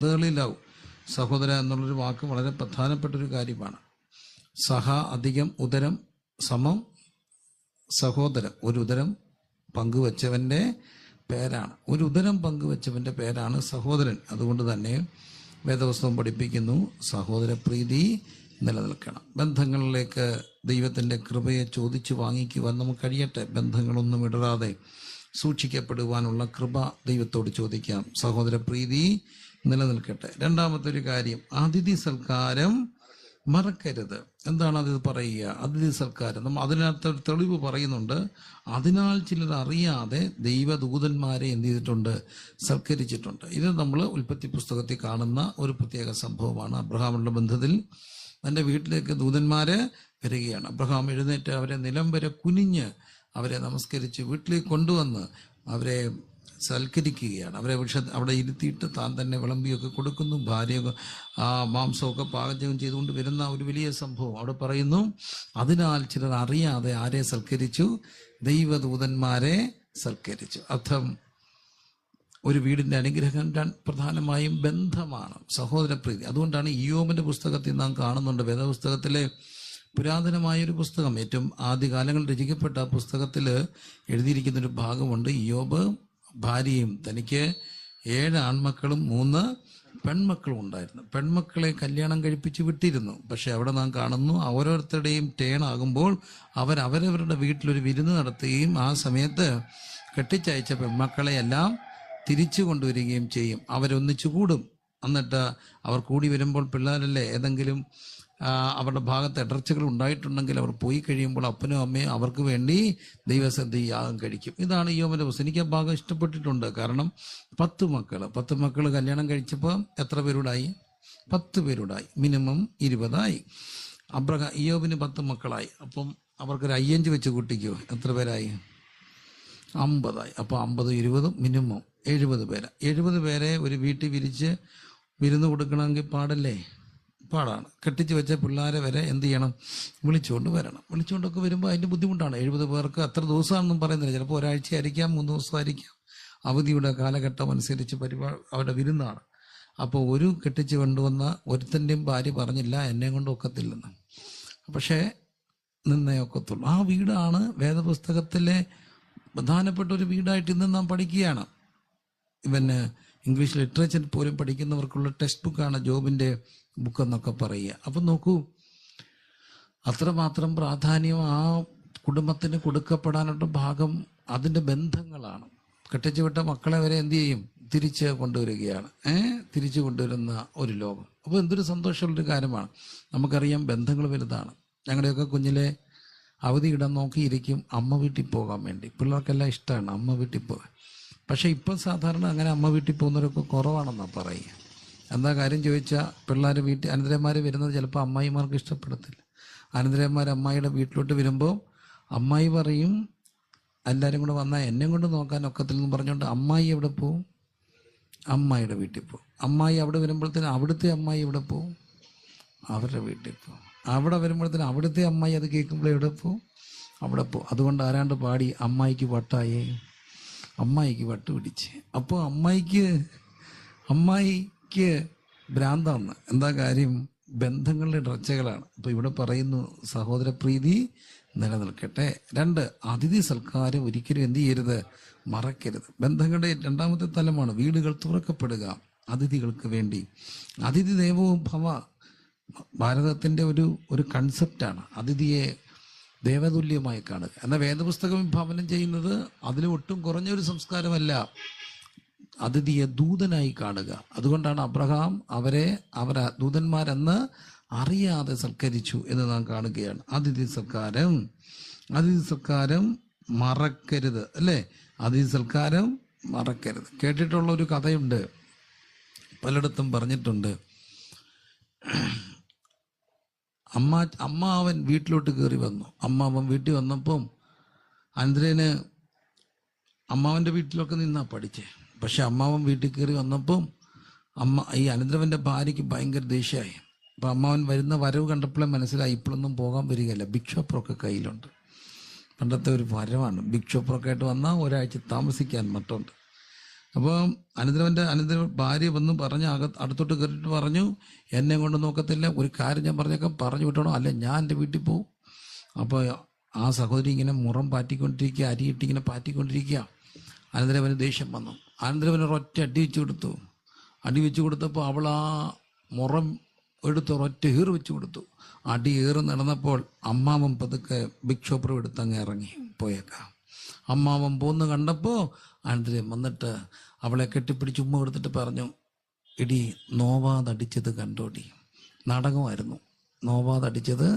ളിലാവും. സഹോദര എന്നുള്ളൊരു വാക്ക് വളരെ പ്രധാനപ്പെട്ടൊരു കാര്യമാണ്. സഹ അധികം ഉദരം സമം സഹോദരൻ. ഒരു ഉദരം പങ്കുവച്ചവൻ്റെ പേരാണ്, ഒരു ഉദരം പങ്കുവച്ചവൻ്റെ പേരാണ് സഹോദരൻ. അതുകൊണ്ട് തന്നെ വേദപുസ്തകം പഠിപ്പിക്കുന്നു, സഹോദരപ്രീതി നിലനിൽക്കണം. ബന്ധങ്ങളിലേക്ക് ദൈവത്തിൻ്റെ കൃപയെ ചോദിച്ചു വാങ്ങിക്കുവാൻ നമുക്ക് കഴിയട്ടെ. ബന്ധങ്ങളൊന്നും ഇടരാതെ സൂക്ഷിക്കപ്പെടുവാനുള്ള കൃപ ദൈവത്തോട് ചോദിക്കാം. സഹോദരപ്രീതി നിലനിൽക്കട്ടെ. രണ്ടാമത്തെ ഒരു കാര്യം, അതിഥി സൽക്കാരം മറക്കരുത്. എന്താണ് അത് പറയുക? അതിഥി സൽക്കാരം നമ്മൾ അതിനകത്ത് ഒരു തെളിവ് പറയുന്നുണ്ട്. അതിനാൽ ചിലർ അറിയാതെ ദൈവദൂതന്മാരെ എന്ത് ചെയ്തിട്ടുണ്ട്? സൽക്കരിച്ചിട്ടുണ്ട്. ഇത് നമ്മൾ ഉൽപ്പത്തി പുസ്തകത്തിൽ കാണുന്ന ഒരു പ്രത്യേക സംഭവമാണ്. അബ്രഹാമുള്ള ബന്ധത്തിൽ തൻ്റെ വീട്ടിലേക്ക് ദൂതന്മാര് വരികയാണ്. അബ്രഹാം എഴുന്നേറ്റ് അവരെ നിലം വരെ കുനിഞ്ഞ് അവരെ നമസ്കരിച്ച് വീട്ടിലേക്ക് കൊണ്ടുവന്ന് അവരെ സൽക്കരിക്കുകയാണ്. അവരെ അവിടെ ഇരുത്തിയിട്ട് താൻ തന്നെ വിളമ്പിയൊക്കെ കൊടുക്കുന്നു. ഭാര്യ മാംസമൊക്കെ പാചകം ചെയ്തുകൊണ്ട് വരുന്ന ഒരു വലിയ സംഭവം അവിടെ പറയുന്നു. അതിനാൽ ചിലർ അറിയാതെ ആരെ സൽക്കരിച്ചു? ദൈവദൂതന്മാരെ സൽക്കരിച്ചു. അർത്ഥം, ഒരു വീടിൻ്റെ അനുഗ്രഹം പ്രധാനമായും ബന്ധമാണ്, സഹോദരപ്രീതി. അതുകൊണ്ടാണ് ഇയ്യോബിൻ്റെ പുസ്തകത്തിൽ നാം കാണുന്നുണ്ട്. വേദപുസ്തകത്തിലെ പുരാതനമായൊരു പുസ്തകം, ഏറ്റവും ആദ്യകാലങ്ങളിൽ രചിക്കപ്പെട്ട ആ പുസ്തകത്തിൽ എഴുതിയിരിക്കുന്നൊരു ഭാഗമുണ്ട്. ഇയ്യോബ് ഭാര്യയും തനിക്ക് 7 ആൺമക്കളും 3 പെൺമക്കളും ഉണ്ടായിരുന്നു. പെൺമക്കളെ കല്യാണം കഴിപ്പിച്ച് വിട്ടിരുന്നു. പക്ഷെ അവിടെ നാം കാണുന്നു, ഓരോരുത്തരുടെയും ടേൺ ആകുമ്പോൾ അവരവരുടെ വീട്ടിലൊരു വിരുന്ന് നടത്തുകയും ആ സമയത്ത് കെട്ടിച്ചയച്ച പെൺമക്കളെ എല്ലാം തിരിച്ചു കൊണ്ടുവരികയും ചെയ്യും. അവരൊന്നിച്ചു കൂടും. എന്നിട്ട് അവർ കൂടി വരുമ്പോൾ പിള്ളേരല്ലേ, ഏതെങ്കിലും അവരുടെ ഭാഗത്ത് ഇടർച്ചകൾ ഉണ്ടായിട്ടുണ്ടെങ്കിൽ അവർ പോയി കഴിയുമ്പോൾ അപ്പനും അമ്മയും അവർക്ക് വേണ്ടി ദൈവസന്ധി യാഗം കഴിക്കും. ഇതാണ് ഇയ്യോബിന്റെ പുസ്തകം. എനിക്ക് ആ ഭാഗം ഇഷ്ടപ്പെട്ടിട്ടുണ്ട്. കാരണം 10 മക്കൾ കല്യാണം കഴിച്ചപ്പോൾ എത്ര പേരോടായി? 10 പേരോടായി. മിനിമം 20 ഇയ്യോബിന് 10 മക്കളായി. അപ്പം അവർക്കൊരു 5 വെച്ച് കൂട്ടിക്കോ, എത്ര പേരായി? 50. അപ്പോൾ 50 20 മിനിമം 70 പേര്. 70 പേരെ ഒരു വീട്ടിൽ വിരുന്ന് കൊടുക്കണമെങ്കിൽ പാടല്ലേ? പാടാണ്. കെട്ടിച്ച് വെച്ച പിള്ളേരെ വരെ എന്ത് ചെയ്യണം? വിളിച്ചുകൊണ്ട് വരണം. വിളിച്ചുകൊണ്ടൊക്കെ വരുമ്പോൾ അതിൻ്റെ ബുദ്ധിമുട്ടാണ്. 70 പേർക്ക് അത്ര ദിവസമാണെന്നും പറയുന്നില്ല. ചിലപ്പോൾ ഒരാഴ്ച ആയിരിക്കാം, 3 ദിവസമായിരിക്കാം. അവധിയുടെ കാലഘട്ടം അനുസരിച്ച് അവരുടെ വിരുന്നാണ്. അപ്പോൾ ഒരു കെട്ടിച്ച് കൊണ്ടുവന്ന ഒരുത്തൻ്റെയും ഭാര്യ പറഞ്ഞില്ല എന്നെ കൊണ്ട് ഒക്കത്തില്ലെന്ന്. പക്ഷേ നിന്നേ ഒക്കത്തുള്ളൂ. ആ വീടാണ് വേദപുസ്തകത്തിലെ പ്രധാനപ്പെട്ട ഒരു വീടായിട്ട് ഇന്ന് നാം പഠിക്കുകയാണ്. ഇംഗ്ലീഷ് ലിറ്ററേച്ചർ പോലും പഠിക്കുന്നവർക്കുള്ള ടെക്സ്റ്റ് ബുക്കാണ് ജോബിൻ്റെ ബുക്ക് എന്നൊക്കെ പറയുക. അപ്പം നോക്കൂ, അത്രമാത്രം പ്രാധാന്യം ആ കുടുംബത്തിന് കൊടുക്കപ്പെടാനുള്ള ഭാഗം അതിൻ്റെ ബന്ധങ്ങളാണ്. കെട്ടിച്ചു വിട്ട മക്കളെ വരെ എന്ത് ചെയ്യും? തിരിച്ച് കൊണ്ടുവരികയാണ്. തിരിച്ചു കൊണ്ടുവരുന്ന ഒരു ലോകം. അപ്പോൾ എന്തൊരു സന്തോഷമുള്ളൊരു കാര്യമാണ്. നമുക്കറിയാം, ബന്ധങ്ങൾ വലുതാണ്. ഞങ്ങളുടെയൊക്കെ കുഞ്ഞിലെ അവധി ഇടാൻ നോക്കിയിരിക്കും അമ്മ വീട്ടിൽ പോകാൻ വേണ്ടി. പിള്ളേർക്കെല്ലാം ഇഷ്ടമാണ് അമ്മ വീട്ടിൽ പോകാൻ. പക്ഷേ ഇപ്പം സാധാരണ അങ്ങനെ അമ്മ വീട്ടിൽ പോകുന്നവരൊക്കെ കുറവാണെന്നാണ് പറയുക. എന്താ കാര്യം ചോദിച്ചാൽ, പിള്ളേർ അനന്തരന്മാർ വരുന്നത് ചിലപ്പോൾ അമ്മായിമാർക്ക് ഇഷ്ടപ്പെടത്തില്ല. അനന്തരന്മാർ അമ്മായിയുടെ വീട്ടിലോട്ട് വരുമ്പോൾ അമ്മായി പറയും, എല്ലാവരും കൂടെ വന്നാൽ എന്നെ കൊണ്ട് നോക്കാൻ ഒക്കത്തില്ലെന്ന് പറഞ്ഞുകൊണ്ട് അമ്മായി എവിടെ പോവും? അമ്മായിയുടെ വീട്ടിൽ പോവും. അമ്മായി അവിടെ വരുമ്പോഴത്തേനും അവിടുത്തെ അമ്മായി എവിടെ പോവും? അവരുടെ വീട്ടിൽ പോവും. അവിടെ വരുമ്പോഴത്തേനും അവിടുത്തെ അമ്മായി അത് കേൾക്കുമ്പോൾ എവിടെ പോവും? അവിടെ പോവും. അതുകൊണ്ട് ആരാണ്ട് പാടി, അമ്മായിക്ക് വട്ടായേ, അമ്മായിക്ക് വട്ട് പിടിച്ച്. അപ്പോൾ അമ്മായിക്ക് ഭ്രാന്താന്ന്. എന്താ കാര്യം? ബന്ധങ്ങളുടെ ഇടർച്ചകളാണ്. അപ്പോൾ ഇവിടെ പറയുന്നു, സഹോദരപ്രീതി നിലനിൽക്കട്ടെ. 2, അതിഥി സൽക്കാരം ഒരിക്കലും എന്ത് ചെയ്യരുത്? മറക്കരുത്. ബന്ധങ്ങളുടെ രണ്ടാമത്തെ തലമാണ് വീടുകൾ തുറക്കപ്പെടുക അതിഥികൾക്ക് വേണ്ടി. അതിഥി ദേവവും ഭവ ഭാരതത്തിൻ്റെ ഒരു കൺസെപ്റ്റാണ്. അതിഥിയെ ദേവതുല്യമായി കാണുക. എന്നാൽ വേദപുസ്തകം വിഭാവനം ചെയ്യുന്നത് അതിൽ ഒട്ടും കുറഞ്ഞൊരു സംസ്കാരമല്ല, അതിഥിയെ ദൂതനായി കാണുക. അതുകൊണ്ടാണ് അബ്രഹാം അവർ ദൂതന്മാരെന്ന് അറിയാതെ സൽക്കരിച്ചു എന്ന് നാം കാണുകയാണ്. അതിഥി സൽക്കാരം മറക്കരുത്, അല്ലേ? അതിഥി സൽക്കാരം മറക്കരുത്. കേട്ടിട്ടുള്ള ഒരു കഥയുണ്ട്, പലയിടത്തും പറഞ്ഞിട്ടുണ്ട്. അമ്മാവൻ വീട്ടിലോട്ട് കയറി വന്നു. അമ്മാവൻ വീട്ടിൽ വന്നപ്പം അനന്തരന് അമ്മാവൻ്റെ വീട്ടിലൊക്കെ നിന്നാ പഠിച്ചേ. പക്ഷെ അമ്മാവൻ വീട്ടിൽ കയറി വന്നപ്പം ഈ അനന്തരവൻ്റെ ഭാര്യയ്ക്ക് ഭയങ്കര ദേഷ്യമായി. അപ്പം അമ്മാവൻ വരുന്ന വരവ് കണ്ടപ്പോഴേ മനസ്സിലായി ഇപ്പോഴൊന്നും പോകാൻ വരികയല്ല, ബിഗ് ഷോപ്പറൊക്കെ കയ്യിലുണ്ട്. പണ്ടത്തെ ഒരു വരവാണ്. ബിഗ് ഷോപ്പറൊക്കെ ആയിട്ട് വന്നാൽ ഒരാഴ്ച താമസിക്കാൻ മറ്റുണ്ട്. അപ്പം അനന്തര ഭാര്യ വന്ന് പറഞ്ഞ് അടുത്തോട്ട് കയറിയിട്ട് പറഞ്ഞു, എന്നെ കൊണ്ട് നോക്കത്തില്ല, ഒരു കാര്യം ഞാൻ പറഞ്ഞേക്കാം, പറഞ്ഞു വിട്ടണോ, അല്ല ഞാൻ എൻ്റെ വീട്ടിൽ പോവും. അപ്പോൾ ആ സഹോദരി ഇങ്ങനെ മുറം പാറ്റിക്കൊണ്ടിരിക്കുക, അരിയിട്ട് ഇങ്ങനെ പാറ്റിക്കൊണ്ടിരിക്കുക. അനന്തരവന് ദേഷ്യം വന്നു. അനന്തരവന് ഒരൊറ്റ അടി വെച്ച് കൊടുത്തു. അടി വെച്ച് കൊടുത്തപ്പോൾ അവൾ ആ മുറം എടുത്ത് ഒരൊറ്റ ഏറ് വെച്ച് കൊടുത്തു. അടി ഏറ് നടന്നപ്പോൾ അമ്മാവൻ പതുക്കെ ബിഗ് ഷോപ്പർ എടുത്ത് അങ്ങ് ഇറങ്ങി പോയേക്കാം. അമ്മാവൻ പോന്ന് കണ്ടപ്പോൾ അനന്തരം വന്നിട്ട് അവളെ കെട്ടിപ്പിടിച്ച് ഉമ്മ കൊടുത്തിട്ട് പറഞ്ഞു, ഇടി നോവാതടിച്ചത് കണ്ടോടി. നാടകമായിരുന്നു, നോവാതടിച്ചത്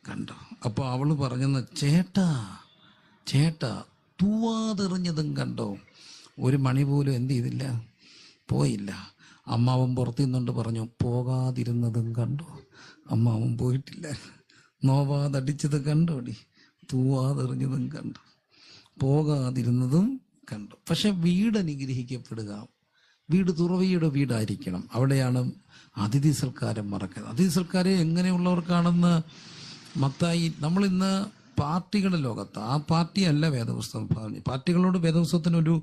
കണ്ടോ. അപ്പോൾ അവൾ പറഞ്ഞെന്ന്, ചേട്ടാ തൂവാതെറിഞ്ഞതും കണ്ടോ. ഒരു മണി പോലും എന്ത് ചെയ്തില്ല, പോയില്ല. അമ്മാവൻ പുറത്തു നിന്നുകൊണ്ട് പറഞ്ഞു, പോകാതിരുന്നതും കണ്ടോ. അമ്മാവൻ പോയിട്ടില്ല. നോവാതടിച്ചത് കണ്ടോടി, തൂവാതെറിഞ്ഞതും കണ്ടു, പോകാതിരുന്നതും കണ്ടു. പക്ഷെ വീട് അനുഗ്രഹിക്കപ്പെടുക, വീട് തുറവിയുടെ വീടായിരിക്കണം. അവിടെയാണ് അതിഥി സൽക്കാരം മറക്കുന്നത്. അതിഥി സൽക്കാരം എങ്ങനെയുള്ളവർക്കാണെന്ന് മത്തായി, നമ്മളിന്ന് പാർട്ടികളുടെ ലോകത്ത്, ആ പാർട്ടിയല്ല വേദപുസ്തകം പറഞ്ഞു. പാർട്ടികളോട് വേദപുസ്തകത്തിനൊരു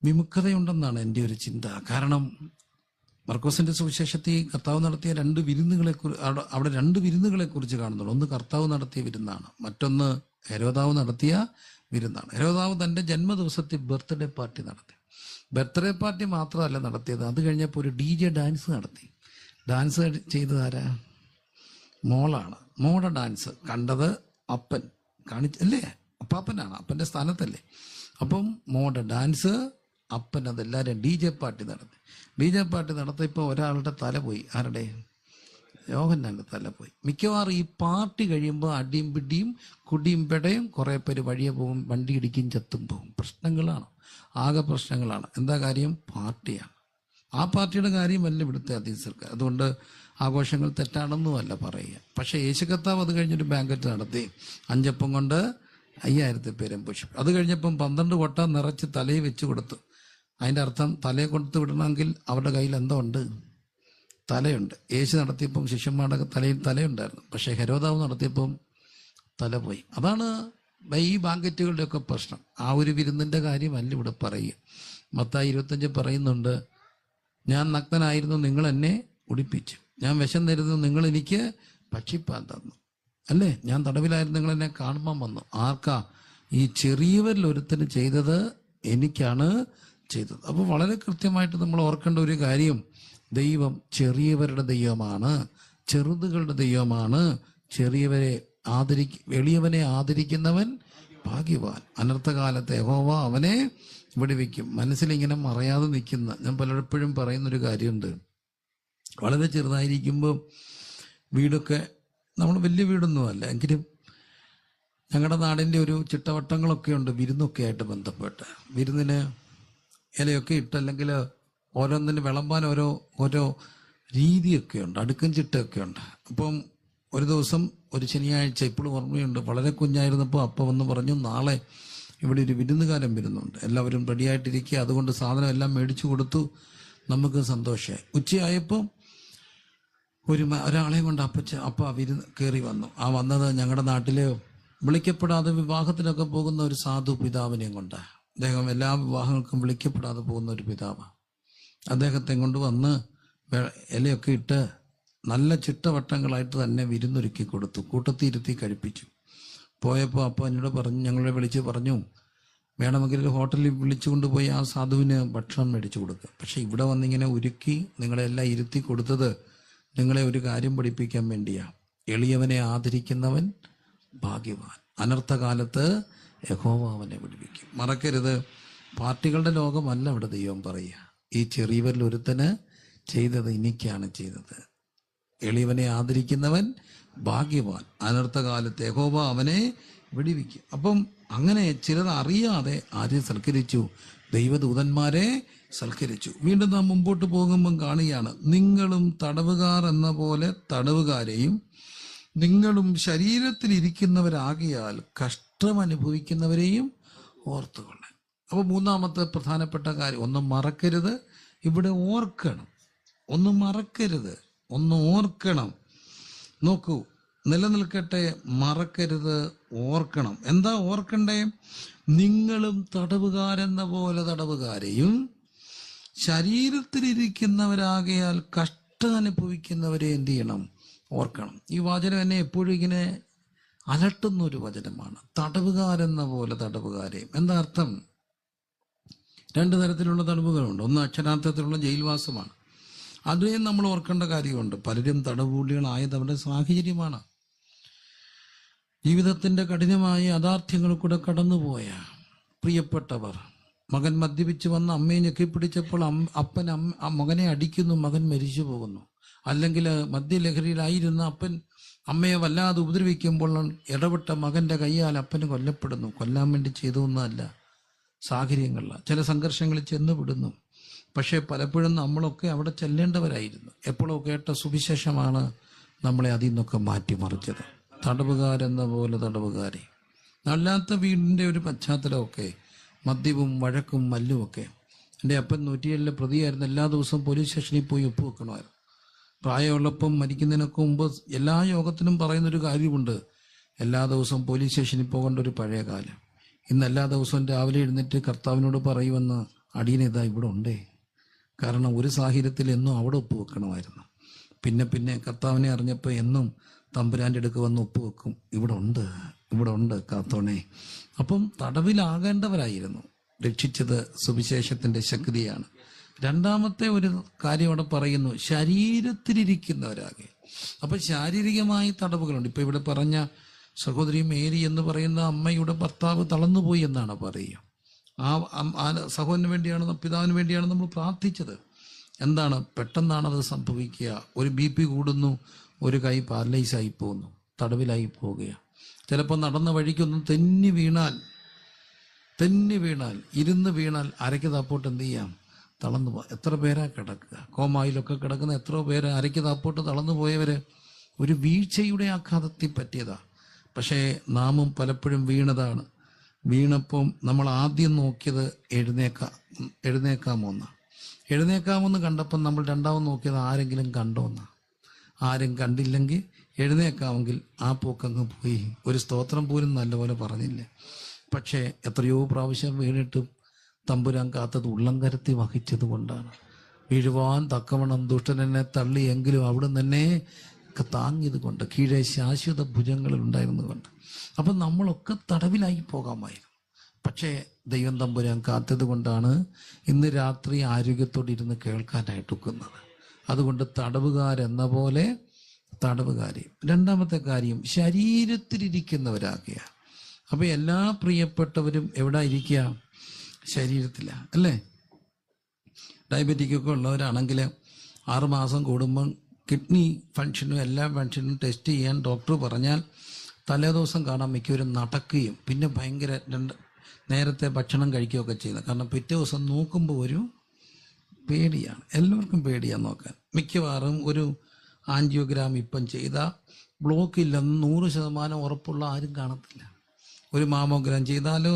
വിമുഖതയുണ്ടെന്നാണ് എൻ്റെ ഒരു ചിന്ത. കാരണം മർക്കോസിന്റെ സുവിശേഷത്തിൽ കർത്താവ് നടത്തിയ അവിടെ രണ്ട് വിരുന്നുകളെ കുറിച്ച് കാണുന്നുള്ളൂ. ഒന്ന് കർത്താവ് നടത്തിയ വിരുന്നാണ്, മറ്റൊന്ന് ഹെരോദാവ് നടത്തിയ വിരുന്നാണ്. ഹെരോദാവ് തൻ്റെ ജന്മദിവസത്തിൽ ബർത്ത്ഡേ പാർട്ടി നടത്തി. ബർത്ത്ഡേ പാർട്ടി മാത്രമല്ല നടത്തിയത്, അത് കഴിഞ്ഞപ്പോൾ ഒരു DJ ഡാൻസ് നടത്തി. ഡാൻസ് ചെയ്തത് ആരാ? മോളാണ്. മോളുടെ ഡാൻസ് കണ്ടത് അപ്പൻ കാണിച്ചല്ലേ, അപ്പാപ്പനാണ്, അപ്പൻ്റെ സ്ഥാനത്തല്ലേ. അപ്പം മോളുടെ ഡാൻസ്, അപ്പൻ അതെല്ലാവരും DJ പാർട്ടി നടത്തി. DJ പാർട്ടി നടത്തിയപ്പോൾ ഒരാളുടെ തല പോയി. ആരുടെ? യോഹന്നാൻ്റെ തല പോയി. മിക്കവാറും ഈ പാർട്ടി കഴിയുമ്പോൾ അടിയും പിടിയും കുടിയും പെടയും, കുറേ പേര് വഴിയെ പോകും, വണ്ടി ഇടിക്കും, ചത്തും പോകും. പ്രശ്നങ്ങളാണ്, ആകെ പ്രശ്നങ്ങളാണ്. എന്താ കാര്യം? പാർട്ടിയാണ്. ആ പാർട്ടിയുടെ കാര്യമല്ല ഇവിടുത്തെ അതിഥി സൽക്കാരം. അതുകൊണ്ട് ആഘോഷങ്ങൾ തെറ്റാണെന്നുമല്ല പറയുക. പക്ഷേ യേശു കർത്താവ് അത് കഴിഞ്ഞൊരു ബാങ്കറ്റ് നടത്തി. 5 അപ്പം കൊണ്ട് 5000 പേരും പുഷ്പിച്ചു. അത് കഴിഞ്ഞപ്പം 12 കൊട്ട നിറച്ച് തലയിൽ വെച്ച് കൊടുത്തു. അതിൻ്റെ അർത്ഥം തലയെ കൊടുത്ത് വിടണമെങ്കിൽ അവരുടെ കയ്യിൽ എന്തോ ഉണ്ട്, തലയുണ്ട്. യേശു നടത്തിയപ്പം ശിഷ്യന്മാരുടെ തലയിൽ തലയുണ്ടായിരുന്നു. പക്ഷേ ഹെരോദാവ് നടത്തിയപ്പം തല പോയി. അതാണ് ഈ ബാങ്കറ്റുകളുടെയൊക്കെ പ്രശ്നം. ആ ഒരു വിരുന്നിൻ്റെ കാര്യമല്ല ഇവിടെ പറയുക. മത്തായി 25 പറയുന്നുണ്ട്, ഞാൻ നഗ്നനായിരുന്നു, നിങ്ങൾ എന്നെ ഉടുപ്പിച്ചു. ഞാൻ വിശന്നിരുന്നു, നിങ്ങൾ എനിക്ക് ഭക്ഷിപ്പാൻ തന്നു. അല്ലേ? ഞാൻ തടവിലായിരുന്നു, നിങ്ങൾ എന്നെ കാണുമ്പം വന്നു. ആർക്കാ? ഈ ചെറിയവരിൽ ഒരുത്തന് ചെയ്തത് എനിക്കാണ് ചെയ്തത്. അപ്പോൾ വളരെ കൃത്യമായിട്ട് നമ്മൾ ഓർക്കേണ്ട ഒരു കാര്യം, ദൈവം ചെറിയവരുടെ ദൈവമാണ്, ചെറുതുകളുടെ ദൈവമാണ്. എളിയവനെ ആദരിക്കുന്നവൻ ഭാഗ്യവാൻ. അനർത്ഥകാലത്ത് യഹോവ അവനെ വിടുവിക്കും. മനസ്സിലിങ്ങനെ മറയാതെ നിൽക്കുന്ന, ഞാൻ പലപ്പോഴും പറയുന്നൊരു കാര്യമുണ്ട്. വളരെ ചെറുതായിരിക്കുമ്പോൾ വീടൊക്കെ, നമ്മൾ വലിയ വീടൊന്നുമല്ല എങ്കിലും ഞങ്ങളുടെ നാടിൻ്റെ ഒരു ചിട്ടവട്ടങ്ങളൊക്കെ ഉണ്ട് വിരുന്നൊക്കെ ആയിട്ട് ബന്ധപ്പെട്ട്. വിരുന്നിന് ഇലയൊക്കെ ഇട്ട്, അല്ലെങ്കിൽ ഓരോന്നിന് വിളമ്പാൻ ഓരോ രീതിയൊക്കെ ഉണ്ട്, അടുക്കും ചിട്ടയൊക്കെ ഉണ്ട്. അപ്പം ഒരു ദിവസം, ഒരു ശനിയാഴ്ച, ഇപ്പോഴും ഓർമ്മയുണ്ട്, വളരെ കുഞ്ഞായിരുന്നപ്പോൾ അപ്പ വന്ന് പറഞ്ഞു, നാളെ ഇവിടെ ഒരു വിരുന്നുകാരൻ വരുന്നുണ്ട്, എല്ലാവരും റെഡിയായിട്ടിരിക്കുക. അതുകൊണ്ട് സാധനം എല്ലാം മേടിച്ചു കൊടുത്തു. നമുക്ക് സന്തോഷമായി. ഉച്ചയായപ്പോൾ ഒരാളെ കൊണ്ട് അപ്പ വിരുന്ന് കയറി വന്നു. ആ വന്നത് ഞങ്ങളുടെ നാട്ടിൽ വിളിക്കപ്പെടാതെ വിവാഹത്തിനൊക്കെ പോകുന്ന ഒരു സാധു പിതാവിനെയും കൊണ്ട്. അദ്ദേഹം എല്ലാ വിവാഹങ്ങൾക്കും വിളിക്കപ്പെടാതെ പോകുന്ന ഒരു പിതാവ്. അദ്ദേഹത്തെ കൊണ്ട് വന്ന് ഇലയൊക്കെ ഇട്ട് നല്ല ചിട്ടവട്ടങ്ങളായിട്ട് തന്നെ വിരുന്നൊരുക്കി കൊടുത്തു. കൂട്ടത്തിരുത്തി കഴിപ്പിച്ചു. പോയപ്പോൾ അപ്പോൾ എന്നോട് പറഞ്ഞു, ഞങ്ങളെ വിളിച്ച് പറഞ്ഞു, വേണമെങ്കിൽ ഒരു ഹോട്ടലിൽ വിളിച്ചു കൊണ്ടുപോയി ആ സാധുവിന് ഭക്ഷണം മേടിച്ചു കൊടുക്കുക. പക്ഷെ ഇവിടെ വന്നിങ്ങനെ ഒരുക്കി നിങ്ങളെല്ലാം ഇരുത്തി കൊടുത്തത് നിങ്ങളെ ഒരു കാര്യം പഠിപ്പിക്കാൻ വേണ്ടിയാണ്. എളിയവനെ ആദരിക്കുന്നവൻ ഭാഗ്യവാൻ. അനർത്ഥകാലത്ത് യഹോവ അവനെ വിടുവിക്കും. മറക്കരുത്, പാർട്ടികളുടെ ലോകമല്ല ഇവിടെ ദൈവം പറയുക. ഈ ചെറിയവരിൽ ഒരുത്തന് ചെയ്തത് എനിക്കാണ് ചെയ്തത്. എളിയവനെ ആദരിക്കുന്നവൻ ഭാഗ്യവാൻ. അനർത്ഥകാലത്ത് യഹോവ അവനെ വിടുവിക്കും. അപ്പം അങ്ങനെ ചിലർ അറിയാതെ ആരെ സൽക്കരിച്ചു? ദൈവദൂതന്മാരെ സൽക്കരിച്ചു. വീണ്ടും നാം മുമ്പോട്ട് പോകുമ്പം കാണുകയാണ്, നിങ്ങളും തടവുകാർ എന്ന പോലെ തടവുകാരെയും നിങ്ങളും ശരീരത്തിലിരിക്കുന്നവരാകിയാൽ കഷ്ടം അനുഭവിക്കുന്നവരെയും ഓർത്തുകൊള്ളാൻ. അപ്പോൾ മൂന്നാമത്തെ പ്രധാനപ്പെട്ട കാര്യം, ഒന്നും മറക്കരുത്. ഇവിടെ ഓർക്കണം, ഒന്നും മറക്കരുത്, ഒന്ന് ഓർക്കണം. നോക്കൂ, നിലനിൽക്കട്ടെ, മറക്കരുത്, ഓർക്കണം. എന്താ ഓർക്കണ്ടേ? നിങ്ങളും തടവുകാരെന്ന പോലെ തടവുകാരെയും ശരീരത്തിലിരിക്കുന്നവരാകയാൽ കഷ്ടം അനുഭവിക്കുന്നവരെ എന്ത് ചെയ്യണം? ഓർക്കണം. ഈ വചനം എന്നെ എപ്പോഴും ഇങ്ങനെ അലട്ടുന്ന ഒരു വചനമാണ്. തടവുകാരെന്ന പോലെ തടവുകാരെയും. എന്താ അർത്ഥം? രണ്ട് തരത്തിലുള്ള തടവുകളുണ്ട്. ഒന്ന് അക്ഷരാർത്ഥത്തിലുള്ള ജയിൽവാസമാണ്. അതിനെയും നമ്മൾ ഓർക്കേണ്ട കാര്യമുണ്ട്. പലരും തടവുപുള്ളികളായത് അവരുടെ സാഹചര്യമാണ്. ജീവിതത്തിന്റെ കഠിനമായ യാഥാർത്ഥ്യങ്ങൾ കൂടെ കടന്നുപോയ പ്രിയപ്പെട്ടവർ, മകൻ മദ്യപിച്ച് വന്ന് അമ്മയെ ഞെക്കിപ്പിടിച്ചപ്പോൾ അപ്പൻ മകനെ അടിക്കുന്നു, മകൻ മരിച്ചു പോകുന്നു. അല്ലെങ്കിൽ മദ്യലഹരിയിലായിരുന്ന അപ്പൻ അമ്മയെ വല്ലാതെ ഉപദ്രവിക്കുമ്പോൾ ഇടപെട്ട മകന്റെ കൈയാൽ അപ്പന് കൊല്ലപ്പെടുന്നു. കൊല്ലാൻ വേണ്ടി ചെയ്തൊന്നുമല്ല, സാഹചര്യങ്ങളിൽ ചില സംഘർഷങ്ങളിൽ ചെന്നുവിടുന്നു. പക്ഷേ പലപ്പോഴും നമ്മളൊക്കെ അവിടെ ചെല്ലേണ്ടവരായിരുന്നു. എപ്പോഴോ കേട്ട സുവിശേഷമാണ് നമ്മളെ അതിൽ നിന്നൊക്കെ മാറ്റിമറിച്ചത്. തടവുകാരെന്ന പോലെ തടവുകാരെ. അല്ലാത്ത വീടിൻ്റെ ഒരു പശ്ചാത്തലമൊക്കെ, മദ്യവും വഴക്കും മല്ലുമൊക്കെ. എൻ്റെ അപ്പൻ 107 പ്രതിയായിരുന്നു. എല്ലാ ദിവസവും പോലീസ് സ്റ്റേഷനിൽ പോയി ഒപ്പുവെക്കണമായിരുന്നു. പ്രായമുള്ളപ്പം മരിക്കുന്നതിനൊക്കെ മുമ്പ് എല്ലാ യോഗത്തിനും പറയുന്നൊരു കാര്യമുണ്ട്, എല്ലാ ദിവസവും പോലീസ് സ്റ്റേഷനിൽ പോകേണ്ട ഒരു പഴയ കാലം. ഇന്ന് എല്ലാ ദിവസവും രാവിലെ എഴുന്നേറ്റ് കർത്താവിനോട് പറയുമെന്ന് അടിയനിതാ ഇവിടെ ഉണ്ടേ. കാരണം ഒരു സാഹചര്യത്തിൽ എന്നും അവിടെ ഒപ്പുവെക്കണമായിരുന്നു. പിന്നെ കർത്താവിനെ അറിഞ്ഞപ്പോൾ എന്നും തമ്പുരാൻ്റെ അടുക്ക് വന്ന് ഒപ്പുവെക്കും. ഇവിടെ ഉണ്ട് കാത്തോണേ. അപ്പം തടവിലാകേണ്ടവരായിരുന്നു. രക്ഷിച്ചത് സുവിശേഷത്തിൻ്റെ ശക്തിയാണ്. രണ്ടാമത്തെ ഒരു കാര്യം അവിടെ പറയുന്നു, ശരീരത്തിലിരിക്കുന്നവരാകെ. അപ്പം ശാരീരികമായി തടവുകളുണ്ട്. ഇപ്പം ഇവിടെ പറഞ്ഞ സഹോദരി മേരി എന്ന് പറയുന്ന അമ്മയുടെ ഭർത്താവ് തളർന്നുപോയി എന്നാണ് പറയുക. ആ സഹോദരന് വേണ്ടിയാണ്, പിതാവിന് വേണ്ടിയാണ് നമ്മൾ പ്രാർത്ഥിച്ചത്. എന്താണ്? പെട്ടെന്നാണത് സംഭവിക്കുക. ഒരു BP കൂടുന്നു, ഒരു കൈ പാരലൈസായി പോകുന്നു, തടവിലായി പോവുകയാണ്. ചിലപ്പോൾ നടന്ന വഴിക്കൊന്നും തെന്നി വീണാൽ ഇരുന്ന് വീണാൽ അരയ്ക്ക് താപ്പോട്ട് എന്ത് ചെയ്യാം? തളർന്നു പോകാം. എത്ര പേരാ കിടക്കുക? കോമായിലൊക്കെ കിടക്കുന്ന എത്രയോ പേര് അരയ്ക്ക് താപ്പോട്ട് തളർന്നു പോയവര് ഒരു വീഴ്ചയുടെ ആഘാതത്തിൽ പറ്റിയതാ. പക്ഷേ നാമും പലപ്പോഴും വീണതാണ്. വീണപ്പം നമ്മൾ ആദ്യം നോക്കിയത് എഴുന്നേക്കാമെന്ന് കണ്ടപ്പം നമ്മൾ രണ്ടാമത് നോക്കിയത് ആരെങ്കിലും കണ്ടോന്നാ. ആരും കണ്ടില്ലെങ്കിൽ എഴുന്നേക്കാമെങ്കിൽ ആ പോക്കങ്ങ് പോയി. ഒരു സ്തോത്രം പോലും നല്ലപോലെ പറഞ്ഞില്ല. പക്ഷേ എത്രയോ പ്രാവശ്യം വീണിട്ടും തമ്പുരാൻ കാത്തത് ഉള്ളം കരുത്തി വഹിച്ചത് കൊണ്ടാണ്. വീഴുവാൻ തക്കവണ്ണം ദുഷ്ടനെന്നെ തള്ളിയെങ്കിലും അവിടെ തന്നെ താങ്ങിയത് കൊണ്ട്, കീഴെ ശാശ്വത ഭുജങ്ങളിൽ ഉണ്ടായിരുന്നുകൊണ്ട്. അപ്പം നമ്മളൊക്കെ തടവിലായി പോകാമായിരുന്നു. പക്ഷേ ദൈവം തമ്പുരാൻ കാത്തത് കൊണ്ടാണ് ഇന്ന് രാത്രി ആരോഗ്യത്തോടെ ഇരുന്ന് കേൾക്കാനായിട്ട് ഒക്കുന്നത്. അതുകൊണ്ട് തടവുകാരെന്ന പോലെ തടവുകാരെ. രണ്ടാമത്തെ കാര്യം, ശരീരത്തിലിരിക്കുന്നവരാകുക. അപ്പം എല്ലാ പ്രിയപ്പെട്ടവരും എവിടെ ഇരിക്കുക? ശരീരത്തിലാണ്, അല്ലേ? ഡയബറ്റിക്കൊക്കെ ഉള്ളവരാണെങ്കിൽ 6 മാസം കൂടുമ്പം കിഡ്നി ഫങ്ഷനും എല്ലാ ഫങ്ഷനും ടെസ്റ്റ് ചെയ്യാൻ ഡോക്ടർ പറഞ്ഞാൽ തലേദിവസം കാണാൻ മിക്കവരും നടക്കുകയും പിന്നെ ഭയങ്കര നേരത്തെ ഭക്ഷണം കഴിക്കുകയൊക്കെ ചെയ്യുന്നത്. കാരണം പിറ്റേ ദിവസം നോക്കുമ്പോൾ ഒരു പേടിയാണ്. എല്ലാവർക്കും പേടിയാണ് നോക്കാൻ. മിക്കവാറും ഒരു ആൻജിയോഗ്രാം ഇപ്പം ചെയ്താൽ ബ്ലോക്ക് ഇല്ലെന്ന് 100% ഉറപ്പുള്ള ആരും കാണത്തില്ല. ഒരു മാമോഗ്രാം ചെയ്താലോ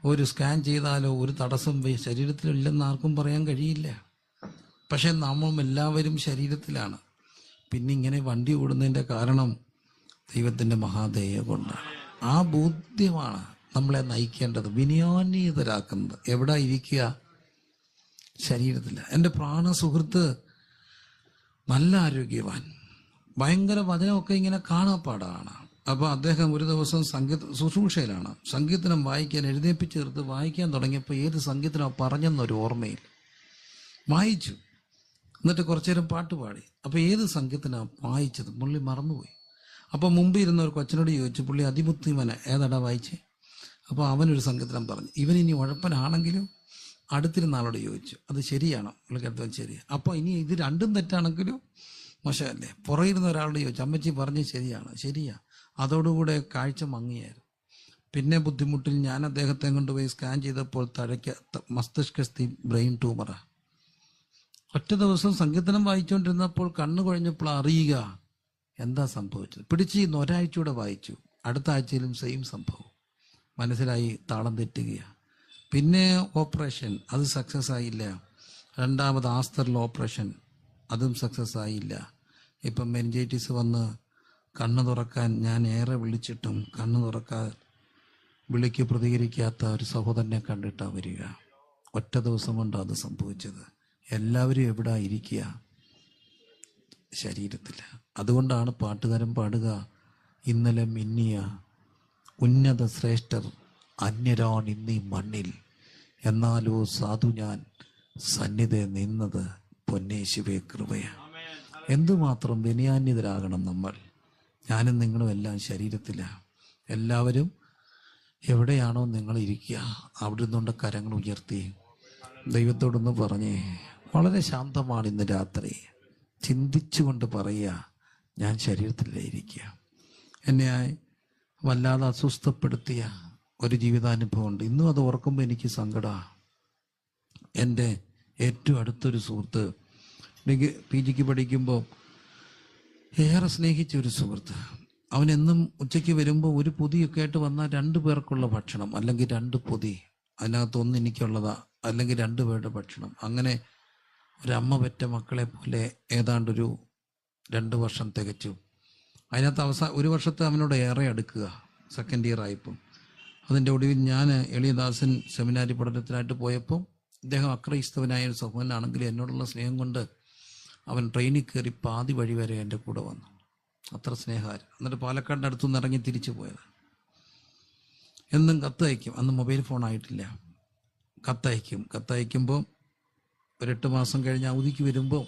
ഒരു സ്കാൻ ചെയ്താലോ ഒരു തടസ്സം ശരീരത്തിലില്ലെന്ന് ആർക്കും പറയാൻ കഴിയില്ല. പക്ഷെ നാം എല്ലാവരും ശരീരത്തിലാണ്. പിന്നെ ഇങ്ങനെ വണ്ടി ഓടുന്നതിൻ്റെ കാരണം ദൈവത്തിൻ്റെ മഹാദയ കൊണ്ടാണ്. ആ ബോധ്യമാണ് നമ്മളെ നയിക്കേണ്ടത്, വിനയാന്വിതരാക്കുന്നത്. എവിടെ ഇരിക്കുക? ശരീരത്തില്ല. എൻ്റെ പ്രാണസുഹൃത്ത് നല്ല ആരോഗ്യവാൻ, ഭയങ്കര വചനമൊക്കെ ഇങ്ങനെ കാണാപ്പാടാണ്. അപ്പോൾ അദ്ദേഹം ഒരു ദിവസം ശുശ്രൂഷയിലാണ്. സങ്കീർത്തനം വായിക്കാൻ എഴുന്നേപ്പിച്ച് ചേർത്ത് വായിക്കാൻ തുടങ്ങിയപ്പോൾ ഏത് സങ്കീർത്തനം പറഞ്ഞെന്നൊരു ഓർമ്മയിൽ വായിച്ചു. എന്നിട്ട് കുറച്ചു നേരം പാട്ട് പാടി. അപ്പോൾ ഏത് സങ്കീർത്തനമാണ് വായിച്ചത് പുള്ളി മറന്നുപോയി. അപ്പോൾ മുമ്പ് ഇരുന്ന ഒരു കൊച്ചനോട് ചോദിച്ചു, പുള്ളി അതിബുദ്ധിമന ഏതാടാ വായിച്ചേ? അപ്പോൾ അവനൊരു സങ്കീർത്തനം പറഞ്ഞു. ഇവനിനി ഉഴപ്പനാണെങ്കിലും അടുത്തിരുന്ന ആളോട് ചോദിച്ചു, അത് ശരിയാണോ? പുള്ളിക്കടുത്ത് ശരി. അപ്പോൾ ഇനി ഇത് രണ്ടും തെറ്റാണെങ്കിലും മോശമല്ലേ? പുറകിരുന്ന ഒരാളോട് ചോദിച്ചു, അമ്മച്ചി പറഞ്ഞ് ശരിയാ. അതോടുകൂടെ കാഴ്ച മങ്ങിയായിരുന്നു. പിന്നെ ബുദ്ധിമുട്ടിൽ ഞാൻ അദ്ദേഹത്തെ കൊണ്ടുപോയി സ്കാൻ ചെയ്തപ്പോൾ മസ്തിഷ്കസ്ഥി ബ്രെയിൻ ട്യൂമറാ. ഒറ്റ ദിവസം സങ്കീർത്തനം വായിച്ചുകൊണ്ടിരുന്നപ്പോൾ കണ്ണു കുഴഞ്ഞപ്പോൾ അറിയുക എന്താ സംഭവിച്ചത്. പിടിച്ചിരുന്ന് ഒരാഴ്ചയൂടെ വായിച്ചു. അടുത്ത ആഴ്ചയിലും സെയിം സംഭവം. മനസ്സിലായി താളം തെറ്റുകയാണ്. പിന്നെ ഓപ്പറേഷൻ, അത് സക്സസ് ആയില്ല. രണ്ടാമത് ആസ്തറിൽ ഓപ്പറേഷൻ, അതും സക്സസ് ആയില്ല. ഇപ്പം മെനിഞ്ചൈറ്റിസ് വന്ന് കണ്ണ് തുറക്കാൻ ഞാൻ ഏറെ വിളിച്ചിട്ടും കണ്ണ് തുറക്കാൻ വിളിക്ക് പ്രതികരിക്കാത്ത ഒരു സഹോദരനെ കണ്ടിട്ടാണ് വരിക. ഒറ്റ ദിവസം കൊണ്ടാണ് അത് സംഭവിച്ചത്. എല്ലാവരും എവിടെ ഇരിക്കുക? ശരീരത്തിൽ. അതുകൊണ്ടാണ് പാട്ടുകാരൻ പാടുക, ഇന്നലെ മിന്നിയ ഉന്നത ശ്രേഷ്ഠർ അന്യരാണ് ഇന്നീ മണ്ണിൽ, എന്നാലോ സാധു ഞാൻ സന്നിധി നിന്നത് പൊന്നേശുവേ കൃപയ. എന്തുമാത്രം വിനയാന്യതരാകണം നമ്മൾ. ഞാനും നിങ്ങളും എല്ലാം ശരീരത്തിലാണ്. എല്ലാവരും എവിടെയാണോ നിങ്ങൾ ഇരിക്കുക അവിടെ നിന്നുകൊണ്ട് കരങ്ങൾ ഉയർത്തി ദൈവത്തോടൊന്ന് പറഞ്ഞേ. വളരെ ശാന്തമാണ് ഇന്ന് രാത്രി. ചിന്തിച്ചുകൊണ്ട് പറയുക, ഞാൻ ശരീരത്തിലായിരിക്കുക. എന്നെ വല്ലാതെ അസ്വസ്ഥപ്പെടുത്തിയ ഒരു ജീവിതാനുഭവമുണ്ട്. ഇന്നും അത് ഓർക്കുമ്പോൾ എനിക്ക് സങ്കടമാണ്. എൻ്റെ ഏറ്റവും അടുത്തൊരു സുഹൃത്ത്, എനിക്ക് PGക്ക് പഠിക്കുമ്പോൾ ഏറെ സ്നേഹിച്ച ഒരു സുഹൃത്ത്, അവനെന്നും ഉച്ചയ്ക്ക് വരുമ്പോൾ ഒരു പൊതിയൊക്കെ ആയിട്ട് വന്നാൽ 2 പേർക്കുള്ള ഭക്ഷണം, അല്ലെങ്കിൽ 2 പൊതി, അതിനകത്ത് ഒന്ന് എനിക്കുള്ളതാ, അല്ലെങ്കിൽ 2 പേരുടെ ഭക്ഷണം. അങ്ങനെ ഒരമ്മ പെറ്റ മക്കളെ പോലെ ഏതാണ്ടൊരു 2 വർഷം തികച്ചു. അതിനകത്ത് ഒരു വർഷത്തെ അവനോട് ഏറെ അടുക്കുക, സെക്കൻഡ് ഇയർ ആയപ്പം. അതിൻ്റെ ഒടുവിൽ ഞാൻ എളിയദാസൻ സെമിനാരി പഠനത്തിനായിട്ട് പോയപ്പോൾ ഇദ്ദേഹം അക്രൈസ്തവനായ ഒരു സഹോദരനാണെങ്കിൽ എന്നോടുള്ള സ്നേഹം കൊണ്ട് അവൻ ട്രെയിനിൽ കയറി പാതി വഴി വരെ എൻ്റെ കൂടെ വന്നു. അത്ര സ്നേഹമായിരുന്നു. എന്നിട്ട് പാലക്കാടിൻ്റെ അടുത്തുനിന്ന് ഇറങ്ങി തിരിച്ചു പോയത്. എന്നും കത്തയക്കും. അന്ന് മൊബൈൽ ഫോൺ ആയിട്ടില്ല. കത്തയക്കുമ്പോൾ ഒരു 8 മാസം കഴിഞ്ഞ് അവധിക്ക് വരുമ്പോൾ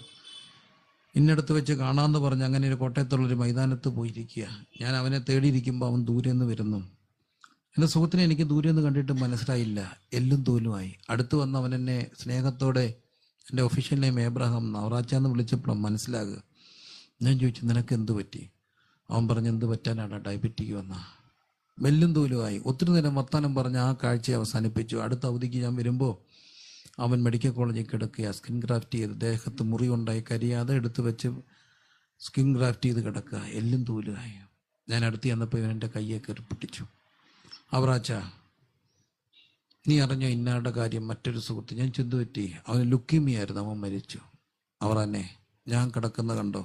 ഇന്നടത്ത് വെച്ച് കാണാമെന്ന് പറഞ്ഞ് അങ്ങനെ ഒരു കോട്ടയത്തുള്ളൊരു മൈതാനത്ത് പോയിരിക്കുക. ഞാൻ അവനെ തേടിയിരിക്കുമ്പോൾ അവൻ ദൂരെ നിന്ന് വരുന്നു. എൻ്റെ സുഹൃത്തിനെ എനിക്ക് ദൂരെ നിന്ന് കണ്ടിട്ട് മനസ്സിലായില്ല. എല്ലും തോലുമായി. അടുത്ത് വന്ന് അവൻ എന്നെ സ്നേഹത്തോടെ, എൻ്റെ ഒഫീഷ്യൽ നെയിം ഏബ്രഹാം, നവറാച്ചാന്ന് വിളിച്ചപ്പോഴും മനസ്സിലാകുക. ഞാൻ ചോദിച്ചു, നിനക്ക് എന്ത് പറ്റി? അവൻ പറഞ്ഞ്, എന്ത് പറ്റാനാണ്, ഡയബറ്റിക് വന്ന. മെല്ലും തോലുമായി. ഒത്തിരി നേരം വർത്താനം പറഞ്ഞ് ആ കാഴ്ചയെ അവസാനിപ്പിച്ചു. അടുത്ത അവധിക്ക് ഞാൻ വരുമ്പോൾ അവൻ മെഡിക്കൽ കോളേജിൽ കിടക്കുക. സ്കിൻ ഗ്രാഫ്റ്റ് ചെയ്ത് ദേഹത്ത് മുറിവുണ്ടായി കരിയാതെ എടുത്ത് വെച്ച് സ്കിൻ ഗ്രാഫ്റ്റ് ചെയ്ത് കിടക്കുക. എല്ലും തോലുമായി. ഞാൻ അടുത്ത് ചെന്നപ്പോൾ ഇവൻ എൻ്റെ കയ്യെ കയറി പിടിച്ചു. അവറാച്ച, നീ അറിഞ്ഞോ ഇന്നാളുടെ കാര്യം? മറ്റൊരു സുഹൃത്ത്. ഞാൻ ചെന്തു പറ്റി? അവന് ലുക്കീമിയായിരുന്നു, അവൻ മരിച്ചു. അവറാനെ, ഞാൻ കിടക്കുന്ന കണ്ടോ?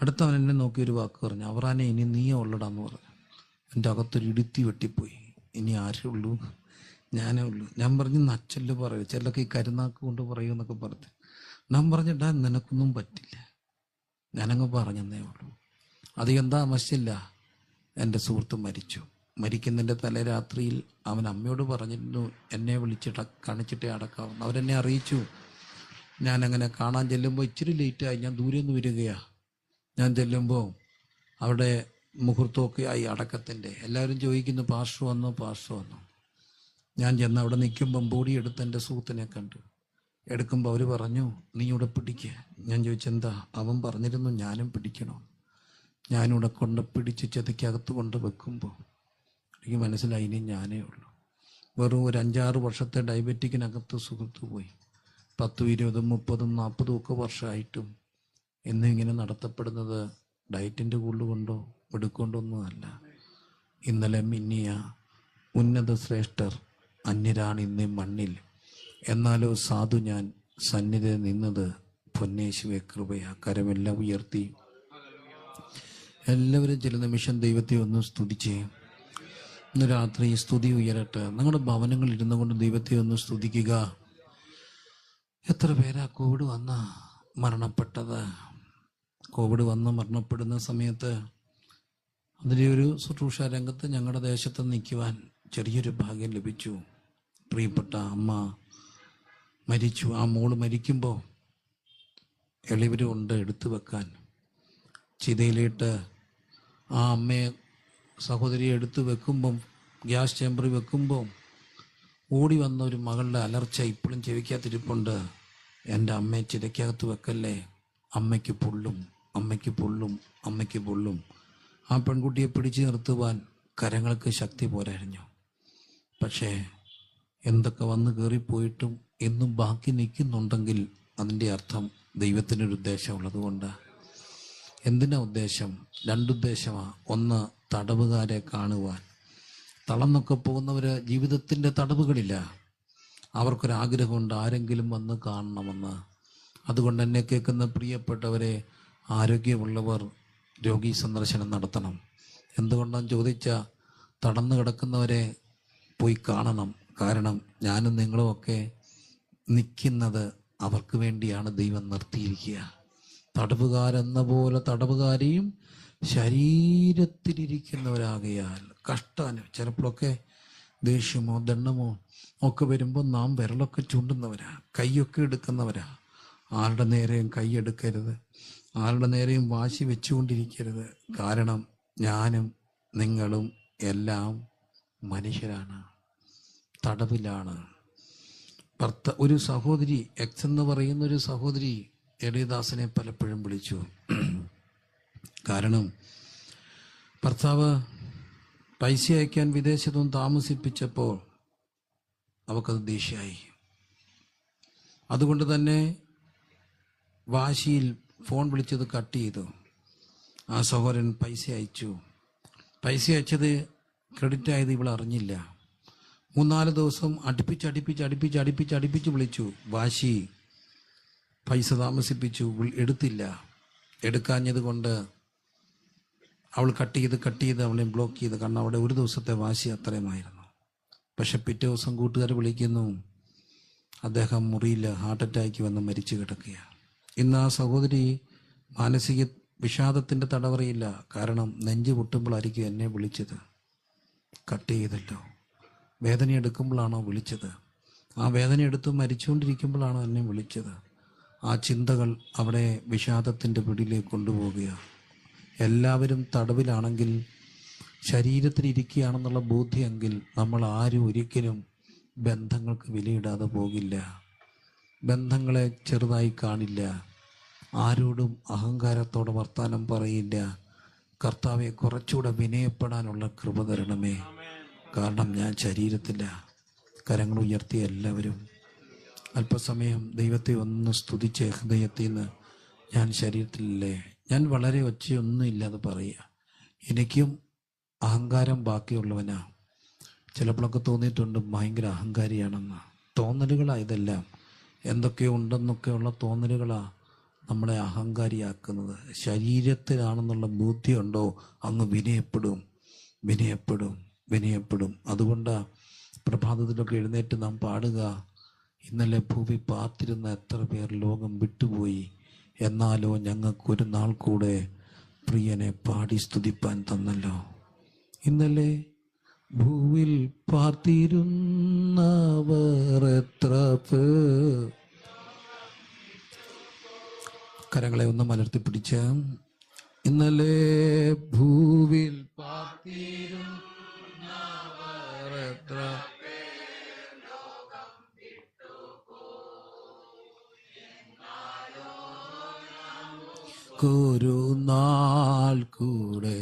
അടുത്തവൻ എന്നെ നോക്കി ഒരു വാക്ക് പറഞ്ഞു, അവറാനെ ഇനി നീയേ ഉള്ളടാന്ന് പറഞ്ഞു. എൻ്റെ അകത്തൊരു ഇടുത്തി വെട്ടിപ്പോയി. ഇനി ആരേ ഉള്ളൂ? ഞാനേ ഉള്ളൂ. ഞാൻ പറഞ്ഞു, നച്ചല് പറയൂ, ചിലക്ക് ഈ കരുനാക്ക് കൊണ്ട് പറയൂ എന്നൊക്കെ പറഞ്ഞു. ഞാൻ പറഞ്ഞിട്ടാ, നിനക്കൊന്നും പറ്റില്ല. ഞാനങ്ങ് പറഞ്ഞതേ ഉള്ളൂ. അധികം താമസിച്ചില്ല, എൻ്റെ സുഹൃത്ത് മരിച്ചു. മരിക്കുന്നതിൻ്റെ തലേരാത്രിയിൽ അവൻ അമ്മയോട് പറഞ്ഞിരുന്നു, എന്നെ വിളിച്ചിട്ട് കാണിച്ചിട്ടേ അടക്കാവുന്നു. അവരെന്നെ അറിയിച്ചു. ഞാനങ്ങനെ കാണാൻ ചെല്ലുമ്പോൾ ഇച്ചിരി ലേറ്റായി. ഞാൻ ദൂരെ നിന്ന് വരികയാണ്. ഞാൻ ചെല്ലുമ്പോൾ അവിടെ മുഹൂർത്തമൊക്കെ ആയി അടക്കത്തിൻ്റെ. എല്ലാവരും ചോദിക്കുന്നു, പാസ്റ്റർ വന്നോ? ഞാൻ ചെന്ന് അവിടെ നിൽക്കുമ്പം ബോഡി എടുത്ത് എൻ്റെ സുഹൃത്തിനെ കണ്ടു. എടുക്കുമ്പോൾ അവർ പറഞ്ഞു, നീ ഇവിടെ പിടിക്കുക. ഞാൻ ചോദിച്ചെന്താ? അവൻ പറഞ്ഞിരുന്നു ഞാനും പിടിക്കണോ. ഞാനിവിടെ കൊണ്ട് പിടിച്ച് ചെതയ്ക്കകത്ത് കൊണ്ട് വെക്കുമ്പോൾ എനിക്ക് മനസ്സിലായി, ഇനി ഞാനേ ഉള്ളൂ. വെറും ഒരു 5-6 വർഷത്തെ ഡയബറ്റിക്കിനകത്ത് സുഹൃത്ത് പോയി. 10, 20, 30, 40 ഒക്കെ വർഷമായിട്ടും എന്നും ഇങ്ങനെ നടത്തപ്പെടുന്നത് ഡയറ്റിൻ്റെ കൊണ്ടുകൊണ്ടോ എടുക്കൊണ്ടൊന്നും അല്ല. ഇന്നലെ മിന്നിയ ഉന്നത ശ്രേഷ്ഠർ അന്യരാണ് ഇന്നീ മണ്ണിൽ, എന്നാലോ സാധു ഞാൻ സന്നിധി നിന്നത് പൊന്നേശുവേ കൃപയാ. കരമെല്ലാം ഉയർത്തി എല്ലാവരും ചില നിമിഷം ദൈവത്തെ ഒന്ന് സ്തുതിച്ചേ. ഇന്ന് രാത്രി സ്തുതി ഉയരട്ടെ. നിങ്ങളുടെ ഭവനങ്ങളിൽ ഇരുന്നു കൊണ്ട് ദൈവത്തെ ഒന്ന് സ്തുതിക്കുക. എത്ര പേരാ കോവിഡ് വന്ന് മരണപ്പെട്ടത്? കോവിഡ് വന്ന് മരണപ്പെടുന്ന സമയത്ത് അതിലെ ഒരു ശുശ്രൂഷ രംഗത്ത് ഞങ്ങളുടെ ദേശത്ത് നിൽക്കുവാൻ ചെറിയൊരു ഭാഗ്യം ലഭിച്ചു. പ്രിയപ്പെട്ട അമ്മ മരിച്ചു. ആ മോള് മരിക്കുമ്പോൾ എളിവരും ഉണ്ട് എടുത്തു വെക്കാൻ. ചിതയിലിട്ട് ആ അമ്മയെ, സഹോദരിയെ എടുത്ത് വെക്കുമ്പം, ഗ്യാസ് ചേമ്പറിൽ വെക്കുമ്പോൾ ഓടി വന്ന ഒരു മകളുടെ അലർച്ച ഇപ്പോഴും ചെവിക്കകത്തിരിപ്പുണ്ട്. എൻ്റെ അമ്മയെ ചിതയ്ക്കകത്ത് വെക്കല്ലേ, അമ്മയ്ക്ക് പൊള്ളും, അമ്മയ്ക്ക് പൊള്ളും, അമ്മയ്ക്ക് പൊള്ളും. ആ പെൺകുട്ടിയെ പിടിച്ചു നിർത്തുവാൻ കരങ്ങൾക്ക് ശക്തി പോരായിരുന്നു. പക്ഷേ എന്തൊക്കെ വന്ന് കയറിപ്പോയിട്ടും എന്നും ബാക്കി നിൽക്കുന്നുണ്ടെങ്കിൽ അതിൻ്റെ അർത്ഥം ദൈവത്തിനൊരു ഉദ്ദേശമുള്ളത് കൊണ്ട്. എന്തിനാ ഉദ്ദേശം? 2 ഉദ്ദേശമാണ്. ഒന്ന്, തടവുകാരെ കാണുവാൻ. തളർന്നൊക്കെ പോകുന്നവർ ജീവിതത്തിൻ്റെ തടവുകളില്ല. അവർക്കൊരാഗ്രഹമുണ്ട് ആരെങ്കിലും വന്ന് കാണണമെന്ന്. അതുകൊണ്ട് എന്നെ കേൾക്കുന്ന പ്രിയപ്പെട്ടവരെ, ആരോഗ്യമുള്ളവർ രോഗീ സന്ദർശനം നടത്തണം. എന്തുകൊണ്ടാണെന്ന് ചോദിച്ചാൽ, തടന്നു കിടക്കുന്നവരെ പോയി കാണണം. കാരണം ഞാനും നിങ്ങളുമൊക്കെ നിൽക്കുന്നത് അവർക്ക് വേണ്ടിയാണ് ദൈവം നിർത്തിയിരിക്കുക. തടവുകാരെന്ന പോലെ തടവുകാരെയും ശരീരത്തിലിരിക്കുന്നവരാകയാൽ കഷ്ടാന് ചിലപ്പോഴൊക്കെ ദേഷ്യമോ ദണ്ണമോ ഒക്കെ വരുമ്പോൾ നാം വിരലൊക്കെ ചൂണ്ടുന്നവരാ, കൈയൊക്കെ എടുക്കുന്നവരാ. ആരുടെ നേരെയും കൈയെടുക്കരുത്, ആരുടെ നേരെയും വാശി വെച്ചുകൊണ്ടിരിക്കരുത്. കാരണം ഞാനും നിങ്ങളും എല്ലാം മനുഷ്യരാണ്, തടവിലാണ്. ഒരു സഹോദരി, എക്സ് എന്ന് പറയുന്ന ഒരു സഹോദരി എളിയദാസനെ പലപ്പോഴും വിളിച്ചു. കാരണം ഭർത്താവ് പൈസ അയക്കാൻ വിദേശത്തും താമസിപ്പിച്ചപ്പോൾ അവൾക്കത് ദേഷ്യമായി. അതുകൊണ്ട് തന്നെ വാശിയിൽ ഫോൺ വിളിച്ചത് കട്ട് ചെയ്തു. ആ സഹോദരൻ പൈസ അയച്ചു. പൈസ അയച്ചത് ക്രെഡിറ്റ് ആയത് ഇവൾ അറിഞ്ഞില്ല. 3-4 ദിവസം അടുപ്പിച്ച് വിളിച്ചു. വാശി, പൈസ താമസിപ്പിച്ചു, എടുത്തില്ല. എടുക്കാഞ്ഞത് കൊണ്ട് അവൾ കട്ട് ചെയ്ത് അവളെ ബ്ലോക്ക് ചെയ്ത്. കാരണം അവിടെ ഒരു ദിവസത്തെ വാശി അത്രയുമായിരുന്നു. പക്ഷെ പിറ്റേ ദിവസം കൂട്ടുകാർ വിളിക്കുന്നു, അദ്ദേഹം മുറിയിൽ ഹാർട്ട് അറ്റാക്ക് വന്ന് മരിച്ചു കിടക്കുകയാണ്. ഇന്ന് ആ സഹോദരി മാനസിക വിഷാദത്തിൻ്റെ തടവറയില്ല. കാരണം നെഞ്ച് പൊട്ടുമ്പോഴായിരിക്കും എന്നെ വിളിച്ചത്. കട്ട് ചെയ്തല്ലോ, വേദന എടുക്കുമ്പോഴാണോ വിളിച്ചത്? ആ വേദന എടുത്ത് മരിച്ചുകൊണ്ടിരിക്കുമ്പോഴാണോ എന്നെ വിളിച്ചത്? ആ ചിന്തകൾ അവിടെ വിഷാദത്തിൻ്റെ പിടിയിലേക്ക് കൊണ്ടുപോവുകയാണ്. എല്ലാവരും തടവിലാണെങ്കിൽ, ശരീരത്തിലിരിക്കുകയാണെന്നുള്ള ബോധ്യമെങ്കിൽ നമ്മൾ ആരും ഒരിക്കലും ബന്ധങ്ങൾക്ക് വിലയിടാതെ പോകില്ല, ബന്ധങ്ങളെ ചെറുതായി കാണില്ല, ആരോടും അഹങ്കാരത്തോടെ വർത്താനം പറയില്ല. കർത്താവെ, കുറച്ചുകൂടെ വിനയപ്പെടാനുള്ള കൃപ തരണമേ. കാരണം ഞാൻ ശരീരത്തില്ല. കരങ്ങൾ ഉയർത്തിയ എല്ലാവരും അല്പസമയം ദൈവത്തെ ഒന്ന് സ്തുതിച്ച് ഹൃദയത്തിൽ നിന്ന്, ഞാൻ ശരീരത്തിലല്ലേ, ഞാൻ വളരെ ഒച്ചയൊന്നും ഇല്ലാതെ പറയുക. എനിക്കും അഹങ്കാരം ബാക്കിയുള്ളവനാ. ചിലപ്പോഴൊക്കെ തോന്നിയിട്ടുണ്ട് ഭയങ്കര അഹങ്കാരിയാണെന്ന്. തോന്നലുകളാണ് ഇതെല്ലാം. എന്തൊക്കെയോ ഉണ്ടെന്നൊക്കെയുള്ള തോന്നലുകളാണ് നമ്മളെ അഹങ്കാരിയാക്കുന്നത്. ശരീരത്തിലാണെന്നുള്ള ബോധ്യമുണ്ടോ, അങ്ങ് വിനയപ്പെടും. അതുകൊണ്ടാണ് പ്രഭാതത്തിലൊക്കെ എഴുന്നേറ്റ് നാം പാടുക, ഇന്നലെ ഭൂമി പാർത്തിരുന്ന എത്ര പേർ ലോകം വിട്ടുപോയി, എന്നാലോ ഞങ്ങൾക്കൊരു നാൾ കൂടെ പ്രിയനെ പാടി സ്തുതിപ്പാൻ തന്നല്ലോ. ഇന്നലെ ഭൂവിൽ പാർത്തിരുന്നവർ എത്ര പേർ. കരങ്ങളെ ഒന്ന് മലർത്തിപ്പിടിച്ച, ഇന്നലെ ഭൂവിൽ പാർത്തിരുന്നവർ എത്ര ഒരു നാൾ കൂടെ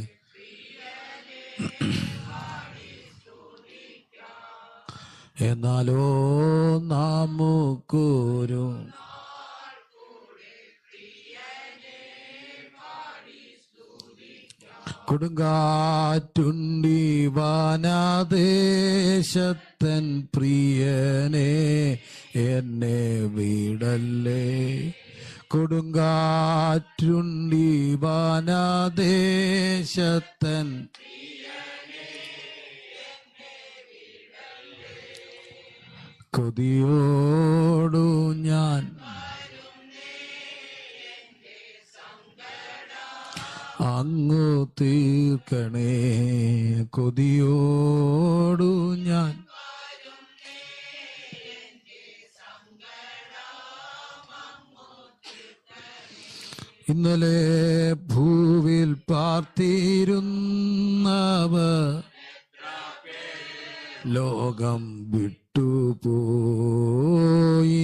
എന്നാലോ നമുക്കൊരു കൊടുങ്കാറ്റുണ്ടി വനദേശത്തൻ പ്രിയനെ എന്നെ വിടല്ലേ. കൊടുങ്കാറ്റുണ്ടി വനദേശത്തൻ കൊതിയോടു ഞാൻ അങ്ങു തീർക്കണേ. കൊതിയോടു ഞാൻ ഇന്നലെ ഭൂവിൽ പാർത്തിരുന്നവർ ലോകം വിട്ടുപോയി.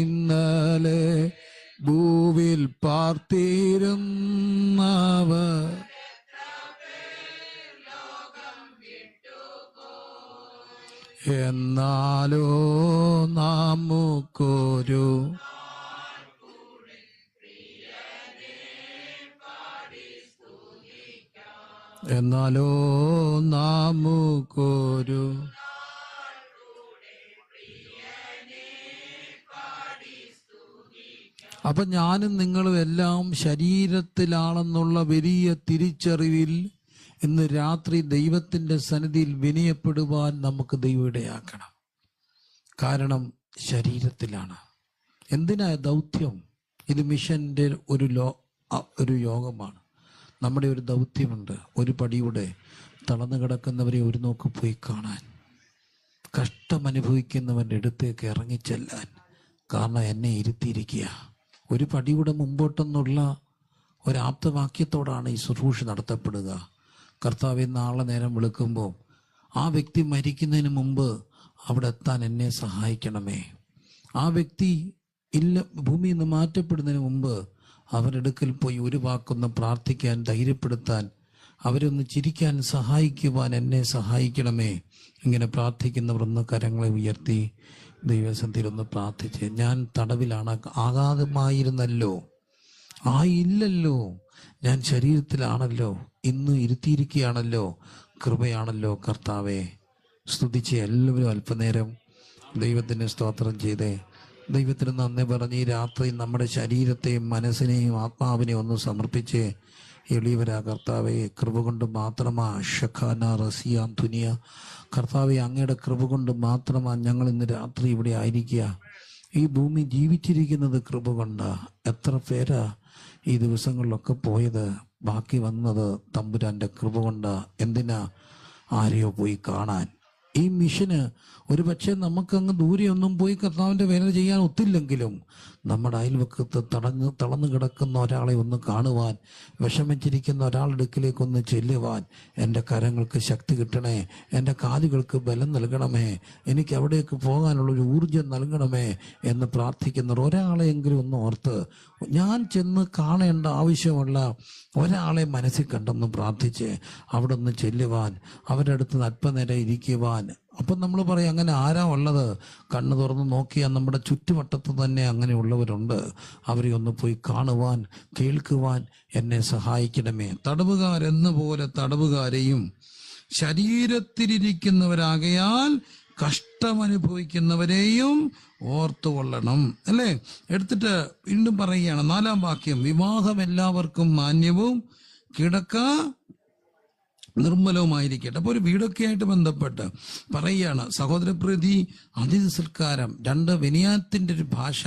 ഇന്നലെ ഭൂവിൽ പാർത്തിരുന്നവർ എന്നാലോ നമുക്കൊരു അപ്പൊ ഞാനും നിങ്ങളും എല്ലാം ശരീരത്തിലാണെന്നുള്ള വലിയ തിരിച്ചറിവിൽ ഇന്ന് രാത്രി ദൈവത്തിന്റെ സന്നിധിയിൽ വിനയപ്പെടുവാൻ നമുക്ക് ദൈവം ഇടയാക്കണം. കാരണം ശരീരത്തിലാണ്. എന്തിനാ ദൗത്യം? ഇത് മിഷന്റെ ഒരു യോഗമാണ്. നമ്മുടെ ഒരു ദൗത്യമുണ്ട്. ഒരു പടിയുടെ തളർന്നു കിടക്കുന്നവരെ ഒരു നോക്ക് പോയി കാണാൻ, കഷ്ടമനുഭവിക്കുന്നവൻ്റെ അടുത്തേക്ക് ഇറങ്ങിച്ചെല്ലാൻ. കാരണം എന്നെ ഇരുത്തിയിരിക്കുക. ഒരു പടിയുടെ മുമ്പോട്ടെന്നുള്ള ഒരാപ്തവാക്യത്തോടാണ് ഈ ശുശ്രൂഷ നടത്തപ്പെടുക. കർത്താവെ, നാളെ നേരം വിളിക്കുമ്പോൾ ആ വ്യക്തി മരിക്കുന്നതിന് മുമ്പ് അവിടെ എത്താൻ എന്നെ സഹായിക്കണമേ. ആ വ്യക്തി ഭൂമിയിൽ നിന്ന് മാറ്റപ്പെടുന്നതിന് മുമ്പ് അവരെടുക്കൽ പോയി ഒരു വാക്കൊന്ന് പ്രാർത്ഥിക്കാൻ, ധൈര്യപ്പെടുത്താൻ, അവരൊന്ന് ചിരിക്കാൻ സഹായിക്കുവാൻ എന്നെ സഹായിക്കണമേ. ഇങ്ങനെ പ്രാർത്ഥിക്കുന്നവർ ഒന്ന് കരങ്ങളെ ഉയർത്തി ദൈവസന്നിധിയിലൊന്ന് പ്രാർത്ഥിച്ച്, ഞാൻ തടവിലാണ്, ആകാതമായിരുന്നല്ലോ, ആയില്ലല്ലോ, ഞാൻ ശരീരത്തിലാണല്ലോ, ഇന്ന് ഇരുത്തിയിരിക്കുകയാണല്ലോ, കൃപയാണല്ലോ കർത്താവേ. സ്തുതിച്ച് എല്ലാവരും അല്പനേരം ദൈവത്തിന് സ്തോത്രം ചെയ്തേ, ദൈവത്തിന് നന്ദി പറഞ്ഞ് ഈ രാത്രി നമ്മുടെ ശരീരത്തെയും മനസ്സിനെയും ആത്മാവിനെയും ഒന്ന് സമർപ്പിച്ച് എളിയവരാ കർത്താവെ, കൃപ കൊണ്ട് മാത്രമാ ഷഖാന റസിയാൻ തുനിയ. കർത്താവെ, അങ്ങയുടെ കൃപ കൊണ്ട് മാത്രമാ ഞങ്ങൾ ഇന്ന് രാത്രി ഇവിടെ ആയിരിക്കുക. ഈ ഭൂമി ജീവിച്ചിരിക്കുന്നത് കൃപ കൊണ്ടാ. എത്ര പേരാ ഈ ദിവസങ്ങളിലൊക്കെ പോയത്, ബാക്കി വന്നത് തമ്പുരാന്റെ കൃപ കൊണ്ടാ. എന്തിനാ? ആരെയോ പോയി കാണാൻ. ഈ മിഷന് ഒരു പക്ഷേ നമുക്കങ്ങ് ദൂരെയൊന്നും പോയി കർത്താവിൻ്റെ വേല ചെയ്യാൻ ഒത്തില്ലെങ്കിലും നമ്മുടെ അയൽവക്കത്ത് തളർന്നു കിടക്കുന്ന ഒരാളെ ഒന്ന് കാണുവാൻ, വിഷമിച്ചിരിക്കുന്ന ഒരാളുടെ അടുക്കിലേക്കൊന്ന് ചെല്ലുവാൻ, എൻ്റെ കരങ്ങൾക്ക് ശക്തി കിട്ടണേ, എൻ്റെ കാലുകൾക്ക് ബലം നൽകണമേ, എനിക്ക് അവിടേക്ക് പോകാനുള്ളൊരു ഊർജം നൽകണമേ എന്ന് പ്രാർത്ഥിക്കുന്നവർ ഒരാളെയെങ്കിലും ഒന്ന് ഓർത്ത്, ഞാൻ ചെന്ന് കാണേണ്ട ആവശ്യമുള്ള ഒരാളെ മനസ്സിൽ കണ്ടെന്ന് പ്രാർത്ഥിച്ച് അവിടെ ഒന്ന് ചെല്ലുവാൻ, അവരുടെ അടുത്ത് അല്പനേരം ഇരിക്കുവാൻ. അപ്പം നമ്മൾ പറയും, അങ്ങനെ ആരാ ഉള്ളത്? കണ്ണ് തുറന്ന് നോക്കിയാൽ നമ്മുടെ ചുറ്റുവട്ടത്ത് തന്നെ അങ്ങനെയുള്ളവരുണ്ട്. അവരെ ഒന്ന് പോയി കാണുവാൻ, കേൾക്കുവാൻ എന്നെ സഹായിക്കണമേ. തടവുകാരെന്ന പോലെ തടവുകാരെയും ശരീരത്തിലിരിക്കുന്നവരാകയാൽ കഷ്ടമനുഭവിക്കുന്നവരെയും ഓർത്തുകൊള്ളണം. അല്ലേ? എടുത്തിട്ട് വീണ്ടും പറയുകയാണ് 4-ാം വാക്യം, വിവാഹം എല്ലാവർക്കും മാന്യവും കിടക്ക നിർമ്മലവുമായിരിക്കട്ടെ. അപ്പോൾ ഒരു വീടൊക്കെ ആയിട്ട് ബന്ധപ്പെട്ട് പറയുകയാണ്, സഹോദരപ്രീതി, അതിഥി സൽക്കാരം, 2 വിനയത്തിന്റെ ഒരു ഭാഷ,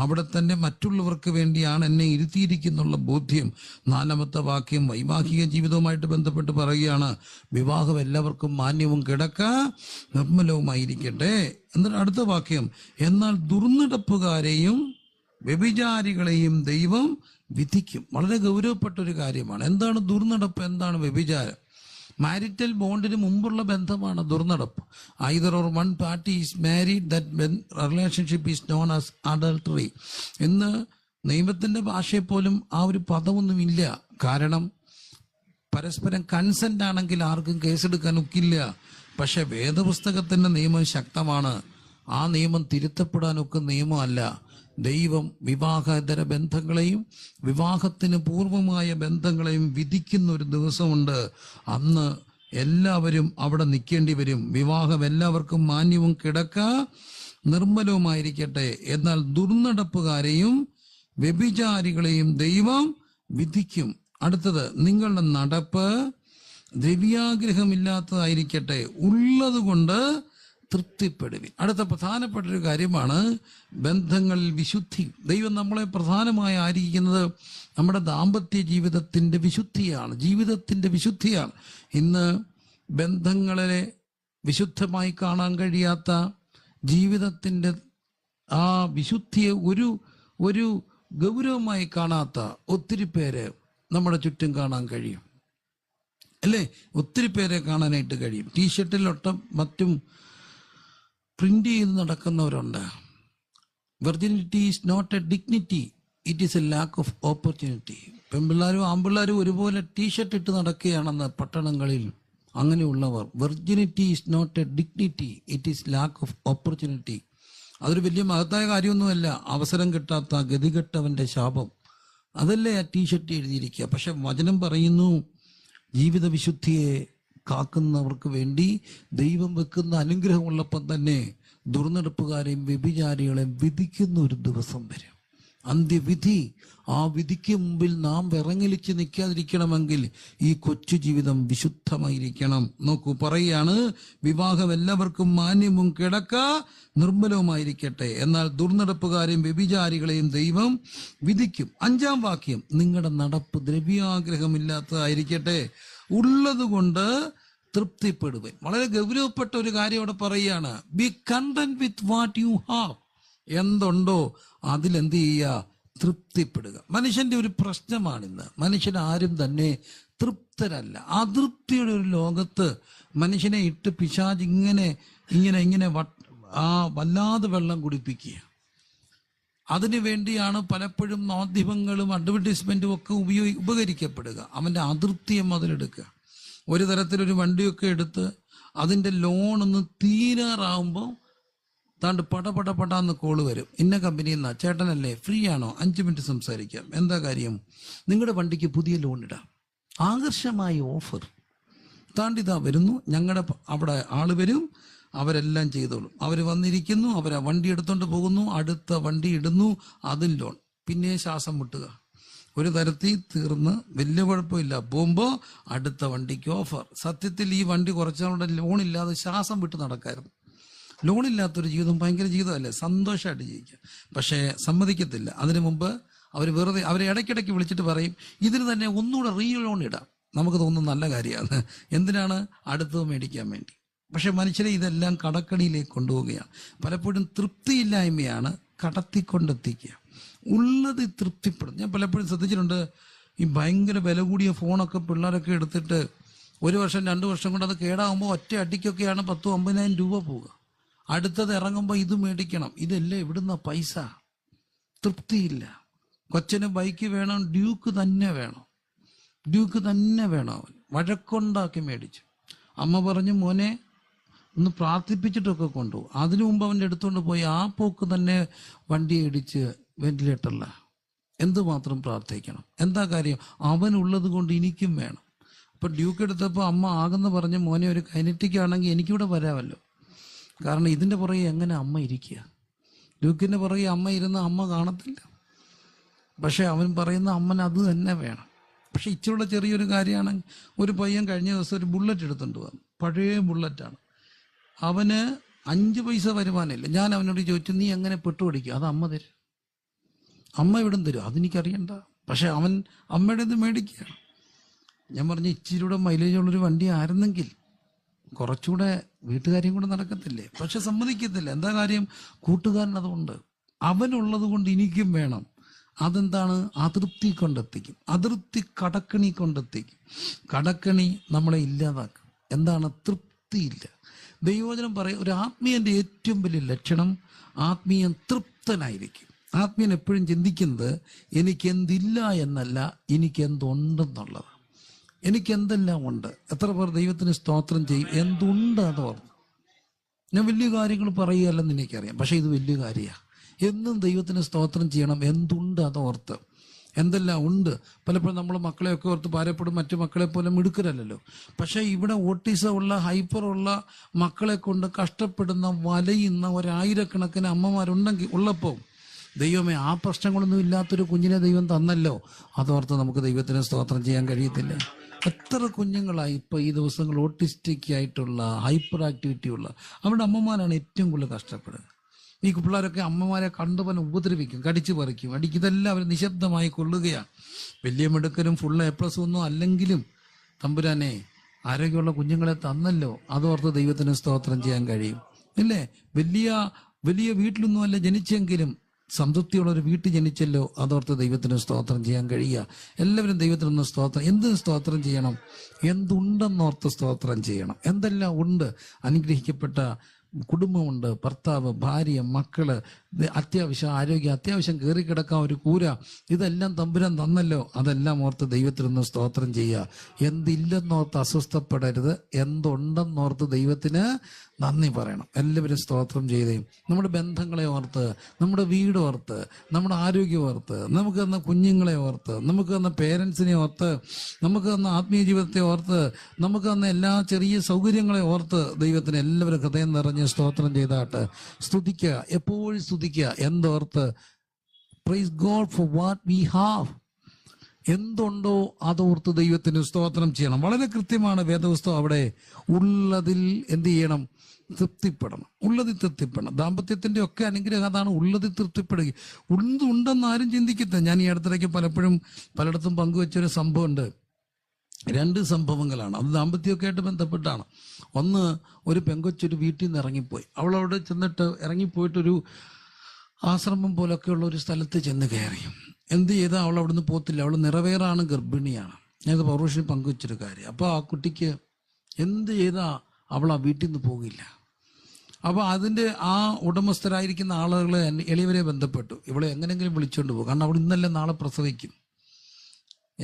അവിടെ തന്നെ മറ്റുള്ളവർക്ക് വേണ്ടിയാണ് എന്നെ ഇരുത്തിയിരിക്കുന്നുള്ള ബോധ്യം. 4-ാമത്തെ വാക്യം വൈവാഹിക ജീവിതവുമായിട്ട് ബന്ധപ്പെട്ട് പറയുകയാണ്, വിവാഹം എല്ലാവർക്കും മാന്യവും കിടക്ക നിർമ്മലവുമായിരിക്കട്ടെ. എന്നിട്ട് അടുത്ത വാക്യം, എന്നാൽ ദുർനടപ്പുകാരെയും വ്യഭിചാരികളെയും ദൈവം വിധിക്കും. വളരെ ഗൗരവപ്പെട്ട ഒരു കാര്യമാണ്. എന്താണ് ദുർനടപ്പ്? എന്താണ് വ്യഭിചാരം? മാരിറ്റൽ ബോണ്ടിന് മുമ്പുള്ള ബന്ധമാണ് ദുർനടപ്പ്. Either or one party is married, that relationship is known as adultery. ഇന്ന് നിയമത്തിന്റെ ഭാഷയിൽ പോലും ആ ഒരു പദമൊന്നുമില്ല. കാരണം പരസ്പരം കൺസെന്റ് ആണെങ്കിൽ ആർക്കും കേസെടുക്കാൻ ഒക്കില്ല. പക്ഷെ വേദപുസ്തകത്തിന്റെ നിയമം ശക്തമാണ്. ആ നിയമം തിരുത്തപ്പെടാനൊക്കെ നിയമമല്ല. ദൈവം വിവാഹേതര ബന്ധങ്ങളെയും വിവാഹത്തിന് പൂർവമായ ബന്ധങ്ങളെയും വിധിക്കുന്ന ഒരു ദിവസമുണ്ട്. അന്ന് എല്ലാവരും അവിടെ നിൽക്കേണ്ടി വരും. വിവാഹം എല്ലാവർക്കും മാന്യവും കിടക്ക നിർമ്മലവുമായിരിക്കട്ടെ, എന്നാൽ ദുർനടപ്പുകാരെയും വ്യഭിചാരികളെയും ദൈവം വിധിക്കും. അടുത്തത്, നിങ്ങളുടെ നടപ്പ് ദ്രവ്യാഗ്രഹമില്ലാത്തതായിരിക്കട്ടെ, ഉള്ളതുകൊണ്ട് തൃപ്തിപ്പെടുവിൻ. അടുത്ത പ്രധാനപ്പെട്ട ഒരു കാര്യമാണ് ബന്ധങ്ങളിൽ വിശുദ്ധി. ദൈവം നമ്മളെ പ്രധാനമായി ആയിരിക്കുന്നത് നമ്മുടെ ദാമ്പത്യ ജീവിതത്തിന്റെ വിശുദ്ധിയാണ്, ജീവിതത്തിന്റെ വിശുദ്ധിയാണ്. ഇന്ന് ബന്ധങ്ങളെ വിശുദ്ധമായി കാണാൻ കഴിയാത്ത, ജീവിതത്തിന്റെ ആ വിശുദ്ധിയെ ഒരു ഗൗരവമായി കാണാത്ത ഒത്തിരി പേര് നമ്മുടെ ചുറ്റും കാണാൻ കഴിയും. അല്ലേ? ഒത്തിരി പേരെ കാണാനായിട്ട് കഴിയും. ടീഷർട്ടിലൊട്ടും മറ്റും പ്രിന്റ് ചെയ്ത് നടക്കുന്നവരുണ്ട്. Virginity is not a dignity, it is a lack of opportunity. പെൺപിള്ളേരും ആൺപിള്ളേരും ഒരുപോലെ ടീഷർട്ട് ഇട്ട് നടക്കുകയാണെന്ന് പട്ടണങ്ങളിൽ. അങ്ങനെയുള്ളവർ, virginity is not a dignity, it is lack of opportunity. അതൊരു വലിയ മഹത്തായ കാര്യമൊന്നുമല്ല. അവസരം കിട്ടാത്ത ഗതികെട്ടവന്റെ ശാപം, അതല്ലേ ആ ടീഷർട്ട് എഴുതിയിരിക്കുക. പക്ഷെ വചനം പറയുന്നു, ജീവിത വിശുദ്ധിയെ കാക്കുന്നവർക്ക് വേണ്ടി ദൈവം വെക്കുന്ന അനുഗ്രഹമുള്ളപ്പം തന്നെ ദുർനടപ്പുകാരെയും വ്യഭിചാരികളെയും വിധിക്കുന്ന ഒരു ദിവസം വരും. അന്ത്യവിധി. ആ വിധിക്ക് മുമ്പിൽ നാം വിറങ്ങലിച്ച് നിൽക്കാതിരിക്കണമെങ്കിൽ ഈ കൊച്ചു ജീവിതം വിശുദ്ധമായിരിക്കണം. നോക്കൂ, പറയുകയാണ്, വിവാഹം എല്ലാവർക്കും മാന്യവും കിടക്ക നിർമ്മലവുമായിരിക്കട്ടെ, എന്നാൽ ദുർനടപ്പുകാരെയും വ്യഭിചാരികളെയും ദൈവം വിധിക്കും. 5-ാം വാക്യം, നിങ്ങളുടെ നടപ്പ് ദ്രവ്യാഗ്രഹമില്ലാത്തതായിരിക്കട്ടെ, ഉള്ളതുകൊണ്ട് തൃപ്തിപ്പെടുവൻ. വളരെ ഗൗരവപ്പെട്ട ഒരു കാര്യം അവിടെ പറയുകയാണ്. Be content with what you have. എന്തുണ്ടോ അതിലെന്ത് ചെയ്യുക? തൃപ്തിപ്പെടുക. മനുഷ്യന്റെ ഒരു പ്രശ്നമാണിന്ന്. മനുഷ്യൻ ആരും തന്നെ തൃപ്തരല്ല. അതൃപ്തിയുടെ ഒരു ലോകത്ത് മനുഷ്യനെ ഇട്ട് പിശാച് ഇങ്ങനെ വല്ലാതെ വെള്ളം കുടിപ്പിക്കുക. അതിനു വേണ്ടിയാണ് പലപ്പോഴും മാധ്യമങ്ങളും അഡ്വർടൈസ്മെന്റും ഒക്കെ ഉപകരിക്കപ്പെടുക. അവന്റെ അതൃപ്തിയെ മുതലെടുക്കുക. ഒരു തരത്തിലൊരു വണ്ടിയൊക്കെ എടുത്ത് അതിന്റെ ലോൺ ഒന്ന് തീരാറാവുമ്പോൾ താണ്ട് പടപടാന്ന് കോള് വരും. ഇന്ന കമ്പനിയിൽ നിന്നാ, ചേട്ടനല്ലേ, ഫ്രീ ആണോ, 5 മിനിറ്റ് സംസാരിക്കാം. എന്താ കാര്യം? നിങ്ങളുടെ വണ്ടിക്ക് പുതിയ ലോൺ ഇടാം, ആകർഷമായ ഓഫർ. താണ്ടിതാ വരുന്നു, ഞങ്ങളുടെ അവിടെ ആള് വരും, അവരെല്ലാം ചെയ്തോളും. അവർ വന്നിരിക്കുന്നു, അവർ ആ വണ്ടി എടുത്തോണ്ട് പോകുന്നു, അടുത്ത വണ്ടി ഇടുന്നു, അതും ലോൺ. പിന്നെ ശ്വാസം മുട്ടുക. ഒരു തരത്തിൽ തീർന്ന്, വലിയ കുഴപ്പമില്ല. പോകുമ്പോൾ അടുത്ത വണ്ടിക്ക് ഓഫർ. സത്യത്തിൽ ഈ വണ്ടി കുറച്ചുകൂടെ ലോണില്ലാതെ ശ്വാസം വിട്ട് നടക്കായിരുന്നു. ലോണില്ലാത്തൊരു ജീവിതം ഭയങ്കര ജീവിതമല്ലേ, സന്തോഷമായിട്ട് ജീവിക്കുക. പക്ഷേ സമ്മതിക്കത്തില്ല. അതിനു മുമ്പ് അവരെ ഇടയ്ക്കിടയ്ക്ക് വിളിച്ചിട്ട് പറയും, ഇതിന് തന്നെ ഒന്നുകൂടെ ലോൺ ഇടാം. നമുക്ക് തോന്നുന്ന നല്ല കാര്യമാണ്. എന്തിനാണ്? അടുത്തത് മേടിക്കാൻ വേണ്ടി. പക്ഷെ മനുഷ്യരെ ഇതെല്ലാം കടക്കണിയിലേക്ക് കൊണ്ടുപോവുകയാണ്. പലപ്പോഴും തൃപ്തിയില്ലായ്മയാണ് കടത്തിക്കൊണ്ടെത്തിക്കുക. ഉള്ളത് തൃപ്തിപ്പെടും. ഞാൻ പലപ്പോഴും ശ്രദ്ധിച്ചിട്ടുണ്ട്, ഈ ഭയങ്കര വില കൂടിയ ഫോണൊക്കെ പിള്ളേരൊക്കെ എടുത്തിട്ട് 1 വർഷം 2 വർഷം കൊണ്ട് അത് കേടാകുമ്പോൾ ഒറ്റ അടിക്കൊക്കെയാണ് 10,000-50,000 രൂപ പോവുക. അടുത്തത് ഇറങ്ങുമ്പോൾ ഇത് മേടിക്കണം. ഇതല്ലേ എവിടുന്ന പൈസ? തൃപ്തിയില്ല. കൊച്ചന് ബൈക്ക് വേണം, ഡ്യൂക്ക് തന്നെ വേണം. അവൻ വഴക്കൊണ്ടാക്കി മേടിച്ചു. അമ്മ പറഞ്ഞു, മോനെ ഒന്ന് പ്രാർത്ഥിപ്പിച്ചിട്ടൊക്കെ കൊണ്ടുപോകും. അതിനു മുമ്പ് അവൻ്റെ എടുത്തുകൊണ്ട് പോയി ആ പോക്ക് തന്നെ വണ്ടി ഇടിച്ച് വെന്റിലേറ്ററില്ല. എന്തുമാത്രം പ്രാർത്ഥിക്കണം? എന്താ കാര്യം? അവനുള്ളത് കൊണ്ട് എനിക്കും വേണം. അപ്പൊ ഡ്യൂക്ക് എടുത്തപ്പോൾ അമ്മ ആകുന്ന പറഞ്ഞ്, മോനെ ഒരു കൈനറ്റിക് ആണെങ്കിൽ എനിക്കിവിടെ വരാമല്ലോ. കാരണം ഇതിൻ്റെ പുറകെ എങ്ങനെ അമ്മ ഇരിക്കുക? ഡ്യൂക്കിൻ്റെ പുറകെ അമ്മ ഇരുന്ന അമ്മ കാണത്തില്ല. പക്ഷെ അവൻ പറയുന്ന അമ്മന് അത് തന്നെ വേണം. പക്ഷെ ഇച്ചിരി ചെറിയൊരു കാര്യമാണെങ്കിൽ, ഒരു പയ്യൻ കഴിഞ്ഞ ദിവസം ഒരു ബുള്ളറ്റ് എടുത്തുകൊണ്ട് വന്നു. പഴയ ബുള്ളറ്റാണ്. അവന് 5 പൈസ വരുമാനമില്ല. ഞാൻ അവനോട് ചോദിച്ചു, നീ എങ്ങനെ പെട്ടുപിടിക്കുക? അത് അമ്മ തരും. അമ്മ ഇവിടം തരും, അതെനിക്കറിയണ്ട. പക്ഷെ അവൻ അമ്മയുടെ ഇത് മേടിക്കുകയാണ്. ഞാൻ പറഞ്ഞു, ഇച്ചിരിയുടെ മൈലേജ് ഉള്ളൊരു വണ്ടി ആയിരുന്നെങ്കിൽ കുറച്ചുകൂടെ വീട്ടുകാരെയും കൂടെ നടക്കത്തില്ലേ? പക്ഷെ സമ്മതിക്കത്തില്ല. എന്താ കാര്യം? കൂട്ടുകാരൻ അതുകൊണ്ട്, അവനുള്ളത് കൊണ്ട് എനിക്കും വേണം. അതെന്താണ്? അതൃപ്തി കൊണ്ടെത്തിക്കും. അതൃപ്തി കടക്കണി കൊണ്ടെത്തിക്കും. കടക്കണി നമ്മളെ ഇല്ലാതാക്കും. എന്താണ്? തൃപ്തിയില്ല. ദൈവവചനം പറയും, ഒരു ആത്മീയന്റെ ഏറ്റവും വലിയ ലക്ഷണം ആത്മീയൻ തൃപ്തനായിരിക്കും. ആത്മീയൻ എപ്പോഴും ചിന്തിക്കുന്നത് എനിക്കെന്തില്ല എന്നല്ല, എനിക്കെന്തുണ്ടെന്നുള്ളത്. എനിക്കെന്തെല്ലാം ഉണ്ട്. എത്ര പേർ ദൈവത്തിന് സ്തോത്രം ചെയ്യും? എന്തുണ്ട് അത് ഓർത്ത്. ഞാൻ വലിയ കാര്യങ്ങൾ പറയുകയല്ലെന്ന് എനിക്കറിയാം, പക്ഷെ ഇത് വലിയ കാര്യമാണ്. എന്നും ദൈവത്തിന് സ്തോത്രം ചെയ്യണം. എന്തുണ്ട് അത് ഓർത്ത്. എന്തെല്ലാം ഉണ്ട്. പലപ്പോഴും നമ്മൾ മക്കളെയൊക്കെ ഓർത്ത് ഭാരപ്പെടും. മറ്റു മക്കളെ പോലെ മിടുക്കരല്ലോ. പക്ഷെ ഇവിടെ ഓട്ടിസം ഉള്ള, ഹൈപ്പർ ഉള്ള മക്കളെ കൊണ്ട് കഷ്ടപ്പെടുന്ന, വലയുന്ന 1000-കണക്കിന് ഉള്ളപ്പോൾ ദൈവമേ, ആ പ്രശ്നങ്ങളൊന്നും ഇല്ലാത്തൊരു കുഞ്ഞിനെ ദൈവം തന്നല്ലോ. അതോർത്ത് നമുക്ക് ദൈവത്തിന് സ്തോത്രം ചെയ്യാൻ കഴിയത്തില്ല. എത്ര കുഞ്ഞുങ്ങളായി ഇപ്പൊ ഈ ദിവസങ്ങൾ ഓട്ടിസ്റ്റിക് ആയിട്ടുള്ള, ഹൈപ്പർ ആക്ടിവിറ്റി ഉള്ള അവരുടെ അമ്മമാരാണ് ഏറ്റവും കൂടുതൽ കഷ്ടപ്പെടുക. ഈ പിള്ളേരൊക്കെ അമ്മമാരെ കണ്ടുപോലെ ഉപദ്രവിക്കും, കടിച്ചു പറിക്കും, അടിക്കും. ഇതെല്ലാം അവർ നിശബ്ദമായി കൊള്ളുകയാണ്. വലിയ മിടുക്കലും ഫുൾ A+ ഒന്നും അല്ലെങ്കിലും തമ്പുരാനെ ആരോഗ്യമുള്ള കുഞ്ഞുങ്ങളെ തന്നല്ലോ. അതോർത്ത് ദൈവത്തിന് സ്തോത്രം ചെയ്യാൻ കഴിയും. ഇല്ലേ? വലിയ വീട്ടിലൊന്നും അല്ല ജനിച്ചെങ്കിലും സംതൃപ്തിയുള്ള ഒരു വീട്ടിൽ ജനിച്ചല്ലോ. അതോർത്ത് ദൈവത്തിന് സ്തോത്രം ചെയ്യാൻ കഴിയുക. എല്ലാവരും ദൈവത്തിനൊന്ന് സ്തോത്രം. എന്തിന് സ്തോത്രം ചെയ്യണം? എന്തുണ്ടെന്നോർത്ത് സ്തോത്രം ചെയ്യണം. എന്തെല്ലാം ഉണ്ട്? അനുഗ്രഹിക്കപ്പെട്ട കുടുംബമുണ്ട്, ഭർത്താവ്, ഭാര്യ, മക്കള്, അത്യാവശ്യം ആരോഗ്യം, അത്യാവശ്യം കയറിക്കിടക്കാൻ ഒരു കൂര. ഇതെല്ലാം തമ്പുരാൻ തന്നല്ലോ. അതെല്ലാം ഓർത്ത് ദൈവത്തിനൊന്ന് സ്തോത്രം ചെയ്യുക. എന്തില്ലെന്നോർത്ത് അസ്വസ്ഥപ്പെടരുത്. എന്തുണ്ടെന്നോർത്ത് ദൈവത്തിന് നന്ദി പറയണം. എല്ലാവരും സ്തോത്രം ചെയ്തേ. നമ്മുടെ ബന്ധങ്ങളെ ഓർത്ത്, നമ്മുടെ വീട് ഓർത്ത്, നമ്മുടെ ആരോഗ്യം ഓർത്ത്, നമുക്ക് തന്ന കുഞ്ഞുങ്ങളെ ഓർത്ത്, നമുക്ക് തന്ന പേരൻസിനെ ഓർത്ത്, നമുക്ക് തന്ന ആത്മീയ ജീവിതത്തെ ഓർത്ത്, നമുക്ക് തന്ന എല്ലാ ചെറിയ സൗകര്യങ്ങളെ ഓർത്ത് ദൈവത്തിന് എല്ലാവരും ഹൃദയം നിറഞ്ഞ് സ്തോത്രം ചെയ്താട്ട് സ്തുതിക്കുക. എപ്പോഴും സ്തുതിക്കുക. എന്തോർത്ത്? Praise God for what we have. എന്തുണ്ടോ അതോർത്ത് ദൈവത്തിന് സ്തോത്രം ചെയ്യണം. വളരെ കൃത്യമാണ് വേദപുസ്തകം അവിടെ. ഉള്ളതിൽ എന്ത് ചെയ്യണം? തൃപ്തിപ്പെടണം. ഉള്ളതിൽ തൃപ്തിപ്പെടണം. ദാമ്പത്യത്തിന്റെ ഒക്കെ അനുഗ്രഹം അതാണ്, ഉള്ളതിൽ തൃപ്തിപ്പെടുക. ഉണ്ടെന്ന് ആരും ചിന്തിക്കത്തില്ല. ഞാൻ ഈ അടുത്തിടയ്ക്ക് പലയിടത്തും പങ്കുവെച്ചൊരു സംഭവമുണ്ട്. 2 സംഭവങ്ങളാണ്. അത് ദാമ്പത്യമൊക്കെ ആയിട്ട് ബന്ധപ്പെട്ടാണ്. ഒന്ന്, ഒരു പെങ്കൊച്ചൊരു വീട്ടിൽ നിന്ന് ഇറങ്ങിപ്പോയി. അവളവിടെ ചെന്നിട്ട് ഇറങ്ങിപ്പോയിട്ടൊരു ആശ്രമം പോലൊക്കെയുള്ള ഒരു സ്ഥലത്ത് ചെന്ന് കയറി. എന്ത് ചെയ്താൽ അവൾ അവിടെ നിന്ന് പോത്തില്ല. അവൾ നിറവേറാണ്, ഗർഭിണിയാണ്. ഞാനത് പൗർഷി പങ്കുവെച്ചൊരു കാര്യം. അപ്പോൾ ആ കുട്ടിക്ക് എന്ത് ചെയ്താൽ അവൾ ആ വീട്ടിൽ നിന്ന് പോകില്ല. അപ്പോൾ അതിൻ്റെ ആ ഉടമസ്ഥരായിരിക്കുന്ന ആളുകളെ എളിയവരെ ബന്ധപ്പെട്ടു. ഇവളെ എങ്ങനെയെങ്കിലും വിളിച്ചുകൊണ്ട് പോകും, കാരണം അവൾ ഇന്നല്ലേ നാളെ പ്രസവിക്കും.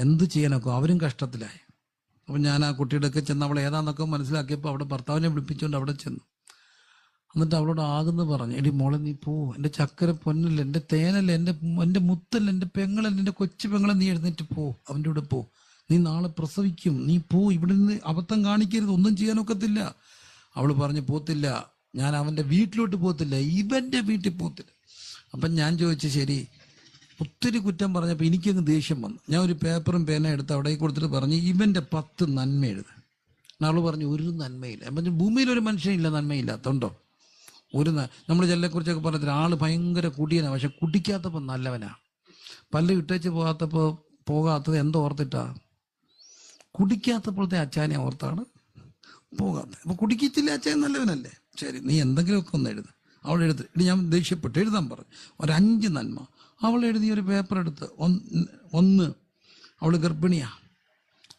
എന്ത് ചെയ്യാനൊക്കെ അവരും കഷ്ടത്തിലായി. അപ്പം ഞാൻ ആ കുട്ടിയുടെ ഒക്കെ ചെന്ന് അവൾ ഏതാന്നൊക്കെ മനസ്സിലാക്കിയപ്പോൾ അവിടെ ഭർത്താവിനെ വിളിപ്പിച്ചുകൊണ്ട് അവിടെ ചെന്നു. എന്നിട്ട് അവളോട് ആകുന്നു പറഞ്ഞു, എടി മോളെ നീ പോ, എൻ്റെ ചക്കര പൊന്നല്ല, എൻ്റെ തേനല്ല, എൻ്റെ മുത്തല്ല, എൻ്റെ പെങ്ങളല്ല, എൻ്റെ കൊച്ചു പെങ്ങളെ നീ എഴുന്നേറ്റ് പോ, അവൻ്റെ കൂടെ പോ, നീ നാളെ പ്രസവിക്കും, നീ പോ, ഇവിടെ നിന്ന് അബദ്ധം കാണിക്കരുത്, ഒന്നും ചെയ്യാനൊക്കത്തില്ല. അവൾ പറഞ്ഞു, പോത്തില്ല, ഞാൻ അവൻ്റെ വീട്ടിലോട്ട് പോത്തില്ല, ഇവൻ്റെ വീട്ടിൽ പോത്തില്ല. അപ്പം ഞാൻ ചോദിച്ചു, ശരി. ഒത്തിരി കുറ്റം പറഞ്ഞപ്പോൾ എനിക്കങ്ങ് ദേഷ്യം വന്നു. ഞാൻ ഒരു പേപ്പറും പേന എടുത്ത് അവിടെ കൊടുത്തിട്ട് പറഞ്ഞു, ഇവൻ്റെ 10 നന്മ എഴുത്. അവൾ പറഞ്ഞു, ഒരു നന്മയില്ല. ഞാൻ പറഞ്ഞു, ഭൂമിയിൽ ഒരു മനുഷ്യനില്ല നന്മയില്ലാത്തതുണ്ടോ? നമ്മൾ ചെല്ലിനെക്കുറിച്ചൊക്കെ പറഞ്ഞിട്ട് ആള് ഭയങ്കര കുടിയനാണ്, പക്ഷെ കുടിക്കാത്തപ്പോൾ നല്ലവനാ. പല്ല് ഇട്ടേച്ച് പോകാത്തത് എന്തോർത്തിട്ടാ? കുടിക്കാത്തപ്പോഴത്തെ അച്ചാനെ ഓർത്താണ് പോകാത്തത്. അപ്പൊ കുടിക്കത്തില്ല, അച്ചാൻ നല്ലവനല്ലേ. ശരി, നീ എന്തെങ്കിലുമൊക്കെ ഒന്ന് എഴുത്. അവൾ എഴുതി. ഞാൻ ദേഷ്യപ്പെട്ട് എഴുതാൻ പറഞ്ഞു. 5 നന്മ അവൾ എഴുതിയ ഒരു പേപ്പർ എടുത്ത്. ഒന്ന്, അവൾ ഗർഭിണിയാ,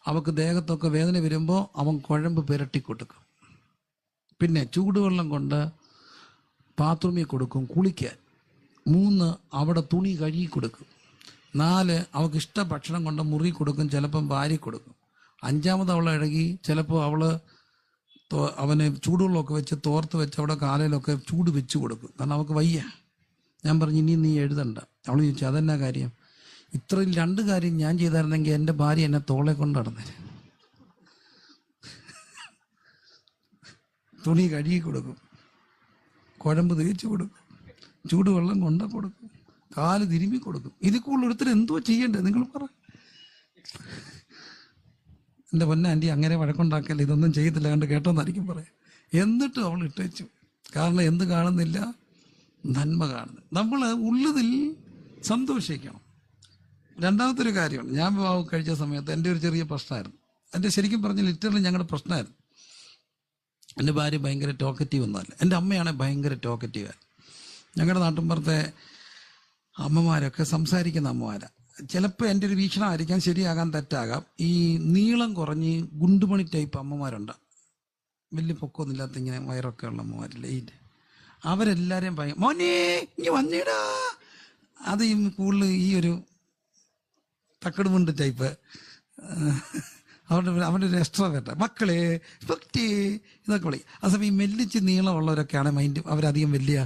അവൾക്ക് ദേഹത്തൊക്കെ വേദന വരുമ്പോൾ അവൻ കുഴമ്പ് പുരട്ടി കൊടുക്കും. പിന്നെ ചൂടുവെള്ളം കൊണ്ട് ബാത്റൂമിൽ കൊടുക്കും കുളിക്കാൻ. 3, അവിടെ തുണി കഴുകി കൊടുക്കും. 4, അവൾക്ക് ഇഷ്ട ഭക്ഷണം കൊണ്ട് മുറി കൊടുക്കും, ചിലപ്പം വാരി കൊടുക്കും. 5 അവളെ ഇഴകി ചിലപ്പോൾ അവന് ചൂടുവെള്ളമൊക്കെ വെച്ച് തോർത്ത് വെച്ച് അവിടെ കാലയിലൊക്കെ ചൂട് വെച്ച് കൊടുക്കും, കാരണം അവൾക്ക് വയ്യ. ഞാൻ പറഞ്ഞു, ഇനി നീ എഴുതണ്ട. അവൾ ചോദിച്ചു, അതെന്നാ കാര്യം? ഇത്രയും 2 കാര്യം ഞാൻ ചെയ്തായിരുന്നെങ്കിൽ എൻ്റെ ഭാര്യ എന്നെ തോളെ കൊണ്ട് നടന്നേനെ. തുണി കഴുകി കൊടുക്കും, കുഴമ്പ് തേച്ച് കൊടുക്കും, ചൂടുവെള്ളം കൊണ്ട കൊടുക്കും, കാല് തിരുമ്മി കൊടുക്കും. ഇതിൽ കൂടുതൽ ഒരുത്തർ എന്തോ ചെയ്യണ്ടേ നിങ്ങൾ പറ. എൻ്റെ പൊന്നാൻറ്റി അങ്ങനെ വഴക്കുണ്ടാക്കല്ലേ, ഇതൊന്നും ചെയ്യത്തില്ല, കണ്ട് കേട്ടോന്നായിരിക്കും പറയാം. എന്നിട്ടും അവൾ ഇട്ടേച്ചു. കാരണം എന്ത് കാണുന്നില്ല? നന്മ കാണുന്നു. നമ്മൾ ഉള്ളതിൽ സന്തോഷിക്കണം. രണ്ടാമത്തെ ഒരു കാര്യമാണ്, ഞാൻ വിവാഹം കഴിച്ച സമയത്ത് എൻ്റെ ഒരു ചെറിയ പ്രശ്നമായിരുന്നു. എൻ്റെ ശരിക്കും പറഞ്ഞ ലിറ്ററലി ഞങ്ങളുടെ പ്രശ്നമായിരുന്നു. എൻ്റെ ഭാര്യ ഭയങ്കര ടോക്കറ്റീവ് ഒന്നുമല്ല, എൻ്റെ അമ്മയാണ് ഭയങ്കര ടോക്കറ്റീവാണ്. ഞങ്ങളുടെ നാട്ടിൻപുറത്തെ അമ്മമാരൊക്കെ സംസാരിക്കുന്ന അമ്മമാരാണ്. ചിലപ്പോൾ എൻ്റെ ഒരു വീക്ഷണമായിരിക്കാം, ശരിയാകാൻ തെറ്റാകാം. ഈ നീളം കുറഞ്ഞ് ഗുണ്ടുമണി ടൈപ്പ് അമ്മമാരുണ്ട്, വലിയ പൊക്കമൊന്നുമില്ലാത്ത ഇങ്ങനെ വയറൊക്കെ ഉള്ള അമ്മമാരില്ലേ, അവരെല്ലാവരെയും മോനെ ഇനി വന്നിടാ. അത് ഈ കൂടുതൽ ഈ ഒരു തക്കടുമുണ്ട് ടൈപ്പ്, അവരുടെ ഒരു എക്സ്ട്രാ വേട്ട മക്കളെ ഭക്തി ഇതൊക്കെ വിളി. അതേസമയം ഈ മെല്ലിച്ച് നീളമുള്ളവരൊക്കെയാണ് മൈൻഡ്, അവരധികം വലിയ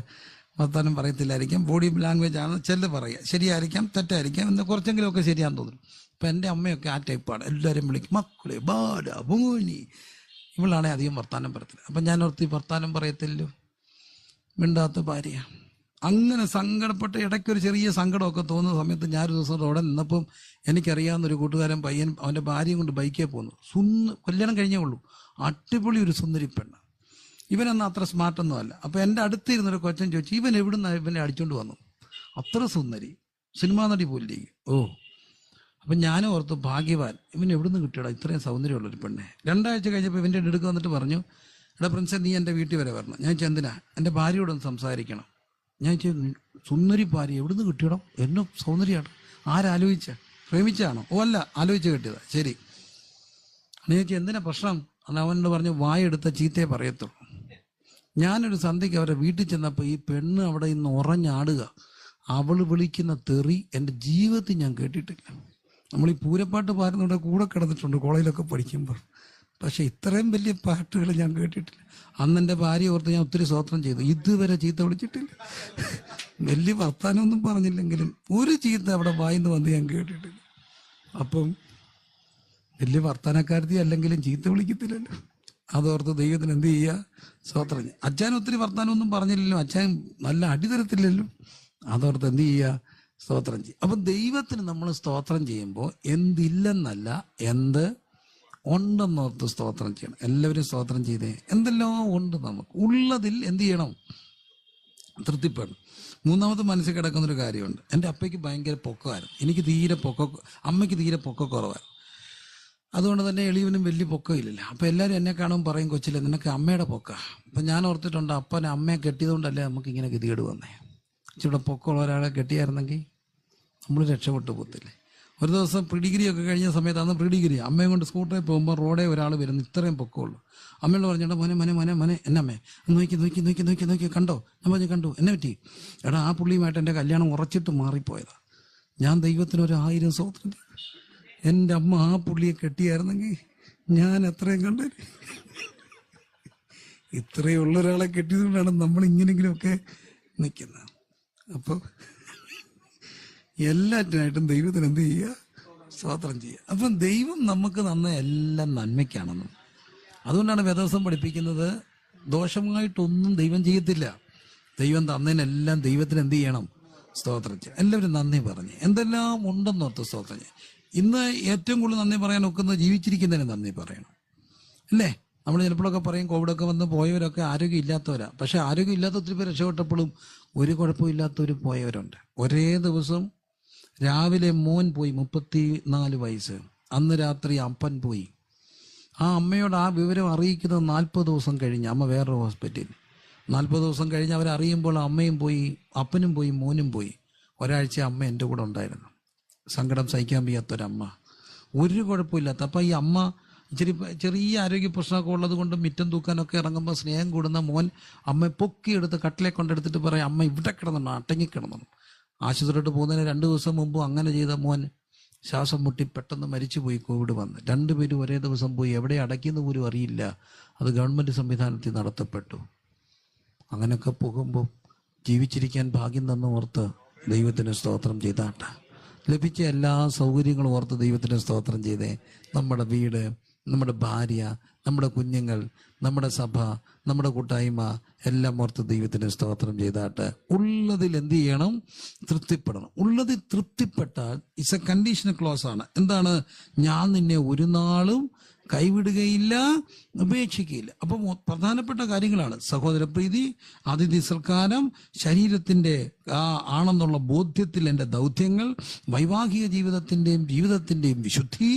വർത്താനം പറയത്തില്ലായിരിക്കും. ബോഡി ലാംഗ്വേജ് ആണ് ചെല്ല് പറയുക, ശരിയായിരിക്കാം തെറ്റായിരിക്കാം, എന്ന് കുറച്ചെങ്കിലുമൊക്കെ ശരിയാന്ന് തോന്നുന്നു. ഇപ്പം എൻ്റെ അമ്മയൊക്കെ ആ ടൈപ്പാണ്, എല്ലാവരും വിളിക്കും മക്കളെ ബാല ഭൂനി. ഇവളാണെ അധികം വർത്താനം പറയത്തില്ല. അപ്പം ഞാൻ ഓർത്തി വർത്താനം പറയത്തില്ലോ, മിണ്ടാത്ത ഭാര്യ. അങ്ങനെ സങ്കടപ്പെട്ട് ഇടയ്ക്കൊരു ചെറിയ സങ്കടമൊക്കെ തോന്നുന്ന സമയത്ത് ഞാനൊരു ദിവസം അവിടെ നിന്നപ്പം എനിക്കറിയാവുന്ന ഒരു കൂട്ടുകാരൻ പയ്യൻ അവൻ്റെ ഭാര്യയും കൊണ്ട് ബൈക്കിൽ പോകുന്നു. കല്യാണം കഴിഞ്ഞേ ഉള്ളൂ, അടിപൊളി ഒരു സുന്ദരി പെണ്ണ്. ഇവനൊന്നും അത്ര സ്മാർട്ടൊന്നും അല്ല. അപ്പോൾ എൻ്റെ അടുത്തിരുന്നൊരു കൊച്ചൻ ചോദിച്ചു, ഇവൻ എവിടുന്ന് ഇവനെ അടിച്ചുകൊണ്ട് വന്നു? അത്ര സുന്ദരി, സിനിമാ നടി പോലില്ലേ. ഓ, അപ്പം ഞാനും ഓർത്തു ഭാഗ്യവാൻ, ഇവൻ എവിടുന്ന് കിട്ടിയടാ ഇത്രയും സൗന്ദര്യമുള്ളൊരു പെണ്ണെ. 2 ആഴ്ച കഴിഞ്ഞപ്പോൾ ഇവൻ്റെ അടുക്ക് വന്നിട്ട് പറഞ്ഞു, എടാ പ്രിൻസെ നീ എൻ്റെ വീട്ടിൽ വരെ വരണം. ഞാൻ ചെന്തിനാ, എൻ്റെ ഭാര്യയോടൊന്ന് സംസാരിക്കണം. ഞാൻ സുന്ദരി ഭാര്യ എവിടുന്ന് കിട്ടിയടോ? എന്നെ സൗന്ദര്യമാണ്. ആരാലോചിച്ച? പ്രേമിച്ചാണോ? ഓ അല്ല, ആലോചിച്ച് കിട്ടിയതാ. ശരി. ഞാൻ ചോദിച്ചു എന്തിനാ പ്രശ്നം? അവനോട് പറഞ്ഞു, വായെടുത്ത ചീത്തയെ പറയത്തുള്ളൂ. ഞാനൊരു സന്ധ്യയ്ക്ക് അവരുടെ വീട്ടിൽ ചെന്നപ്പോൾ ഈ പെണ്ണ് അവിടെ ഇന്ന് ഉറഞ്ഞാടുക. അവൾ വിളിക്കുന്ന തെറി എൻ്റെ ജീവിതത്തിൽ ഞാൻ കേട്ടിട്ടില്ല. നമ്മൾ ഈ പൂരപ്പാട്ട് പാടുന്നവിടെ കൂടെ കിടന്നിട്ടുണ്ട് കോളേജിലൊക്കെ പഠിക്കുമ്പോൾ, പക്ഷെ ഇത്രയും വലിയ പാട്ടുകൾ ഞാൻ കേട്ടിട്ടില്ല. അന്ന് എൻ്റെ ഭാര്യ ഓർത്ത് ഞാൻ ഒത്തിരി സ്തോത്രം ചെയ്തു, ഇതുവരെ ചീത്ത വിളിച്ചിട്ടില്ല. വലിയ വർത്താനമൊന്നും പറഞ്ഞില്ലെങ്കിലും ഒരു ചീത്ത അവിടെ വായിന്ന് വന്ന് ഞാൻ കേട്ടിട്ടില്ല. അപ്പം വലിയ വർത്താനക്കാരത്തി അല്ലെങ്കിലും ചീത്ത വിളിക്കത്തില്ലല്ലോ. അതോർത്ത് ദൈവത്തിന് എന്ത് ചെയ്യുക? സ്തോത്രം. അച്ഛൻ ഒത്തിരി വർത്താനമൊന്നും പറഞ്ഞില്ലല്ലോ, അച്ഛൻ നല്ല അടി തരത്തില്ലല്ലോ. അതോർത്ത് എന്ത് ചെയ്യുക? സ്തോത്രം ചെയ്യും. അപ്പം ദൈവത്തിന് നമ്മൾ സ്തോത്രം ചെയ്യുമ്പോൾ എന്തില്ലെന്നല്ല, എന്ത് ഉണ്ടെന്നോർത്ത് സ്തോത്രം ചെയ്യണം. എല്ലാവരും സ്തോത്രം ചെയ്തേ. എന്തെല്ലാം ഉണ്ട് നമുക്ക്, ഉള്ളതിൽ എന്ത് ചെയ്യണം? തൃപ്തിപ്പെടണം. മൂന്നാമത് മനസ്സിൽ കിടക്കുന്നൊരു കാര്യമുണ്ട്. എൻ്റെ അപ്പയ്ക്ക് ഭയങ്കര പൊക്കമായിരുന്നു, എനിക്ക് തീരെ അമ്മയ്ക്ക് തീരെ പൊക്കക്കുറവായിരുന്നു. അതുകൊണ്ട് തന്നെ എളിയവനും വലിയ പൊക്കമില്ലല്ലോ. അപ്പം എല്ലാവരും എന്നെ കാണുമ്പോൾ പറയും, കൊച്ചില്ല നിനക്ക് അമ്മയുടെ പൊക്ക. അപ്പം ഞാൻ ഓർത്തിട്ടുണ്ട്, അപ്പനെ അമ്മയെ കെട്ടിയതുകൊണ്ടല്ലേ നമുക്ക് ഇങ്ങനെ ഗതികേട് വന്നേ. ഇച്ചിരി പൊക്കമുള്ള ഒരാളെ കെട്ടിയായിരുന്നെങ്കിൽ നമ്മൾ രക്ഷപ്പെട്ടു പോകത്തില്ലേ. ഒരു ദിവസം പ്രീഡിഗ്രി ഒക്കെ കഴിഞ്ഞ സമയത്ത്, അന്ന് പ്രീഡിഗ്രി, അമ്മയും കൊണ്ട് സ്കൂട്ടറിൽ പോകുമ്പോൾ റോഡേ ഒരാൾ വരുന്നു, ഇത്രയും പൊക്കമുള്ളൂ. അമ്മയോട് പറഞ്ഞിട്ട് മോനെ മോനെ മോനെ മോനെ എന്നെ അമ്മേ നോക്കി നോക്കി നോക്കി നോക്കി നോക്കി കണ്ടോ? ഞാൻ പറഞ്ഞു കണ്ടു. എന്നെ പറ്റി? എടാ ആ പുള്ളിയുമായിട്ട് എൻ്റെ കല്യാണം ഉറച്ചിട്ട് മാറിപ്പോയതാ. ഞാൻ ദൈവത്തിന് 1000 സ്തോത്രം. എൻ്റെ അമ്മ ആ പുള്ളിയെ കെട്ടിയായിരുന്നെങ്കിൽ ഞാൻ എത്രയും കണ്ടു. ഇത്രയുള്ള ഒരാളെ കെട്ടിയതുകൊണ്ടാണ് നമ്മൾ ഇങ്ങനെങ്കിലുമൊക്കെ നിൽക്കുന്നത്. അപ്പോൾ എല്ലാറ്റിനായിട്ടും ദൈവത്തിന് എന്ത് ചെയ്യുക? സ്തോത്രം ചെയ്യുക. അപ്പം ദൈവം നമുക്ക് തന്ന എല്ലാം നന്മയ്ക്കാണെന്നും, അതുകൊണ്ടാണ് വേദവസം പഠിപ്പിക്കുന്നത്, ദോഷമായിട്ടൊന്നും ദൈവം ചെയ്യത്തില്ല. ദൈവം തന്നതിനെല്ലാം ദൈവത്തിന് എന്ത് ചെയ്യണം? സ്തോത്രം ചെയ്യുക. എല്ലാവരും നന്ദി പറഞ്ഞ് എന്തെല്ലാം ഉണ്ടെന്നോർത്ത് സ്തോത്രം ചെയ്യുക. ഇന്ന് ഏറ്റവും കൂടുതൽ നന്ദി പറയാൻ ഒക്കുന്നത് ജീവിച്ചിരിക്കുന്നതിന് നന്ദി പറയണം, അല്ലേ? നമ്മൾ ചിലപ്പോഴൊക്കെ പറയും കോവിഡൊക്കെ വന്ന് പോയവരൊക്കെ ആരോഗ്യം ഇല്ലാത്തവരാ. പക്ഷെ ആരോഗ്യം ഇല്ലാത്ത ഒത്തിരി പേര് രക്ഷപ്പെട്ടപ്പോഴും ഒരു കുഴപ്പമില്ലാത്തവർ പോയവരുണ്ട്. ഒരേ ദിവസം രാവിലെ മോൻ പോയി, 34 വയസ്സ്. അന്ന് രാത്രി അപ്പൻ പോയി. ആ അമ്മയോട് ആ വിവരം അറിയിക്കുന്നത് 40 ദിവസം കഴിഞ്ഞ്. അമ്മ വേറൊരു ഹോസ്പിറ്റലിൽ. 40 ദിവസം കഴിഞ്ഞ് അവരറിയുമ്പോൾ അമ്മയും പോയി, അപ്പനും പോയി, മോനും പോയി. ഒരാഴ്ച അമ്മ എൻ്റെ കൂടെ ഉണ്ടായിരുന്നു. സങ്കടം സഹിക്കാൻ വയ്യാത്തൊരമ്മ, ഒരു കുഴപ്പമില്ലാത്ത. അപ്പം ഈ അമ്മ ചെറിയ ആരോഗ്യ പ്രശ്നമൊക്കെ ഉള്ളത് കൊണ്ട് മിറ്റം തൂക്കാനൊക്കെ ഇറങ്ങുമ്പോൾ സ്നേഹം കൂടുന്ന മോൻ അമ്മയെ പൊക്കിയെടുത്ത് കട്ടിലെ കൊണ്ടെടുത്തിട്ട് പറയാം, അമ്മ ഇവിടെ കിടന്നു, അടങ്ങിക്കിടന്നു. ആശുപത്രിയിലോട്ട് പോകുന്നതിന് 2 ദിവസം മുമ്പ് അങ്ങനെ ചെയ്ത മോൻ ശ്വാസം മുട്ടി പെട്ടെന്ന് മരിച്ചുപോയി. കോവിഡ് വന്ന് 2 പേരും ഒരേ ദിവസം പോയി. എവിടെ അടയ്ക്കുന്ന പോലും അറിയില്ല. അത് ഗവൺമെൻറ് സംവിധാനത്തിൽ നടത്തപ്പെട്ടു. അങ്ങനെയൊക്കെ പോകുമ്പോൾ ജീവിച്ചിരിക്കാൻ ഭാഗ്യം തന്ന ഓർത്ത് ദൈവത്തിന് സ്തോത്രം ചെയ്താട്ട. ലഭിച്ച എല്ലാ സൗകര്യങ്ങളും ഓർത്ത് ദൈവത്തിന് സ്തോത്രം ചെയ്തേ. നമ്മുടെ വീട്, നമ്മുടെ ഭാര്യ, നമ്മുടെ കുഞ്ഞുങ്ങൾ, നമ്മുടെ സഭ, നമ്മുടെ കൂട്ടായ്മ എല്ലാം ഓർത്ത് ദൈവത്തിന് സ്തോത്രം ചെയ്താട്ട് ഉള്ളതിൽ എന്ത് ചെയ്യണം? തൃപ്തിപ്പെടണം. ഉള്ളതിൽ തൃപ്തിപ്പെട്ടാൽ ഇറ്റ്സ് എ കണ്ടീഷണൽ ക്ലോസ് ആണ്. എന്താണ്? ഞാൻ നിന്നെ ഒരു നാളും കൈവിടുകയില്ല, ഉപേക്ഷിക്കുകയില്ല. അപ്പം പ്രധാനപ്പെട്ട കാര്യങ്ങളാണ് സഹോദരപ്രീതി, അതിഥി സൽക്കാരം, ശരീരത്തിൻ്റെ ആണെന്നുള്ള ബോധ്യത്തിൽ എൻ്റെ ദൗത്യങ്ങൾ, വൈവാഹിക ജീവിതത്തിൻ്റെയും വിശുദ്ധി.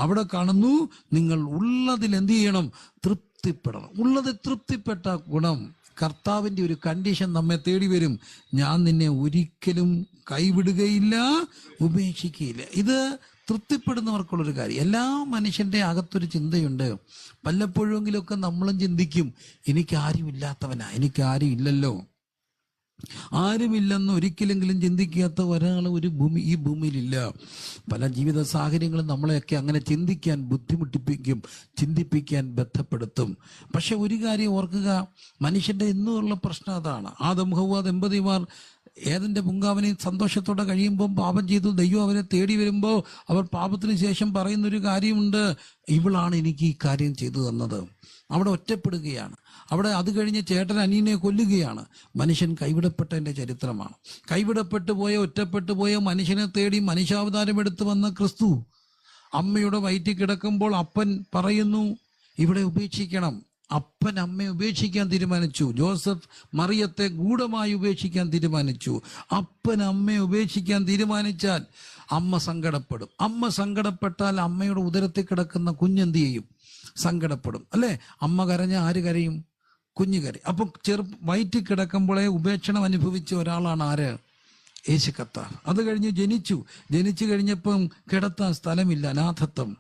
അവിടെ കാണുന്നു, നിങ്ങൾ ഉള്ളതിൽ എന്ത് ചെയ്യണം? തൃപ്തിപ്പെടണം. ഉള്ളതിൽ തൃപ്തിപ്പെട്ട ഗുണം, കർത്താവിൻ്റെ ഒരു കണ്ടീഷൻ നമ്മെ തേടി വരും. ഞാൻ നിന്നെ ഒരിക്കലും കൈവിടുകയില്ല, ഉപേക്ഷിക്കുകയില്ല. ഇത് തൃപ്തിപ്പെടുന്നവർക്കുള്ളൊരു കാര്യം. എല്ലാ മനുഷ്യൻ്റെ അകത്തൊരു ചിന്തയുണ്ട്. വല്ലപ്പോഴെങ്കിലുമൊക്കെ നമ്മളും ചിന്തിക്കും, എനിക്കാരും ഇല്ലാത്തവനാ, എനിക്കാരും ഇല്ലല്ലോ. ആരുമില്ലെന്ന് ഒരിക്കലെങ്കിലും ചിന്തിക്കാത്ത ഒരാൾ ഈ ഭൂമിയിലില്ല. പല ജീവിത സാഹചര്യങ്ങളും നമ്മളെയൊക്കെ അങ്ങനെ ചിന്തിക്കാൻ ബുദ്ധിമുട്ടിപ്പിക്കും, ചിന്തിപ്പിക്കാൻ ബന്ധപ്പെടുത്തും. പക്ഷെ ഒരു കാര്യം ഓർക്കുക, മനുഷ്യന്റെ എന്നുള്ള പ്രശ്നം അതാണ്. ആദം ഹവ്വ ദമ്പതിമാർ ഏദന്റെ പൂങ്കാവനിൽ സന്തോഷത്തോടെ കഴിയുമ്പോൾ പാപം ചെയ്തു. ദൈവം അവരെ തേടി വരുമ്പോൾ അവർ പാപത്തിന് ശേഷം പറയുന്നൊരു കാര്യമുണ്ട്, ഇവളാണ് എനിക്ക് ഈ കാര്യം ചെയ്തു തന്നത്. അവിടെ ഒറ്റപ്പെടുകയാണ്. അവിടെ അത് കഴിഞ്ഞ് ചേട്ടൻ അനിയനെ കൊല്ലുകയാണ്. മനുഷ്യൻ കൈവിടപ്പെട്ടതിൻ്റെ ചരിത്രമാണ്. കൈവിടപ്പെട്ടു പോയ, ഒറ്റപ്പെട്ടു പോയ മനുഷ്യനെ തേടി മനുഷ്യാവതാരം എടുത്തു വന്ന ക്രിസ്തു അമ്മയുടെ വയറ്റിൽ കിടക്കുമ്പോൾ അപ്പൻ പറയുന്നു, ഇവിടെ ഉപേക്ഷിക്കണം. അപ്പൻ അമ്മയെ ഉപേക്ഷിക്കാൻ തീരുമാനിച്ചു. ജോസഫ് മറിയത്തെ ഗൂഢമായി ഉപേക്ഷിക്കാൻ തീരുമാനിച്ചു. അപ്പൻ അമ്മയെ ഉപേക്ഷിക്കാൻ തീരുമാനിച്ചാൽ അമ്മ സങ്കടപ്പെടും. അമ്മ സങ്കടപ്പെട്ടാൽ അമ്മയുടെ ഉദരത്തിൽ കിടക്കുന്ന കുഞ്ഞെന്ത് ചെയ്യും? സങ്കടപ്പെടും, അല്ലേ? അമ്മ കരഞ്ഞ ആര് കരയും? കുഞ്ഞു കരയും. അപ്പൊ വയറ്റിൽ കിടക്കുമ്പോഴേ ഉപേക്ഷണം അനുഭവിച്ച ഒരാളാണ് ആര്? യേശു കർത്താവ്. അത് കഴിഞ്ഞ് ജനിച്ചു കഴിഞ്ഞപ്പം കിടത്താൻ സ്ഥലമില്ല, അനാഥത്വം.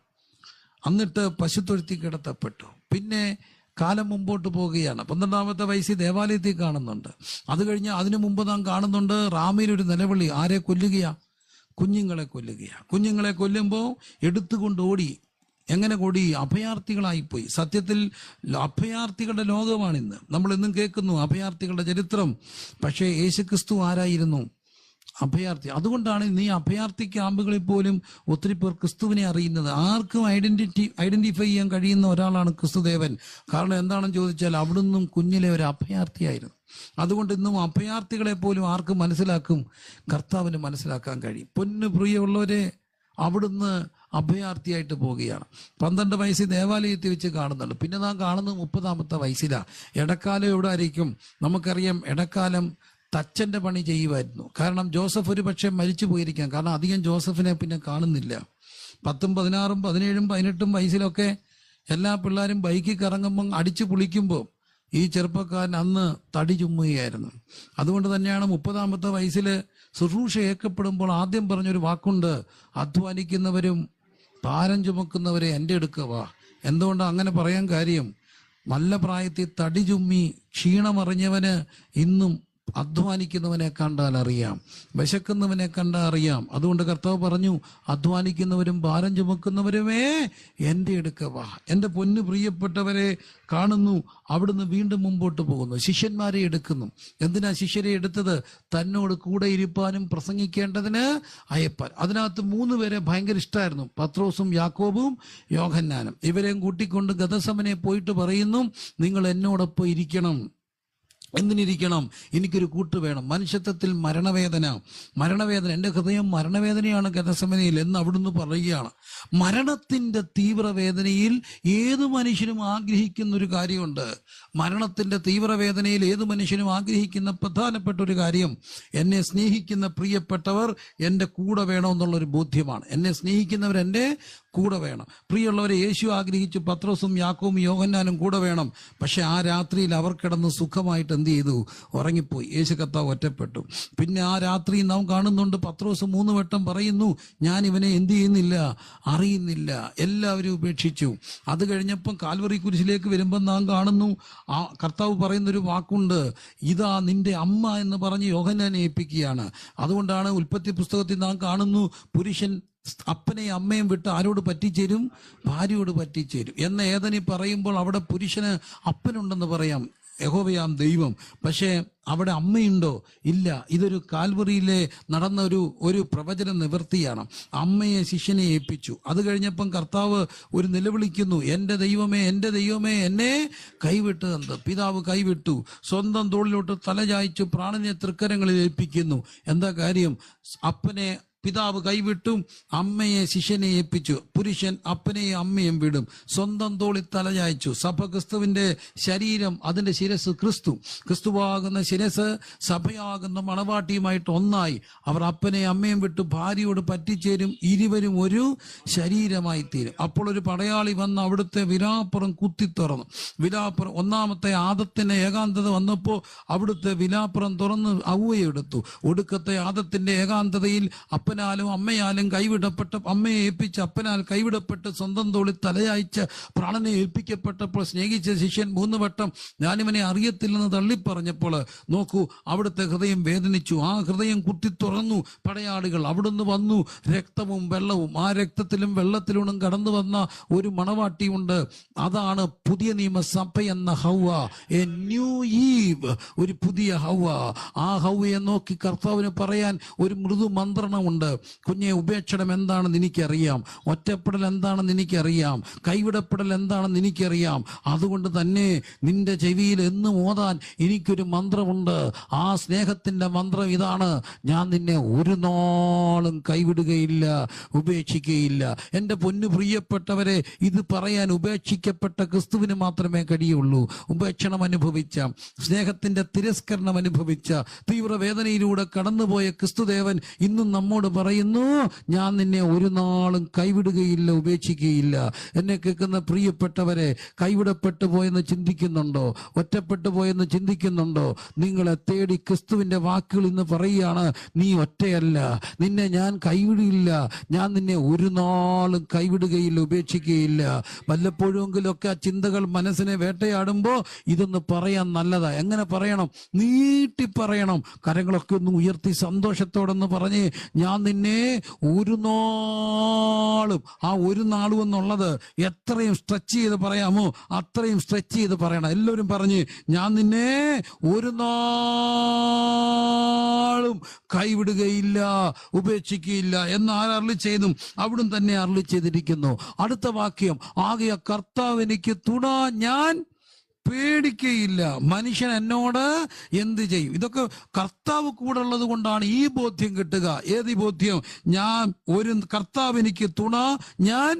എന്നിട്ട് പശുത്തൊഴുത്തി കിടത്തപ്പെട്ടു. പിന്നെ കാലം മുമ്പോട്ട് പോവുകയാണ്. 12-ാമത്തെ വയസ്സിൽ ദേവാലയത്തിൽ കാണുന്നുണ്ട്. അത് കഴിഞ്ഞ് അതിനു മുമ്പ് നാം കാണുന്നുണ്ട് റാമയിലൊരു നിലവിളി. ആരെ കൊല്ലുകയാ? കുഞ്ഞുങ്ങളെ കൊല്ലുകയാ. കുഞ്ഞുങ്ങളെ കൊല്ലുമ്പോൾ എടുത്തുകൊണ്ട് ഓടി. എങ്ങനെ കൂടി? അഭയാർത്ഥികളായിപ്പോയി. സത്യത്തിൽ അഭയാർത്ഥികളുടെ ലോകമാണിന്ന്. നമ്മൾ ഇന്നും കേൾക്കുന്നു അഭയാർത്ഥികളുടെ ചരിത്രം. പക്ഷേ യേശുക്രിസ്തു ആരായിരുന്നു? അഭയാർത്ഥി. അതുകൊണ്ടാണ് നീ അഭയാർത്ഥി ക്യാമ്പുകളിൽ പോലും ഒത്തിരി പേർ ക്രിസ്തുവിനെ അറിയുന്നത്. ആർക്കും ഐഡന്റിഫൈ ചെയ്യാൻ കഴിയുന്ന ഒരാളാണ് ക്രിസ്തുദേവൻ. കാരണം എന്താണെന്ന് ചോദിച്ചാൽ അവിടുന്നും കുഞ്ഞിലെ ഒരു അഭയാർത്ഥിയായിരുന്നു. അതുകൊണ്ട് ഇന്നും അഭയാർത്ഥികളെ പോലും ആർക്കും മനസ്സിലാക്കും? കർത്താവിന് മനസ്സിലാക്കാൻ കഴിയും. പൊന്നു പ്രിയമുള്ളവരെ, അവിടുന്ന് അഭയാർത്ഥിയായിട്ട് പോവുകയാണ്. 12 വയസ്സിൽ ദേവാലയത്തിൽ വെച്ച് കാണുന്നുണ്ട്. പിന്നെ നാം കാണുന്നത് 30-ാമത്തെ വയസ്സിലാണ്. ഇടക്കാലം എവിടെ ആയിരിക്കും? നമുക്കറിയാം, ഇടക്കാലം തച്ചന്റെ പണി ചെയ്യുമായിരുന്നു. കാരണം ജോസഫ് ഒരു പക്ഷേ മരിച്ചു പോയിരിക്കാം. കാരണം അധികം ജോസഫിനെ പിന്നെ കാണുന്നില്ല. 10, 16, 17, 18 വയസ്സിലൊക്കെ എല്ലാ പിള്ളേരും ബൈക്കിൽ കറങ്ങുമ്പം അടിച്ചു പൊളിക്കുമ്പോൾ ഈ ചെറുപ്പക്കാരൻ അന്ന് തടി ചുമ്മുകയായിരുന്നു. അതുകൊണ്ട് തന്നെയാണ് 30-ാമത്തെ വയസ്സിൽ ശുശ്രൂഷ ഏൽക്കപ്പെടുമ്പോൾ ആദ്യം പറഞ്ഞൊരു വാക്കുണ്ട്, അധ്വാനിക്കുന്നവരും ഭാരം ചുമക്കുന്നവരെ എൻ്റെ അടുക്ക വാ. എന്തുകൊണ്ടാണ് അങ്ങനെ പറയാൻ കാര്യം? നല്ല പ്രായത്തിൽ തടി ചുമ്മി ക്ഷീണമറിഞ്ഞവന് ഇന്നും അധ്വാനിക്കുന്നവനെ കണ്ടാൽ അറിയാം, വിശക്കുന്നവനെ കണ്ടാൽ അറിയാം. അതുകൊണ്ട് കർത്താവ് പറഞ്ഞു, അധ്വാനിക്കുന്നവരും ഭാരം ചുമക്കുന്നവരുമേ എൻ്റെ അടുക്ക വാ. എൻ്റെ പൊന്നു പ്രിയപ്പെട്ടവരെ കാണുന്നു, അവിടുന്ന് വീണ്ടും മുമ്പോട്ട് പോകുന്നു. ശിഷ്യന്മാരെ എടുക്കുന്നു. എന്തിനാ ശിഷ്യരെ എടുത്തത്? തന്നോട് കൂടെ ഇരിപ്പാനും പ്രസംഗിക്കേണ്ടതിന് അയപ്പാൻ. അതിനകത്ത് 3 പേരെ ഭയങ്കര ഇഷ്ടമായിരുന്നു, പത്രോസും യാക്കോബും യോഹന്നാനും. ഇവരെയും കൂട്ടിക്കൊണ്ട് ഗദസമനെ പോയിട്ട് പറയുന്നു, നിങ്ങൾ എന്നോടൊപ്പം ഇരിക്കണം. എന്തിനിരിക്കണം? എനിക്കൊരു കൂട്ട് വേണം. മനുഷ്യത്വത്തിൽ മരണവേദന. എൻ്റെ ഹൃദയം മരണവേദനയാണ് ഗദസമനയിൽ എന്ന് അവിടുന്ന് പറയുകയാണ്. മരണത്തിന്റെ തീവ്രവേദനയിൽ ഏതു മനുഷ്യനും ആഗ്രഹിക്കുന്ന ഒരു കാര്യമുണ്ട്. മരണത്തിന്റെ തീവ്രവേദനയിൽ ഏതു മനുഷ്യനും ആഗ്രഹിക്കുന്ന പ്രധാനപ്പെട്ട ഒരു കാര്യം, എന്നെ സ്നേഹിക്കുന്ന പ്രിയപ്പെട്ടവർ എൻ്റെ കൂടെ വേണമെന്നുള്ളൊരു ബോധ്യമാണ്. എന്നെ സ്നേഹിക്കുന്നവർ എൻ്റെ കൂടെ വേണം. പ്രിയമുള്ളവരെ, യേശു ആഗ്രഹിച്ചു പത്രോസും യാക്കോബും യോഹന്നാനും കൂടെ വേണം. പക്ഷെ ആ രാത്രിയിൽ അവർ കിടന്ന് സുഖമായിട്ട് എന്ത് ചെയ്തു? ഉറങ്ങിപ്പോയി. യേശു കർത്താവ് ഒറ്റപ്പെട്ടു. പിന്നെ ആ രാത്രി നാം കാണുന്നുണ്ട്, പത്രോസ് 3 വട്ടം പറയുന്നു, ഞാൻ ഇവനെ എന്ത് ചെയ്യുന്നില്ല, അറിയുന്നില്ല. എല്ലാവരും ഉപേക്ഷിച്ചു. അത് കഴിഞ്ഞപ്പം കാൽവറി കുരിശിലേക്ക് വരുമ്പോൾ നാം കാണുന്നു, ആ കർത്താവ് പറയുന്നൊരു വാക്കുണ്ട്, ഇതാ നിന്റെ അമ്മ എന്ന് പറഞ്ഞ് യോഹന്നാനെ ഏൽപ്പിക്കുകയാണ്. അതുകൊണ്ടാണ് ഉൽപ്പത്തി പുസ്തകത്തിൽ നാം കാണുന്നു, പുരുഷൻ അപ്പനെയും അമ്മയും വിട്ട് ആരോട് പറ്റിച്ചേരും? ഭാര്യയോട് പറ്റിച്ചേരും എന്ന് ഏതനി പറയുമ്പോൾ അവിടെ പുരുഷന് അപ്പനുണ്ടെന്ന് പറയാം, യഹോവയാം ദൈവം. പക്ഷേ അവിടെ അമ്മയുണ്ടോ? ഇല്ല. ഇതൊരു കാൽവറിയിലെ നടന്ന ഒരു പ്രവചന നിവൃത്തിയാണ്. അമ്മയെ ശിഷ്യനെ ഏൽപ്പിച്ചു. അത് കഴിഞ്ഞപ്പം കർത്താവ് ഒരു നിലവിളിക്കുന്നു, എൻ്റെ ദൈവമേ, എൻ്റെ ദൈവമേ, എന്നെ കൈവിട്ട് എന്ത്? പിതാവ് കൈവിട്ടു. സ്വന്തം തോളിലോട്ട് തലചായ്ച്ചു പ്രാണനെ തൃക്കരങ്ങളിൽ ഏൽപ്പിക്കുന്നു. എന്താ കാര്യം? അപ്പനെ പിതാവ് കൈവിട്ടും അമ്മയെ ശിഷ്യനെ ഏൽപ്പിച്ചു. പുരുഷൻ അപ്പനെയും അമ്മയും വിടും, സ്വന്തം തോളിൽ തലചായ്ച്ചു. സഭ ക്രിസ്തുവിന്റെ ശരീരം, അതിന്റെ ശിരസ് ക്രിസ്തു. ക്രിസ്തുവാകുന്ന ശിരസ് സഭയാകുന്ന മണവാട്ടിയുമായിട്ട് ഒന്നായി. അവർ അപ്പനെയും അമ്മയും വിട്ട് ഭാര്യയോട് പറ്റിച്ചേരും, ഇരുവരും ഒരു ശരീരമായി തീരും. അപ്പോൾ ഒരു പടയാളി വന്ന് അവിടുത്തെ വിലാപ്പുറം കുത്തിത്തുറന്നു. വിലാപ്പുറം, ഒന്നാമത്തെ ആദത്തിന്റെ ഏകാന്തത വന്നപ്പോൾ അവിടുത്തെ വിലാപ്പുറം തുറന്ന് ഔവയെ എടുത്തു. ഒടുക്കത്തെ ആദത്തിന്റെ ഏകാന്തതയിൽ അപ്പനാലും അമ്മയാലും കൈവിടപ്പെട്ട, അമ്മയെ ഏൽപ്പിച്ച് അപ്പനാൽ കൈവിടപ്പെട്ട് സ്വന്തം തോളിൽ തലയായിച്ച് പ്രാണനെ ഏൽപ്പിക്കപ്പെട്ടപ്പോൾ സ്നേഹിച്ച ശിഷ്യൻ 3 വട്ടം ഞാനിവനെ അറിയത്തില്ലെന്ന് തള്ളിപ്പറഞ്ഞപ്പോൾ നോക്കൂ, അവിടുത്തെ ഹൃദയം വേദനിച്ചു. ആ ഹൃദയം കുത്തി തുറന്നു പടയാളികൾ. അവിടുന്ന് വന്നു, രക്തവും വെള്ളവും. ആ രക്തത്തിലും വെള്ളത്തിലും കടന്നു വന്ന ഒരു മണവാട്ടിയുണ്ട്. അതാണ് പുതിയ നിയമസഭ എന്ന ഹൗവ, എ ന്യൂ ഈവ്, ഒരു പുതിയ ഹൗവ. ആ ഹൗവയെ നോക്കി കർത്താവിന് പറയാൻ ഒരു മൃദു മന്ത്രണമുണ്ട്. കുഞ്ഞെ, ഉപേക്ഷണം എന്താണെന്ന് എനിക്കറിയാം, ഒറ്റപ്പെടൽ എന്താണെന്ന് എനിക്കറിയാം, കൈവിടപ്പെടൽ എന്താണെന്ന് എനിക്കറിയാം. അതുകൊണ്ട് തന്നെ നിന്റെ ചെവിയിൽ എന്നും ഓതാൻ എനിക്കൊരു മന്ത്രമുണ്ട്. ആ സ്നേഹത്തിന്റെ മന്ത്രം ഇതാണ്, ഞാൻ നിന്നെ ഒരു നാളും കൈവിടുകയില്ല, ഉപേക്ഷിക്കുകയില്ല. എൻ്റെ പൊന്നു പ്രിയപ്പെട്ടവരെ, ഇത് പറയാൻ ഉപേക്ഷിക്കപ്പെട്ട ക്രിസ്തുവിന് മാത്രമേ കഴിയുള്ളൂ. ഉപേക്ഷണം അനുഭവിച്ച, സ്നേഹത്തിന്റെ തിരസ്കരണം അനുഭവിച്ച, തീവ്രവേദനയിലൂടെ കടന്നുപോയ ക്രിസ്തുദേവൻ ഇന്നും നമ്മോട് പറയുന്നു, ഞാൻ നിന്നെ ഒരു നാളും കൈവിടുകയില്ല, ഉപേക്ഷിക്കുകയില്ല. എന്നെ കേൾക്കുന്ന പ്രിയപ്പെട്ടവരെ, കൈവിടപ്പെട്ടു പോയെന്ന് ചിന്തിക്കുന്നുണ്ടോ? ഒറ്റപ്പെട്ടു പോയെന്ന് ചിന്തിക്കുന്നുണ്ടോ? നിങ്ങളെ തേടി ക്രിസ്തുവിന്റെ വാക്കുകൾ ഇന്ന് പറയുകയാണ്, നീ ഒറ്റയല്ല, നിന്നെ ഞാൻ കൈവിടില്ല, ഞാൻ നിന്നെ ഒരു നാളും കൈവിടുകയില്ല, ഉപേക്ഷിക്കുകയില്ല. വല്ലപ്പോഴുമെങ്കിലൊക്കെ ആ ചിന്തകൾ മനസ്സിനെ വേട്ടയാടുമ്പോൾ ഇതൊന്ന് പറയാൻ നല്ലതാ. എങ്ങനെ പറയണം? നീട്ടി പറയണം. കരങ്ങളൊക്കെ ഒന്ന് ഉയർത്തി സന്തോഷത്തോടൊന്ന് പറഞ്ഞ്, ഞാൻ ഞാൻ നിന്നെ ഒരു നാളും, ആ ഒരു നാളും എന്നുള്ളത് എത്രയും സ്ട്രെച്ച് ചെയ്ത് പറയാമോ അത്രയും സ്ട്രെച്ച് ചെയ്ത് പറയണം. എല്ലാവരും പറഞ്ഞ്, ഞാൻ നിന്നെ ഒരു നാളും കൈവിടുകയില്ല, ഉപേക്ഷിക്കുകയില്ല എന്ന് ആരരുളി ചെയ്തും അവിടും തന്നെ അരുളി ചെയ്തിരിക്കുന്നു. അടുത്ത വാക്യം, ആകയ കർത്താവ് എനിക്ക് തുണ, ഞാൻ പേടിക്കയില്ല, മനുഷ്യൻ എന്നോട് എന്ത് ചെയ്യും? ഇതൊക്കെ കർത്താവ് കൂടെ ഉള്ളത് കൊണ്ടാണ് ഈ ബോധ്യം കിട്ടുക. ഏത് ബോധ്യം? കർത്താവ് എനിക്ക് തുണ, ഞാൻ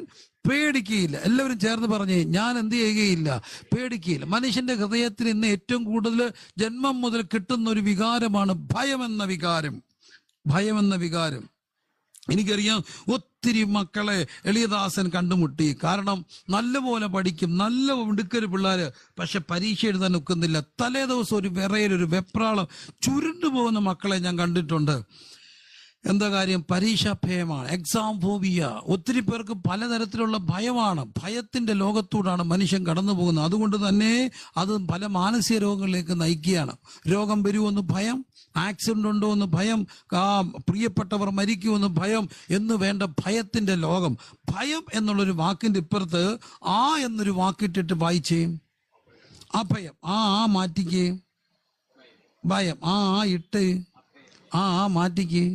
പേടിക്കുകയില്ല. എല്ലാവരും ചേർന്ന് പറഞ്ഞേ, ഞാൻ എന്ത് ചെയ്യുകയില്ല, പേടിക്കുകയില്ല. മനുഷ്യന്റെ ഹൃദയത്തിൽ ഇന്ന് ഏറ്റവും കൂടുതൽ ജന്മം മുതൽ കിട്ടുന്ന ഒരു വികാരമാണ് ഭയമെന്ന വികാരം. ഭയമെന്ന വികാരം. എനിക്കറിയാം, ഒത്തിരി മക്കളെ എളിയദാസൻ കണ്ടുമുട്ടി. കാരണം നല്ലപോലെ പഠിക്കും, നല്ല മിടുക്കര് പിള്ളേര്, പക്ഷെ പരീക്ഷ എഴുതാൻ ഒക്കുന്നില്ല. തലേ ദിവസം ഒരു വിറയലൊരു വെപ്രാളം, ചുരുണ്ടു പോകുന്ന മക്കളെ ഞാൻ കണ്ടിട്ടുണ്ട്. എന്താ കാര്യം? പരീക്ഷാ ഭയമാണ്, എക്സാം ഫോബിയ. ഒത്തിരി പേർക്ക് പലതരത്തിലുള്ള ഭയമാണ്. ഭയത്തിന്റെ ലോകത്തൂടാണ് മനുഷ്യൻ കടന്നു പോകുന്നത്. അതുകൊണ്ട് തന്നെ അത് പല മാനസിക രോഗങ്ങളിലേക്ക് നയിക്കുകയാണ്. രോഗം വരുമെന്ന് ഭയം, ആക്സിഡന്റ് ഉണ്ടോ എന്ന് ഭയം, പ്രിയപ്പെട്ടവർ മരിക്കുമെന്ന് ഭയം എന്ന് വേണ്ട ഭയത്തിന്റെ ലോകം. ഭയം എന്നുള്ളൊരു വാക്കിന്റെ ഇപ്പുറത്ത് ആ എന്നൊരു വാക്കിട്ടിട്ട് വായിച്ചേ. അഭയം, ആ മാറ്റിക്ക്. ഭയം, ആ ഇട്ട്, ആ മാറ്റിക്ക്,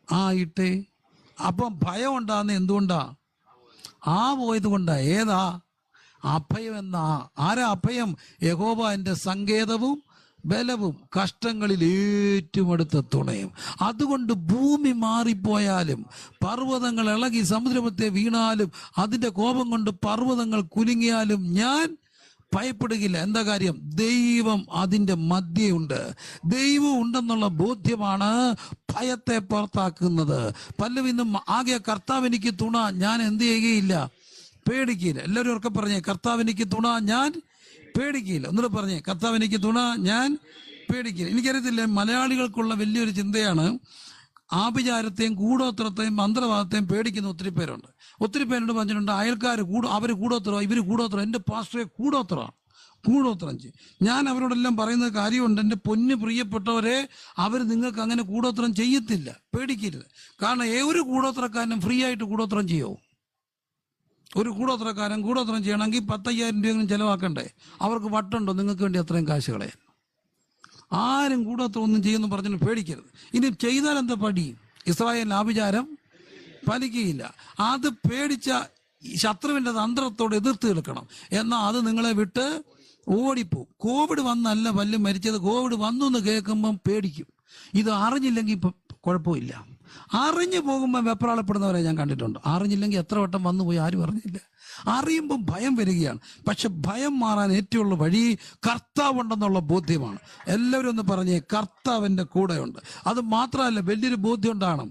ആ ഇട്ട്. അപ്പം ഭയം ഉണ്ടാകുന്ന എന്തുകൊണ്ടാ? ആ പോയത് കൊണ്ടാ. ഏതാ? അഭയം എന്ന. ആരാ അഭയം? യഹോവ എൻ്റെ സങ്കേതവും ബലവും, കഷ്ടങ്ങളിൽ ഏറ്റവും അടുത്ത തുണയും. അതുകൊണ്ട് ഭൂമി മാറിപ്പോയാലും, പർവ്വതങ്ങൾ ഇളകി സമുദ്രമധ്യേ വീണാലും, അതിന്റെ കോപം കൊണ്ട് പർവ്വതങ്ങൾ കുലുങ്ങിയാലും ഞാൻ ഭയപ്പെടുകയില്ല. എന്താ കാര്യം? ദൈവം അതിന്റെ മധ്യയുണ്ട്. ദൈവം ഉണ്ടെന്നുള്ള ബോധ്യമാണ് ഭയത്തെ പുറത്താക്കുന്നത്. പലരും ഇന്നും ആകെ കർത്താവ് എനിക്ക് തുണ, ഞാൻ എന്ത് ചെയ്യുകയില്ല, പേടിക്കില്ല. എല്ലാവരും ഉറക്കെ പറഞ്ഞേ, കർത്താവ് എനിക്ക് തുണ, ഞാൻ പേടിക്കില്ല. ഒന്നുകൂടെ പറഞ്ഞേ, കർത്താവ് എനിക്ക് തുണ, ഞാൻ പേടിക്കില്ല. എനിക്കറിയത്തില്ല, മലയാളികൾക്കുള്ള വലിയൊരു ചിന്തയാണ് ആഭിചാരത്തെയും കൂടോത്രത്തെയും മന്ത്രവാദത്തെയും പേടിക്കുന്ന ഒത്തിരി പേരുണ്ട്. ഒത്തിരി പേരോട് പറഞ്ഞിട്ടുണ്ട്, അയൽക്കാർ അവർ കൂടോത്രം, ഇവർ കൂടോത്രം, എൻ്റെ പാസ്റ്ററെ കൂടോത്രമാണ്, കൂടോത്രം ചെയ്യും. ഞാൻ അവരോടെല്ലാം പറയുന്ന കാര്യമുണ്ട്, എൻ്റെ പൊന്നു പ്രിയപ്പെട്ടവരെ, അവർ നിങ്ങൾക്ക് അങ്ങനെ കൂടോത്രം ചെയ്യത്തില്ല, പേടിക്കരുത്. കാരണം ഒരു കൂടോത്രക്കാരനും ഫ്രീ ആയിട്ട് കൂടോത്രം ചെയ്യുമോ? ഒരു കൂടോത്രക്കാരൻ കൂടോത്രം ചെയ്യണമെങ്കിൽ 10,000 രൂപയെങ്കിലും ചെലവാക്കണ്ടേ? അവർക്ക് വട്ടുണ്ടോ നിങ്ങൾക്ക് വേണ്ടി അത്രയും കാശ് കളയാൻ? ആരും കൂടോത്രം ഒന്നും ചെയ്യുമെന്ന് പറഞ്ഞു പേടിക്കരുത്. ഇനി ചെയ്താൽ എന്താ പടി? ഇസ്രായേൽ ആഭിചാരം ഫലിക്കുകയില്ല. അത് പേടിച്ച ശത്രുവിന്റെ തന്ത്രത്തോട് എതിർത്ത് നിൽക്കണം. എന്നാൽ അത് നിങ്ങളെ വിട്ട് ഓടിപ്പോവും. കോവിഡ് വന്നല്ല പല്ലും മരിച്ചത്, കോവിഡ് വന്നു എന്ന് കേൾക്കുമ്പം പേടിക്കും. ഇത് അറിഞ്ഞില്ലെങ്കിൽ ഇപ്പം കുഴപ്പമില്ല. അറിഞ്ഞു പോകുമ്പോൾ വെപ്രാളപ്പെടുന്നവരെ ഞാൻ കണ്ടിട്ടുണ്ട്. അറിഞ്ഞില്ലെങ്കിൽ എത്ര വട്ടം വന്നു പോയി ആരും അറിഞ്ഞില്ല. അറിയുമ്പം ഭയം വരികയാണ്. പക്ഷെ ഭയം മാറാൻ ഏറ്റവും വഴി കർത്താവുണ്ടെന്നുള്ള ബോധ്യമാണ്. എല്ലാവരും ഒന്ന് പറഞ്ഞേ, കർത്താവിൻ്റെ കൂടെയുണ്ട്. അത് മാത്രമല്ല, വലിയൊരു ബോധ്യം ഉണ്ടാകണം,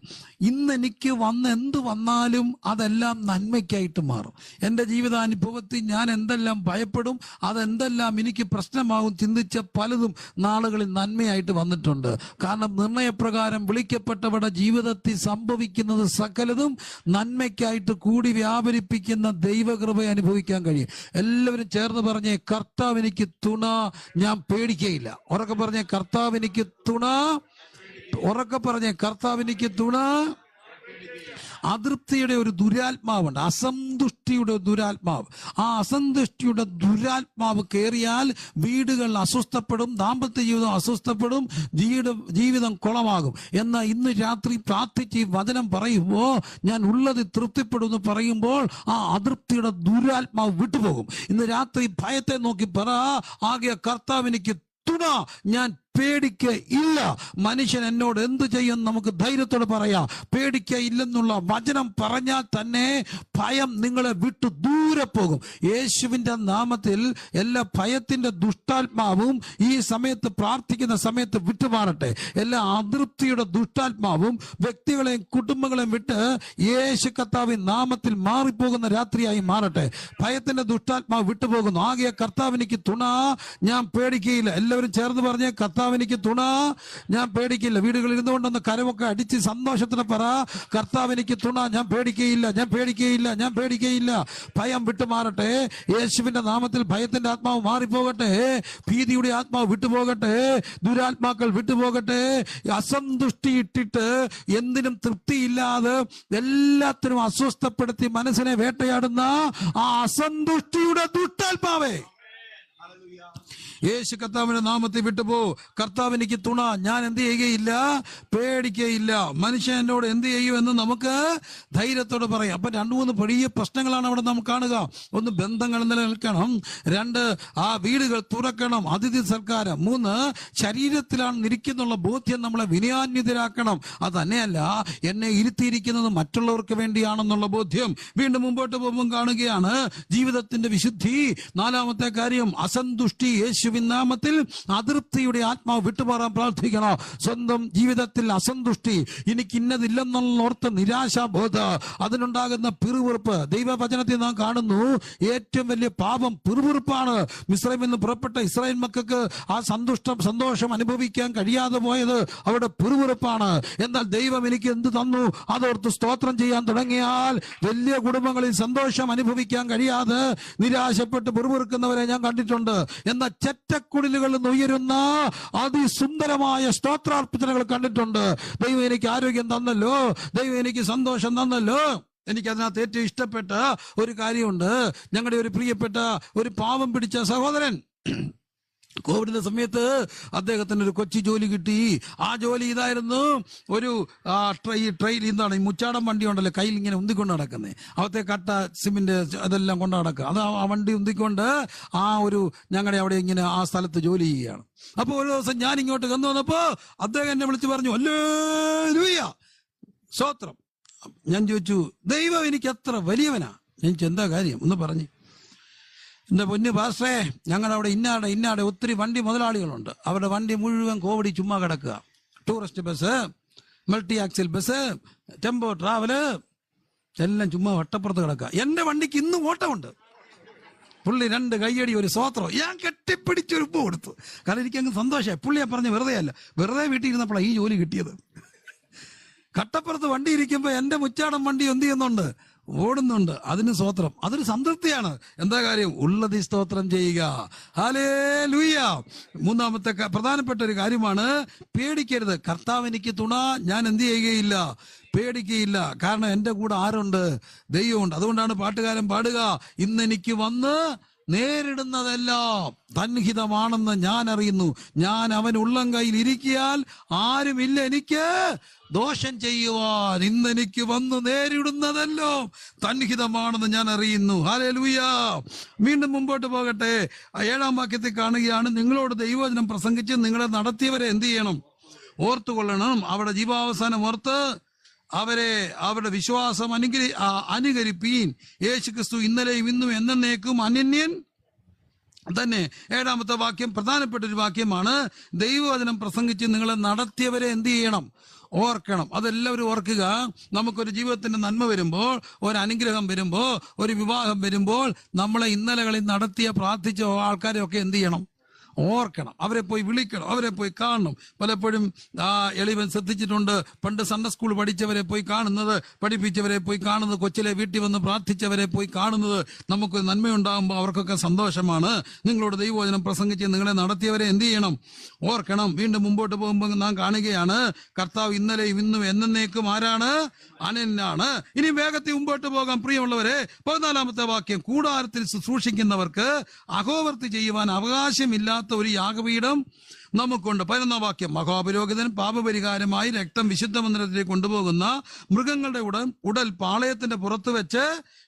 ഇന്ന് എനിക്ക് എന്ത് വന്നാലും അതെല്ലാം നന്മയ്ക്കായിട്ട് മാറും. എൻ്റെ ജീവിതാനുഭവത്തിൽ ഞാൻ എന്തെല്ലാം ഭയപ്പെടും, അതെന്തെല്ലാം എനിക്ക് പ്രശ്നമാകും ചിന്തിച്ച പലതും നാളുകളിൽ നന്മയായിട്ട് വന്നിട്ടുണ്ട്. കാരണം നിർണയപ്രകാരം വിളിക്കപ്പെട്ടവരുടെ ജീവിതത്തിൽ സംഭവിക്കുന്നത് സകലതും നന്മയ്ക്കായിട്ട് കൂടി വ്യാപരിപ്പിക്കുന്ന ദൈവകൃപ അനുഭവിക്കാൻ കഴിയും. എല്ലാവരും ചേർന്ന് പറഞ്ഞേ, കർത്താവ് എനിക്ക് തുണ, ഞാൻ പേടിക്കയില്ല. ഉറക്കെ പറഞ്ഞേ, കർത്താവ് എനിക്ക് തുണ. ഉറക്കെ പറഞ്ഞേ, കർത്താവ് എനിക്ക് തുണ. അതൃപ്തിയുടെ ഒരു ദുരാത്മാവുണ്ട്, അസന്തുഷ്ടിയുടെ ദുരാത്മാവ്. ആ അസന്തുഷ്ടിയുടെ ദുരാത്മാവ് കയറിയാൽ വീടുകൾ അസ്വസ്ഥപ്പെടും, ദാമ്പത്യ ജീവിതം അസ്വസ്ഥപ്പെടും, ജീവിതം കുളമാകും. എന്നാൽ ഇന്ന് രാത്രി പ്രാർത്ഥിച്ച് ഈ വചനം പറയുമ്പോൾ, ഞാൻ ഉള്ളത് തൃപ്തിപ്പെടുമെന്ന് പറയുമ്പോൾ ആ അതൃപ്തിയുടെ ദുരാത്മാവ് വിട്ടുപോകും. ഇന്ന് രാത്രി ഭയത്തെ നോക്കി പറ, ആകെ കർത്താവ് എനിക്ക് തുണ, ഞാൻ പേടിക്കയില്ല. മനുഷ്യൻ എന്നോട് എന്ത് ചെയ്യും നമുക്ക് ധൈര്യത്തോടെ പറയാം. പേടിക്കയില്ലെന്നുള്ള വചനം പറഞ്ഞാൽ തന്നെ ഭയം നിങ്ങളെ വിട്ടു ദൂരെ പോകും. യേശുവിൻ്റെ നാമത്തിൽ എല്ലാ ഭയത്തിന്റെ ദുഷ്ടാത്മാവും ഈ സമയത്ത് പ്രാർത്ഥിക്കുന്ന സമയത്ത് വിട്ടുമാറട്ടെ. എല്ലാ അതൃപ്തിയുടെ ദുഷ്ടാത്മാവും വ്യക്തികളെയും കുടുംബങ്ങളെയും വിട്ട് യേശു കർത്താവിൻ നാമത്തിൽ മാറിപ്പോകുന്ന രാത്രിയായി മാറട്ടെ. ഭയത്തിന്റെ ദുഷ്ടാത്മാവ് വിട്ടുപോകുന്നു. ആകെ കർത്താവ് എനിക്ക് തുണ, ഞാൻ പേടിക്കയില്ല. എല്ലാവരും ചേർന്ന് പറഞ്ഞേ, കർത്താവ് കർത്താവ് എനിക്ക് തുണ, ഞാൻ പേടിക്കില്ല. വീടുകളിൽ ഇരുന്നുകൊണ്ടൊന്ന് കരമൊക്കെ അടിച്ച് സന്തോഷത്തിന് പറ, കർത്താവ് എനിക്ക് തുണ, ഞാൻ പേടിക്കുകയില്ല, ഞാൻ പേടിക്കുകയില്ല, ഞാൻ പേടിക്കുകയില്ല. ഭയം വിട്ടുമാറട്ടെ. യേശുവിന്റെ നാമത്തിൽ ഭയത്തിന്റെ ആത്മാവ് മാറിപ്പോകട്ടെ, ഭീതിയുടെ ആത്മാവ് വിട്ടുപോകട്ടെ, ദുരാത്മാക്കൾ വിട്ടുപോകട്ടെ. അസന്തുഷ്ടി ഇട്ടിട്ട് എന്തിനും തൃപ്തിയില്ലാതെ എല്ലാത്തിനും അസ്വസ്ഥപ്പെടുത്തി മനസ്സിനെ വേട്ടയാടുന്ന ആ അസന്തുഷ്ടിയുടെ ദുഷ്ടാത്മാവേ, യേശു കർത്താവിന്റെ നാമത്തിൽ വിട്ടുപോ. കർത്താവ് എനിക്ക് തുണ, ഞാൻ എന്ത് ചെയ്യുകയില്ല, പേടിക്കുകയില്ല. മനുഷ്യൻ എന്നോട് എന്ത് ചെയ്യുമെന്ന് നമുക്ക് ധൈര്യത്തോടെ പറയാം. അപ്പൊ 2-3 വലിയ പ്രശ്നങ്ങളാണ് അവിടെ നാം കാണുക. ഒന്ന്, ബന്ധങ്ങൾ നിലനിൽക്കണം. 2, ആ വീടുകൾ തുറക്കണം, അതിഥി സൽക്കാരം. 3, ശരീരത്തിലാണ് ഇരിക്കുന്നുള്ള ബോധ്യം നമ്മളെ വിനയാന്വിതരാക്കണം. അത് തന്നെയല്ല, എന്നെ ഇരുത്തിയിരിക്കുന്നത് മറ്റുള്ളവർക്ക് വേണ്ടിയാണെന്നുള്ള ബോധ്യം. വീണ്ടും മുമ്പോട്ട് പോകുമ്പോൾ കാണുകയാണ് ജീവിതത്തിന്റെ വിശുദ്ധി. 4-മത്തെ കാര്യം, അസന്തുഷ്ടി. യേശുവിൻ നാമത്തിൽ അതൃപ്തിയുടെ ആത്മാവ് വിട്ടുമാറാൻ പ്രാർത്ഥിക്കണം. സ്വന്തം ജീവിതത്തിൽ അസന്തുഷ്ടി, എനിക്ക് ഇന്നതില്ലെന്നോർത്ത് നിരാശാബോധ, അതിനുണ്ടാകുന്ന പിറുപിറുപ്പ്. ദൈവവചനത്തിൽ നാം കാണുന്നു, ഏറ്റവും വലിയ പാപം പിറുപിറുപ്പാണ്. മിസ്രൈമിൽ നിന്ന് പുറപ്പെട്ട ഇസ്രായേൽ മക്കൾക്ക് ആ സന്തോഷം അനുഭവിക്കാൻ കഴിയാതെ പോയത് അവരുടെ പിറുപിറുപ്പാണ്. എന്നാൽ ദൈവം എനിക്ക് എന്ത് തന്നു അതോർത്ത് സ്തോത്രം ചെയ്യാൻ തുടങ്ങിയാൽ വലിയ കുടുംബങ്ങളിൽ സന്തോഷം അനുഭവിക്കാൻ കഴിയാതെ നിരാശപ്പെട്ട് പിറുപിറുക്കുന്നവരെ ഞാൻ കണ്ടിട്ടുണ്ട്. എന്നാൽ ചെറ്റക്കുടിലുകളിൽ നിന്ന് ഉയരുന്ന അതിസുന്ദരമായ സ്തോത്രാർപ്പണകൾ കണ്ടിട്ടുണ്ട്. ദൈവം എനിക്ക് ആരോഗ്യം തന്നല്ലോ, ദൈവം എനിക്ക് സന്തോഷം തന്നല്ലോ. എനിക്കതിനകത്ത് ഏറ്റവും ഇഷ്ടപ്പെട്ട ഒരു കാര്യമുണ്ട്. ഞങ്ങളുടെ ഒരു പ്രിയപ്പെട്ട ഒരു പാവം പിടിച്ച സഹോദരൻ, കോവിഡിന്റെ സമയത്ത് അദ്ദേഹത്തിന് ഒരു കൊച്ചി ജോലി കിട്ടി. ആ ജോലി ഇതായിരുന്നു, ഒരു ട്രെയിൽ എന്താണ് ഈ മുച്ചാടൻ വണ്ടി ഉണ്ടല്ലോ, കയ്യിൽ ഇങ്ങനെ ഉന്തിക്കൊണ്ട് നടക്കുന്നത്, അവത്തെ കട്ട സിമെന്റ് അതെല്ലാം കൊണ്ട് നടക്കുക. അത് ആ വണ്ടി ഉന്തിക്കൊണ്ട് ആ ഒരു ഞങ്ങളുടെ അവിടെ ഇങ്ങനെ ആ സ്ഥലത്ത് ജോലി ചെയ്യുകയാണ്. അപ്പൊ ഒരു ദിവസം ഞാൻ ഇങ്ങോട്ട് കന്നു വന്നപ്പോ അദ്ദേഹം എന്നെ വിളിച്ച് പറഞ്ഞു, ഹല്ലേലൂയ, സ്തോത്രം. ഞാൻ ചോദിച്ചു, ദൈവം എനിക്ക് അത്ര വലിയവനാ? ഞാൻ ചോദിച്ചു, എന്താ കാര്യം ഒന്ന് പറഞ്ഞു. എന്റെ പൊന്നു പാസ്റ്ററേ, ഞങ്ങളവിടെ ഇന്നാടെ ഒത്തിരി വണ്ടി മുതലാളികളുണ്ട്. അവരുടെ വണ്ടി മുഴുവൻ കോവിഡ് ചുമ്മാ കിടക്കുക. Tourist bus, multi axle bus, tempo travel എല്ലാം ചുമ്മാ വട്ടപ്പുറത്ത് കിടക്കുക. എന്റെ വണ്ടിക്ക് ഇന്നും ഓട്ടമുണ്ട്. പുള്ളി 2 കയ്യടി ഒരു സ്തോത്രം. ഞാൻ കെട്ടിപ്പിടിച്ചൊരു ഉപ്പ് കൊടുത്തു. കാരണം എനിക്കങ്ങ് സന്തോഷമായി. പുള്ളിയെ പറഞ്ഞ് വെറുതെ അല്ല, വെറുതെ വീട്ടിൽ ഇരുന്നപ്പോഴാണ് ഈ ജോലി കിട്ടിയത്. കട്ടപ്പുറത്ത് വണ്ടി ഇരിക്കുമ്പോ എന്റെ മുച്ചാടൻ വണ്ടി എന്ത് ചെയ്യുന്നുണ്ട്, ഓടുന്നുണ്ട്. അതിന് സ്തോത്രം, അതൊരു സംതൃപ്തിയാണ്. എന്താ കാര്യം, ഉള്ളതി സ്തോത്രം ചെയ്യുക. ഹല്ലേലൂയ. 3-മത്തെ പ്രധാനപ്പെട്ട ഒരു കാര്യമാണ്, പേടിക്കരുത്. കർത്താവ് എനിക്ക് തുണ, ഞാൻ എന്ത് ചെയ്യുകയില്ല, പേടിക്കുകയില്ല. കാരണം എന്റെ കൂടെ ആരുണ്ട്, ദൈവമുണ്ട്. അതുകൊണ്ടാണ് പാട്ടുകാരൻ പാടുക, ഇന്നെനിക്ക് വന്ന് നേരിടുന്നതെല്ലാം തൻഹിതമാണെന്ന് ഞാൻ അറിയുന്നു. ഞാൻ അവൻ ഉള്ളം കയ്യിൽ ഇരിക്കിയാൽ ആരുമില്ല എനിക്ക് ദോഷം ചെയ്യുവാൻ. ഇന്നെനിക്ക് വന്ന് നേരിടുന്നതെല്ലാം തൻഹിതമാണെന്ന് ഞാൻ അറിയുന്നു. ഹല്ലേലൂയ. വീണ്ടും മുമ്പോട്ട് പോകട്ടെ. 7-ാം വാക്യത്തിൽ കാണുകയാണ്, നിങ്ങളോട് ദൈവവചനം പ്രസംഗിച്ച് നിങ്ങളെ നടത്തിയവരെ എന്ത് ചെയ്യണം, ഓർത്തുകൊള്ളണം. അവിടെ ജീവാവസാനം ഓർത്ത് അവരെ അവരുടെ വിശ്വാസം അനുകരിപ്പീൻ. യേശുക്രിസ്തു ഇന്നലെയും ഇന്നും എന്നേക്കും അനന്യൻ തന്നെ. 7-ാമത്തെ വാക്യം പ്രധാനപ്പെട്ട ഒരു വാക്യമാണ്. ദൈവവചനം പ്രസംഗിച്ച് നിങ്ങളെ നടത്തിയവരെ എന്ത് ചെയ്യണം, ഓർക്കണം. അതെല്ലാവരും ഓർക്കുക. നമുക്കൊരു ജീവിതത്തിന്റെ നന്മ വരുമ്പോൾ, ഒരു അനുഗ്രഹം വരുമ്പോൾ, ഒരു വിവാഹം വരുമ്പോൾ നമ്മളെ ഇന്നലകളിൽ നടത്തിയ പ്രാർത്ഥിച്ച ആൾക്കാരെയൊക്കെ എന്ത് ചെയ്യണം, ഓർക്കണം. അവരെ പോയി വിളിക്കണം, അവരെ പോയി കാണണം. പലപ്പോഴും എളിവൻ ശ്രദ്ധിച്ചിട്ടുണ്ട്, പണ്ട് സൺഡേ സ്കൂൾ പഠിച്ചവരെ പോയി കാണുന്നത്, പഠിപ്പിച്ചവരെ പോയി കാണുന്നത്, കൊച്ചിലെ വീട്ടിൽ വന്ന് പ്രാർത്ഥിച്ചവരെ പോയി കാണുന്നത് നമുക്കൊരു നന്മയുണ്ടാകുമ്പോൾ അവർക്കൊക്കെ സന്തോഷമാണ്. നിങ്ങളോട് ദൈവവചനം പ്രസംഗിച്ച് നിങ്ങളെ നടത്തിയവരെ എന്ത് ചെയ്യണം, ഓർക്കണം. വീണ്ടും മുമ്പോട്ട് പോകുമ്പോൾ നാം കാണുകയാണ്, കർത്താവ് ഇന്നലെയും ഇന്നും എന്നേക്കും ആരാണ്, അനന്യനാണ്. ഇനി വേഗത്തിൽ മുമ്പോട്ട് പോകാം പ്രിയമുള്ളവരെ. 14-ാമത്തെ വാക്യം, കൂടാരത്തിൽ ശുശ്രൂഷിക്കുന്നവർക്ക് അഹോവർത്തി ചെയ്യുവാൻ അവകാശമില്ലാത്ത ഒരു യാഗപീഠം നമുക്കുണ്ട്. 11-ാം വാക്യം, മഹാപുരോഹിതൻ പാപപരിഹാരമായി രക്തം വിശുദ്ധ മന്ദിരത്തിലേക്ക് കൊണ്ടുപോകുന്ന മൃഗങ്ങളുടെ ഉടൽ പാളയത്തിന്റെ പുറത്ത് വെച്ച്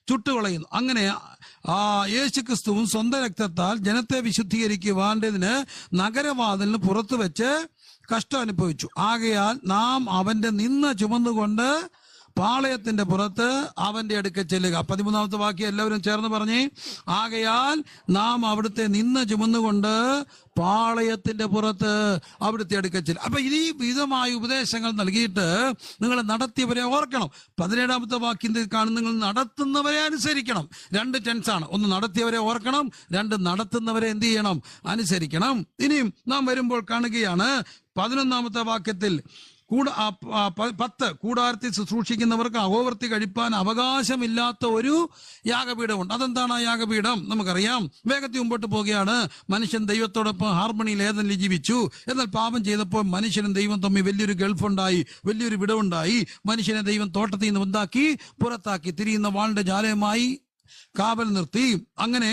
ചുട്ടുകളയുന്നു. അങ്ങനെ യേശുക്രിസ്തുവും സ്വന്തം രക്തത്താൽ ജനത്തെ വിശുദ്ധീകരിക്കുവാണ്ടതിന് നഗരവാതിലിന് പുറത്ത് വെച്ച് കഷ്ടം അനുഭവിച്ചു. ആകയാൽ നാം അവന്റെ നിന്ന ചുമന്നുകൊണ്ട് പാളയത്തിന്റെ പുറത്ത് അവന്റെ അടുക്കൽ ചെല്ലുക. 13-ാമത്തെ വാക്യം എല്ലാവരും ചേർന്ന് പറഞ്ഞേ. ആകയാൽ നാം അവിടുത്തെ നിന്ന് ചുമന്നുകൊണ്ട് പാളയത്തിന്റെ പുറത്ത് അവിടുത്തെ അടുക്കൽ ചെല്ലും. അപ്പൊ ഈ വിധമായ ഉപദേശങ്ങൾ നൽകിയിട്ട് നിങ്ങൾ നടത്തിയവരെ ഓർക്കണം. 17-ാമത്തെ വാക്യത്തിൽ കാണുന്ന നിങ്ങൾ നടത്തുന്നവരെ അനുസരിക്കണം. 2 ടെൻസാണ്. ഒന്ന് നടത്തിയവരെ ഓർക്കണം, 2 നടത്തുന്നവരെ എന്ത് ചെയ്യണം? അനുസരിക്കണം. ഇനിയും നാം വരുമ്പോൾ കാണുകയാണ് 11-ാമത്തെ വാക്യത്തിൽ 10 കൂടാരത്തിൽ ശുശ്രൂഷിക്കുന്നവർക്ക് അഹോവൃത്തി കഴിപ്പാൻ അവകാശമില്ലാത്ത ഒരു യാഗപീഠമുണ്ട്. അതെന്താണ് ആ യാഗപീഠം? നമുക്കറിയാം. വേഗത്തിൽ മുമ്പോട്ട് പോവുകയാണ്. മനുഷ്യൻ ദൈവത്തോടൊപ്പം ഹാർമണിയിൽ ഏതെങ്കിലും ജീവിച്ചു. എന്നാൽ പാപം ചെയ്തപ്പോൾ മനുഷ്യനും ദൈവം തമ്മിൽ വലിയൊരു ഗൾഫുണ്ടായി, വലിയൊരു വിടവുണ്ടായി. മനുഷ്യനെ ദൈവം തോട്ടത്തിൽ നിന്ന് വന്നാക്കി പുറത്താക്കി തിരിയുന്ന വാളിന്റെ ജാലയമായി കാവൽ നിർത്തി. അങ്ങനെ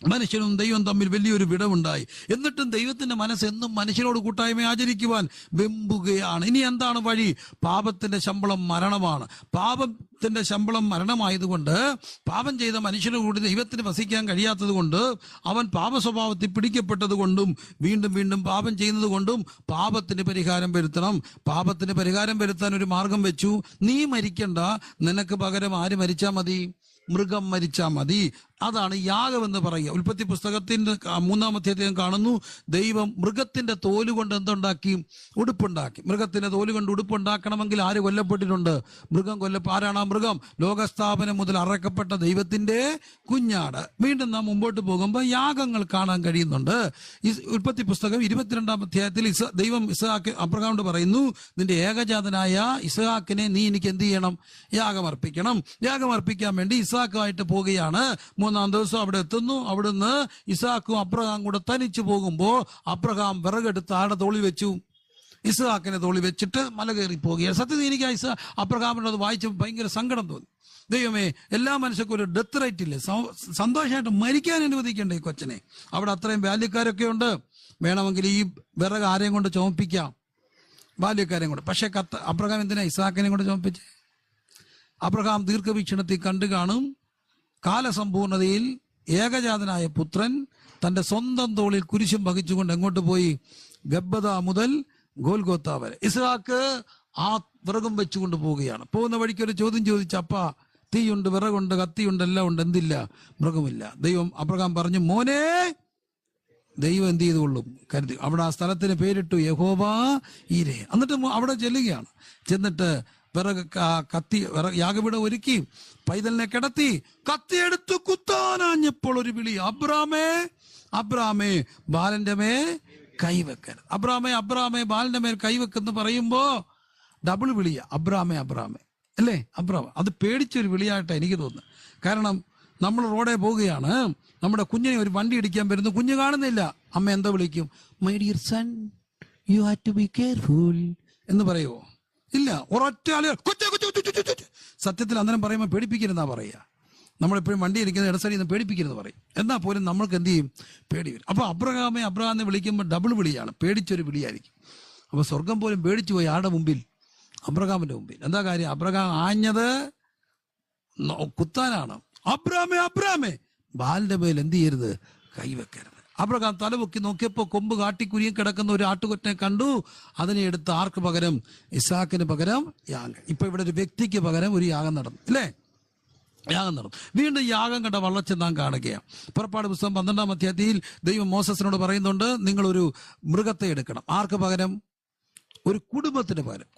മനുഷ്യനും ദൈവം തമ്മിൽ വലിയൊരു വിടവുണ്ടായി. എന്നിട്ടും ദൈവത്തിന്റെ മനസ്സ് എന്നും മനുഷ്യനോട് കൂട്ടായ്മ ആചരിക്കുവാൻ വെമ്പുകയാണ്. ഇനി എന്താണ് വഴി? പാപത്തിന്റെ ശമ്പളം മരണമാണ്. പാപത്തിന്റെ ശമ്പളം മരണമായതുകൊണ്ട് പാപം ചെയ്ത മനുഷ്യന് കൂടി ദൈവത്തിന് വസിക്കാൻ കഴിയാത്തത് കൊണ്ട് അവൻ പാപ സ്വഭാവത്തിൽ പിടിക്കപ്പെട്ടത് കൊണ്ടും വീണ്ടും വീണ്ടും പാപം ചെയ്യുന്നത് കൊണ്ടും പാപത്തിന് പരിഹാരം വരുത്തണം. പാപത്തിന് പരിഹാരം വരുത്താൻ ഒരു മാർഗം വെച്ചു. നീ മരിക്കണ്ട, നിനക്ക് പകരം ആര് മരിച്ചാൽ മതി? മൃഗം മരിച്ചാൽ മതി. അതാണ് യാഗമെന്ന് പറയുക. ഉൽപ്പത്തി പുസ്തകത്തിന്റെ 3-ാം അധ്യായം കാണുന്നു. ദൈവം മൃഗത്തിന്റെ തോല് കൊണ്ട് എന്തുണ്ടാക്കി? ഉടുപ്പുണ്ടാക്കി. മൃഗത്തിന്റെ തോല് കൊണ്ട് ഉടുപ്പുണ്ടാക്കണമെങ്കിൽ ആര് കൊല്ലപ്പെട്ടിട്ടുണ്ട്? മൃഗം ആരാണ് ആ മൃഗം? ലോകസ്ഥാപനം മുതൽ അറക്കപ്പെട്ട ദൈവത്തിന്റെ കുഞ്ഞാട്. വീണ്ടും നാം മുമ്പോട്ട് പോകുമ്പോൾ യാഗങ്ങൾ കാണാൻ കഴിയുന്നുണ്ട്. ഉൽപ്പത്തി പുസ്തകം 22-ാം അധ്യായത്തിൽ ദൈവം അബ്രഹാമിനോട് പറയുന്നു, നിന്റെ ഏകജാതനായ ഇസ്ഹാക്കിനെ നീ എനിക്ക് എന്ത് ചെയ്യണം? യാഗമർപ്പിക്കണം. യാഗമർപ്പിക്കാൻ വേണ്ടി ഇസ്ഹാക്കുമായിട്ട് പോവുകയാണ്. 3-ാം ദിവസം അവിടെ എത്തുന്നു. അവിടുന്ന് ഇസ്ഹാക്കും അബ്രഹാം കൂടെ തനിച്ചു പോകുമ്പോ അബ്രഹാം വിറകെടുത്ത് ആടെ തോളി വെച്ചു, ഇസ്ഹാക്കിനെ തോളി വെച്ചിട്ട് മല കയറി പോവുകയാണ്. സത്യത്തിൽ എനിക്ക് അബ്രഹാമിനത് വായിച്ചപ്പോൾ ഭയങ്കര സങ്കടം തോന്നി. ദൈവമേ, എല്ലാ മനുഷ്യർക്കും ഒരു ഡെത്ത് റൈറ്റ് ഇല്ലേ? സന്തോഷമായിട്ട് മരിക്കാൻ അനുവദിക്കണ്ടേ ഈ കൊച്ചനെ? അവിടെ അത്രയും ബാല്യക്കാരൊക്കെ ഉണ്ട്. വേണമെങ്കിൽ ഈ വിറക് ആരെയും കൊണ്ട് ചുമപ്പിക്കാം, ബാല്യക്കാരെയും കൊണ്ട്. പക്ഷെ അബ്രഹാം എന്തിനാ ഇസ്ഹാക്കിനെ കൊണ്ട് ചുമപ്പിച്ചേ? അബ്രഹാം ദീർഘവീക്ഷണത്തിൽ കണ്ടു കാണും. കാലസമ്പൂർണതയിൽ ഏകജാതനായ പുത്രൻ തന്റെ സ്വന്തം തോളിൽ കുരിശും വഹിച്ചുകൊണ്ട് എങ്ങോട്ട് പോയി? ഗബ്ബത മുതൽ ഗോൽഗോത്ത വരെ. ഇസ്ഹാക്ക് ആ വിറകും വെച്ചുകൊണ്ട് പോവുകയാണ്. പോകുന്ന വഴിക്ക് ഒരു ചോദ്യം ചോദിച്ചു, അപ്പ തീയുണ്ട്, വിറകുണ്ട്, കത്തിയുണ്ട്, എല്ലാം ഉണ്ട്, എന്തില്ല? മൃഗമില്ല. ദൈവം അബ്രഹാം പറഞ്ഞു, മോനെ, ദൈവം എന്ത് ചെയ്തുകൊള്ളും കരുതി. അവിടെ ആ സ്ഥലത്തിന് പേരിട്ടു യഹോവ ഈരേ. എന്നിട്ട് അവിടെ ചെല്ലുകയാണ്. ചെന്നിട്ട് യാഗപീഠം ഒരുക്കി, പൈതലിനെ കിടത്തി, കത്തിയെടുത്ത് കുത്താനാഞ്ഞപ്പോൾ ഒരു വിളി, അബ്രാമേ അബ്രാമേ ബാലന്റെ മേൽ കൈവെക്കരുത്. അബ്രാമേ അബ്രാമേ ബാലന്റെ മേൽ കൈവെക്കെന്ന് പറയുമ്പോ ഡബിൾ വിളിയ, അബ്രാമേ അബ്രാമേ അല്ലേ? അബ്രാമ. അത് പേടിച്ചൊരു വിളിയായിട്ടാണ് എനിക്ക് തോന്നുന്നത്. കാരണം നമ്മൾ റോഡേ പോവുകയാണ്, നമ്മുടെ കുഞ്ഞിനെ ഒരു വണ്ടി ഇടിക്കാൻ വരുന്നു, കുഞ്ഞ് കാണുന്നില്ല. അമ്മ എന്താ വിളിക്കും? My dear son, you have to be careful എന്ന് പറയുമോ? ഇല്ല. ഒരൊറ്റ ആള് സത്യത്തിൽ അന്നേരം പറയുമ്പോൾ പേടിപ്പിക്കരുതെന്നാ പറയുക. നമ്മളെപ്പോഴും വണ്ടി ഇരിക്കുന്ന ഇടസരി നിന്ന് പേടിപ്പിക്കരുത് പറയും. എന്നാൽ പോലും നമ്മൾക്ക് എന്ത് ചെയ്യും? പേടി വരും. അപ്പൊ അബ്രഹാമിനെ വിളിക്കുമ്പോൾ ഡബിൾ വിളിയാണ്, പേടിച്ചൊരു വിളിയായിരിക്കും. അപ്പൊ സ്വർഗം പോലും പേടിച്ചു പോയി ആരുടെ മുമ്പിൽ? അബ്രഹാമിന്റെ മുമ്പിൽ. എന്താ കാര്യം? അബ്രഹാം ആഞ്ഞത് കുത്താനാണ്. അബ്രാമേ അബ്രാമേ ബാലിന്റെ മേൽ എന്ത് ചെയ്യരുത്? കൈവെക്കരുത്. അബ്രഹാം തലപൊക്കി നോക്കിയപ്പോ കൊമ്പ് കാട്ടിക്കുരിയും കിടക്കുന്ന ഒരു ആട്ടുകൊറ്റനെ കണ്ടു. അതിനെ എടുത്ത് ആർക്ക് പകരം? ഇസ്ഹാക്കിന് പകരം യാഗം. ഇപ്പൊ ഇവിടെ ഒരു വ്യക്തിക്ക് പകരം ഒരു യാഗം നടന്നു, അല്ലേ? യാഗം നടന്നു. വീണ്ടും യാഗം കണ്ട വളർച്ച നാം കാണുകയാണ്. പുറപ്പാട് പുസ്തകം 12-ാം അധ്യായത്തിൽ ദൈവം മോസസിനോട് പറയുന്നുണ്ട്, നിങ്ങളൊരു മൃഗത്തെ എടുക്കണം. ആർക്ക് പകരം? ഒരു കുടുംബത്തിന് പകരം.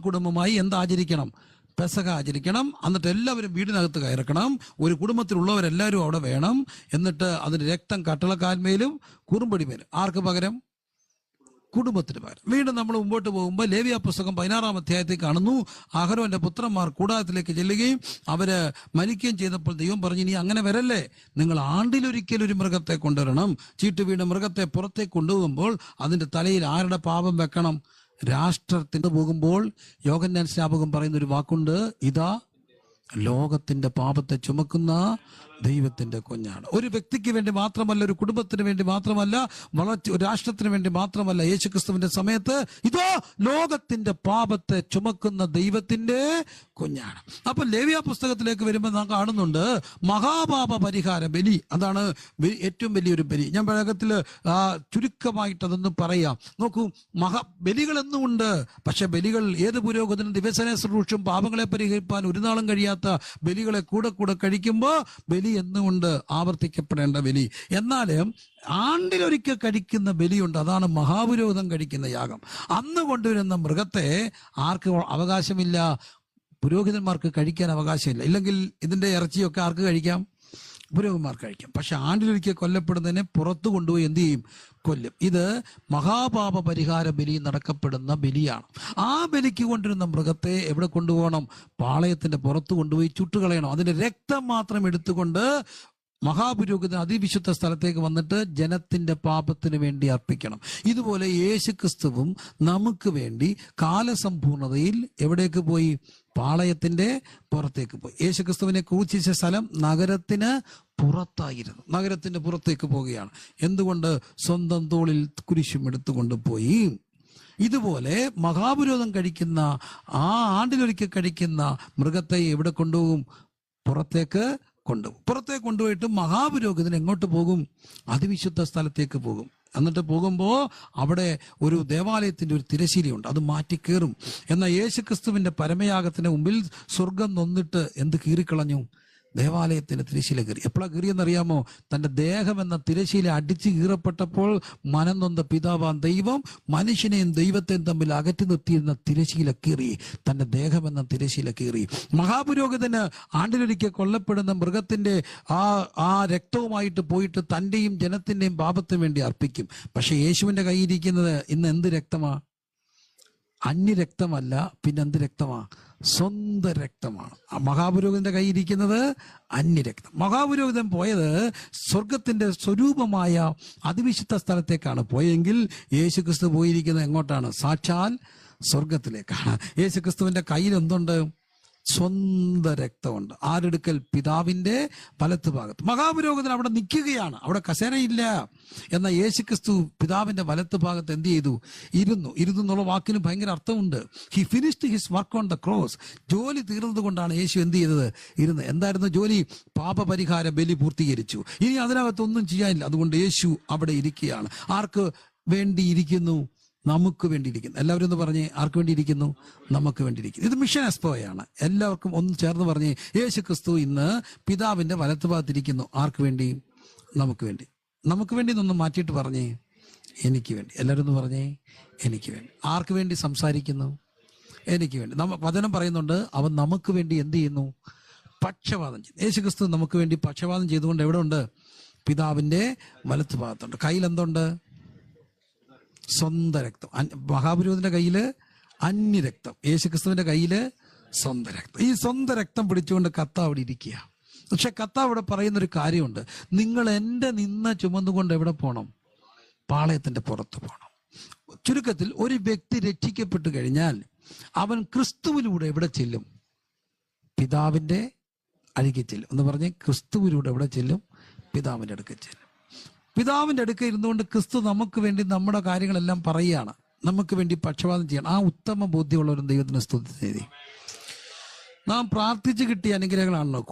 കുടുംബമായി എന്താചരിക്കണം? പെസക ആചരിക്കണം. എന്നിട്ട് എല്ലാവരും വീടിനകത്ത് കയറക്കണം. ഒരു കുടുംബത്തിലുള്ളവരെല്ലാവരും അവിടെ വേണം. എന്നിട്ട് അതിന് രക്തം കട്ടളക്കാൽമേലും കുറുമ്പടിമേലും. ആർക്ക് പകരം? കുടുംബത്തിന് പകരം. വീണ്ടും നമ്മൾ മുമ്പോട്ട് പോകുമ്പോൾ ലേവ്യ പുസ്തകം 16-ാം അധ്യായത്തിൽ കാണുന്നു, അഹരോന്റെ പുത്രന്മാർ കൂടാരത്തിലേക്ക് ചെല്ലുകയും അവര് മരിക്കുകയും ചെയ്തപ്പോൾ ദൈവം പറഞ്ഞു, ഇനി അങ്ങനെ വരല്ലേ, നിങ്ങൾ ആണ്ടിലൊരിക്കൽ ഒരു മൃഗത്തെ കൊണ്ടുവരണം. ചീട്ട് വീണ് മൃഗത്തെ പുറത്തേക്ക് കൊണ്ടുപോകുമ്പോൾ അതിന്റെ തലയിൽ ആരുടെ പാപം വെക്കണം? രാഷ്ട്രത്തിന് പോകുമ്പോൾ യോഹന്നാൻ സ്നാപകൻ പറയുന്ന ഒരു വാക്കുണ്ട്, ഇതാ ലോകത്തിന്റെ പാപത്തെ ചുമക്കുന്ന ദൈവത്തിന്റെ കുഞ്ഞാണ്. ഒരു വ്യക്തിക്ക് വേണ്ടി മാത്രമല്ല, ഒരു കുടുംബത്തിന് വേണ്ടി മാത്രമല്ല, ഒരു രാഷ്ട്രത്തിന് വേണ്ടി മാത്രമല്ല. യേശുക്രിസ്തുവിന്റെ സമയത്ത് ഇതോ ലോകത്തിന്റെ പാപത്തെ ചുമക്കുന്ന ദൈവത്തിന്റെ കുഞ്ഞാണ്. അപ്പൊ ലേവ്യ പുസ്തകത്തിലേക്ക് വരുമ്പോൾ നാം കാണുന്നുണ്ട് മഹാപാപ പരിഹാര ബലി. അതാണ് ഏറ്റവും വലിയൊരു ബലി. ഞാൻ വേഗത്തിൽ ചുരുക്കമായിട്ട് അതൊന്ന് പറയാം. നോക്കൂ, ബലികൾ എന്നും ഉണ്ട്. പക്ഷെ ബലികൾ ഏത് പുരോഹിതനും ദിവസേന ശുശ്രൂഷയും പാപങ്ങളെ പരിഹരിപ്പാൻ ഒരു നാളും കഴിയാത്ത ബലികളെ കൂടെ കൂടെ കഴിക്കുമ്പോൾ ബലി എന്നുകൊണ്ട് ആവർത്തിക്കപ്പെടേണ്ട ബലി. എന്നാലും ആണ്ടിലൊരിക്കൽ കഴിക്കുന്ന ബലിയുണ്ട്. അതാണ് മഹാപുരോഹിതൻ കഴിക്കുന്ന യാഗം. അന്ന് കൊണ്ടുവരുന്ന മൃഗത്തെ ആർക്ക് അവകാശമില്ല? പുരോഹിതന്മാർക്ക് കഴിക്കാൻ അവകാശമില്ല. ഇല്ലെങ്കിൽ ഇതിന്റെ ഇറച്ചിയൊക്കെ ആർക്ക് കഴിക്കാം? പുരോഹിതന്മാർക്ക് കഴിക്കാം. പക്ഷെ ആണ്ടിലൊരിക്കൽ കൊല്ലപ്പെടുന്നതിനെ പുറത്തു കൊണ്ടുപോയി എന്ത് ചെയ്യും? കൊല്ലും. ഇത് മഹാപാപ പരിഹാര ബലി നടക്കപ്പെടുന്ന ബലിയാണ്. ആ ബലിക്ക് കൊണ്ടിരുന്ന മൃഗത്തെ എവിടെ കൊണ്ടുപോകണം? പാളയത്തിന്റെ പുറത്ത് കൊണ്ടുപോയി ചുട്ടുകളയണം. അതിന്റെ രക്തം മാത്രം എടുത്തുകൊണ്ട് മഹാപുരോഹിതൻ അതിവിശുദ്ധ സ്ഥലത്തേക്ക് വന്നിട്ട് ജനത്തിന്റെ പാപത്തിന് വേണ്ടി അർപ്പിക്കണം. ഇതുപോലെ യേശുക്രിസ്തുവും നമുക്ക് വേണ്ടി കാലസമ്പൂർണതയിൽ എവിടേക്ക് പോയി? പാളയത്തിന്റെ പുറത്തേക്ക് പോയി. യേശുക്രിസ്തുവിനെ ക്രൂശിച്ച സ്ഥലം നഗരത്തിന് പുറത്തായിരുന്നു. നഗരത്തിന്റെ പുറത്തേക്ക് പോവുകയാണ്. എന്തുകൊണ്ട്? സ്വന്തം തോളിൽ കുരിശും എടുത്തുകൊണ്ട് പോയി. ഇതുപോലെ മഹാപുരോഹിതൻ കഴിക്കുന്ന ആ ആണ്ടിലൊരിക്കൽ കഴിക്കുന്ന മൃഗത്തെ എവിടെ കൊണ്ടുപോകും? പുറത്തേക്ക് കൊണ്ടുപോയിട്ട് മഹാപുരോഹിതൻ എങ്ങോട്ട് പോകും? അതിവിശുദ്ധ സ്ഥലത്തേക്ക് പോകും. എന്നിട്ട് പോകുമ്പോൾ അവിടെ ഒരു ദേവാലയത്തിന്റെ ഒരു തിരശീലയുണ്ട്, അത് മാറ്റി കയറും. എന്നാൽ യേശുക്രിസ്തുവിന്റെ പരമയാഗത്തിന് മുമ്പിൽ സ്വർഗം നൊന്നിട്ട് എന്ത് കീറിക്കളഞ്ഞു? ദേവാലയത്തിന്റെ തിരശീല കീറി. എപ്പോഴാണ് കീറിയെന്നറിയാമോ? തന്റെ ദേഹം എന്ന തിരശീല അടിച്ച് കീറപ്പെട്ടപ്പോൾ മനം നൊന്ത പിതാവാൻ ദൈവം മനുഷ്യനെയും ദൈവത്തെയും തമ്മിൽ അകറ്റി നിർത്തിയിരുന്ന തിരശീല കീറി. തന്റെ ദേഹം എന്ന തിരശീല കീറി. മഹാപുരോഹിതന് ആണ്ടിലൊരിക്കൽ കൊല്ലപ്പെടുന്ന മൃഗത്തിന്റെ ആ രക്തവുമായിട്ട് പോയിട്ട് തന്റെയും ജനത്തിന്റെയും പാപത്തിന് വേണ്ടി അർപ്പിക്കും. പക്ഷെ യേശുവിന്റെ കയ്യിരിക്കുന്നത് ഇന്ന് എന്ത് രക്തമാ? അന്യരക്തമല്ല, പിന്നെ എന്ത് രക്തമാ? സ്വന്തം രക്തമാണ്. മഹാപുരോഹിതന്റെ കയ്യിരിക്കുന്നത് അന്യരക്തം. മഹാപുരോഹിതൻ പോയത് സ്വർഗത്തിന്റെ സ്വരൂപമായ അതിവിശുദ്ധ സ്ഥലത്തേക്കാണ് പോയെങ്കിൽ യേശുക്രിസ്തു പോയിരിക്കുന്നത് എങ്ങോട്ടാണ്? സാക്ഷാൽ സ്വർഗത്തിലേക്കാണ്. യേശുക്രിസ്തുവിന്റെ കയ്യിൽ എന്തുണ്ട്? സ്വന്തം രക്തമുണ്ട്. ആരെടുക്കൽ? പിതാവിന്റെ വലത്ത് ഭാഗത്ത്. മഹാപുരോഹിതൻ അവിടെ നിൽക്കുകയാണ്, അവിടെ കസേരയില്ല. എന്നാൽ യേശുക്രിസ്തു പിതാവിന്റെ വലത്ത് ഭാഗത്ത് എന്ത് ചെയ്തു? ഇരുന്നു എന്നുള്ള വാക്കിന് ഭയങ്കര അർത്ഥമുണ്ട്. He finished his work on the cross. ജോലി തീർന്നത് കൊണ്ടാണ് യേശു എന്ത് ചെയ്തത്? ഇരുന്ന്. എന്തായിരുന്നു ജോലി? പാപപരിഹാര ബലി പൂർത്തീകരിച്ചു. ഇനി അതിനകത്തൊന്നും ചെയ്യാനില്ല. അതുകൊണ്ട് യേശു അവിടെ ഇരിക്കുകയാണ്. ആർക്ക് വേണ്ടി ഇരിക്കുന്നു? നമുക്ക് വേണ്ടിയിരിക്കുന്നു. എല്ലാവരും ഒന്ന് പറഞ്ഞേ, ആർക്ക് വേണ്ടിയിരിക്കുന്നു? നമുക്ക് വേണ്ടിയിരിക്കുന്നു. ഇത് മിഷൻ എക്സ്പോയാണ്. എല്ലാവർക്കും ഒന്ന് ചേർന്ന് പറഞ്ഞേ, യേശുക്രിസ്തു ഇന്ന് പിതാവിന്റെ വലത്ത് ഭാഗത്തിരിക്കുന്നു. ആർക്ക് വേണ്ടി? നമുക്ക് വേണ്ടി. നമുക്ക് വേണ്ടി എന്നൊന്ന് മാറ്റിയിട്ട് പറഞ്ഞേ, എനിക്ക് വേണ്ടി. എല്ലാവരും ഒന്ന് പറഞ്ഞേ, എനിക്ക് വേണ്ടി. ആർക്ക് വേണ്ടി സംസാരിക്കുന്നു? എനിക്ക് വേണ്ടി. വചനം പറയുന്നുണ്ട്, അവൻ നമുക്ക് വേണ്ടി എന്ത് ചെയ്യുന്നു? പക്ഷപാതം ചെയ്യുന്നു. യേശുക്രിസ്തു നമുക്ക് വേണ്ടി പക്ഷപാതം ചെയ്തുകൊണ്ട് എവിടെ ഉണ്ട്? പിതാവിന്റെ വലത്ത് ഭാഗത്തുണ്ട്. കയ്യിൽ എന്തുണ്ട്? സ്വന്തം രക്തം. മഹാപുരോഹിതന്റെ കയ്യില് അന്യരക്തം, യേശുക്രിസ്തുവിന്റെ കയ്യില് സ്വന്തം രക്തം. ഈ സ്വന്തം രക്തം പിടിച്ചുകൊണ്ട് കർത്താവ് അവിടെ ഇരിക്കുക. പക്ഷെ കർത്താവ് ഇവിടെ പറയുന്നൊരു കാര്യമുണ്ട്. നിങ്ങൾ എന്റെ നിന്ന ചുമന്നുകൊണ്ട് എവിടെ പോകണം? പാളയത്തിന്റെ പുറത്ത് പോകണം. ചുരുക്കത്തിൽ ഒരു വ്യക്തി രക്ഷിക്കപ്പെട്ടു കഴിഞ്ഞാൽ അവൻ ക്രിസ്തുവിലൂടെ എവിടെ ചെല്ലും? പിതാവിന്റെ അരികെ ചെല്ലും. എന്ന് പറഞ്ഞ് ക്രിസ്തുവിലൂടെ എവിടെ ചെല്ലും? പിതാവിന്റെ അടുക്കൽ ചെല്ലും. പിതാവിന്റെ അടുക്ക ഇരുന്നുകൊണ്ട് ക്രിസ്തു നമുക്ക് വേണ്ടി നമ്മുടെ കാര്യങ്ങളെല്ലാം പറയുകയാണ്. നമുക്ക് വേണ്ടി പക്ഷപാതം ചെയ്യണം. ആ ഉത്തമ ബോധ്യമുള്ളവരും ദൈവത്തിന് സ്തുതി ചെയ്തി. നാം പ്രാർത്ഥിച്ച് കിട്ടിയ അനുഗ്രഹങ്ങളാണോ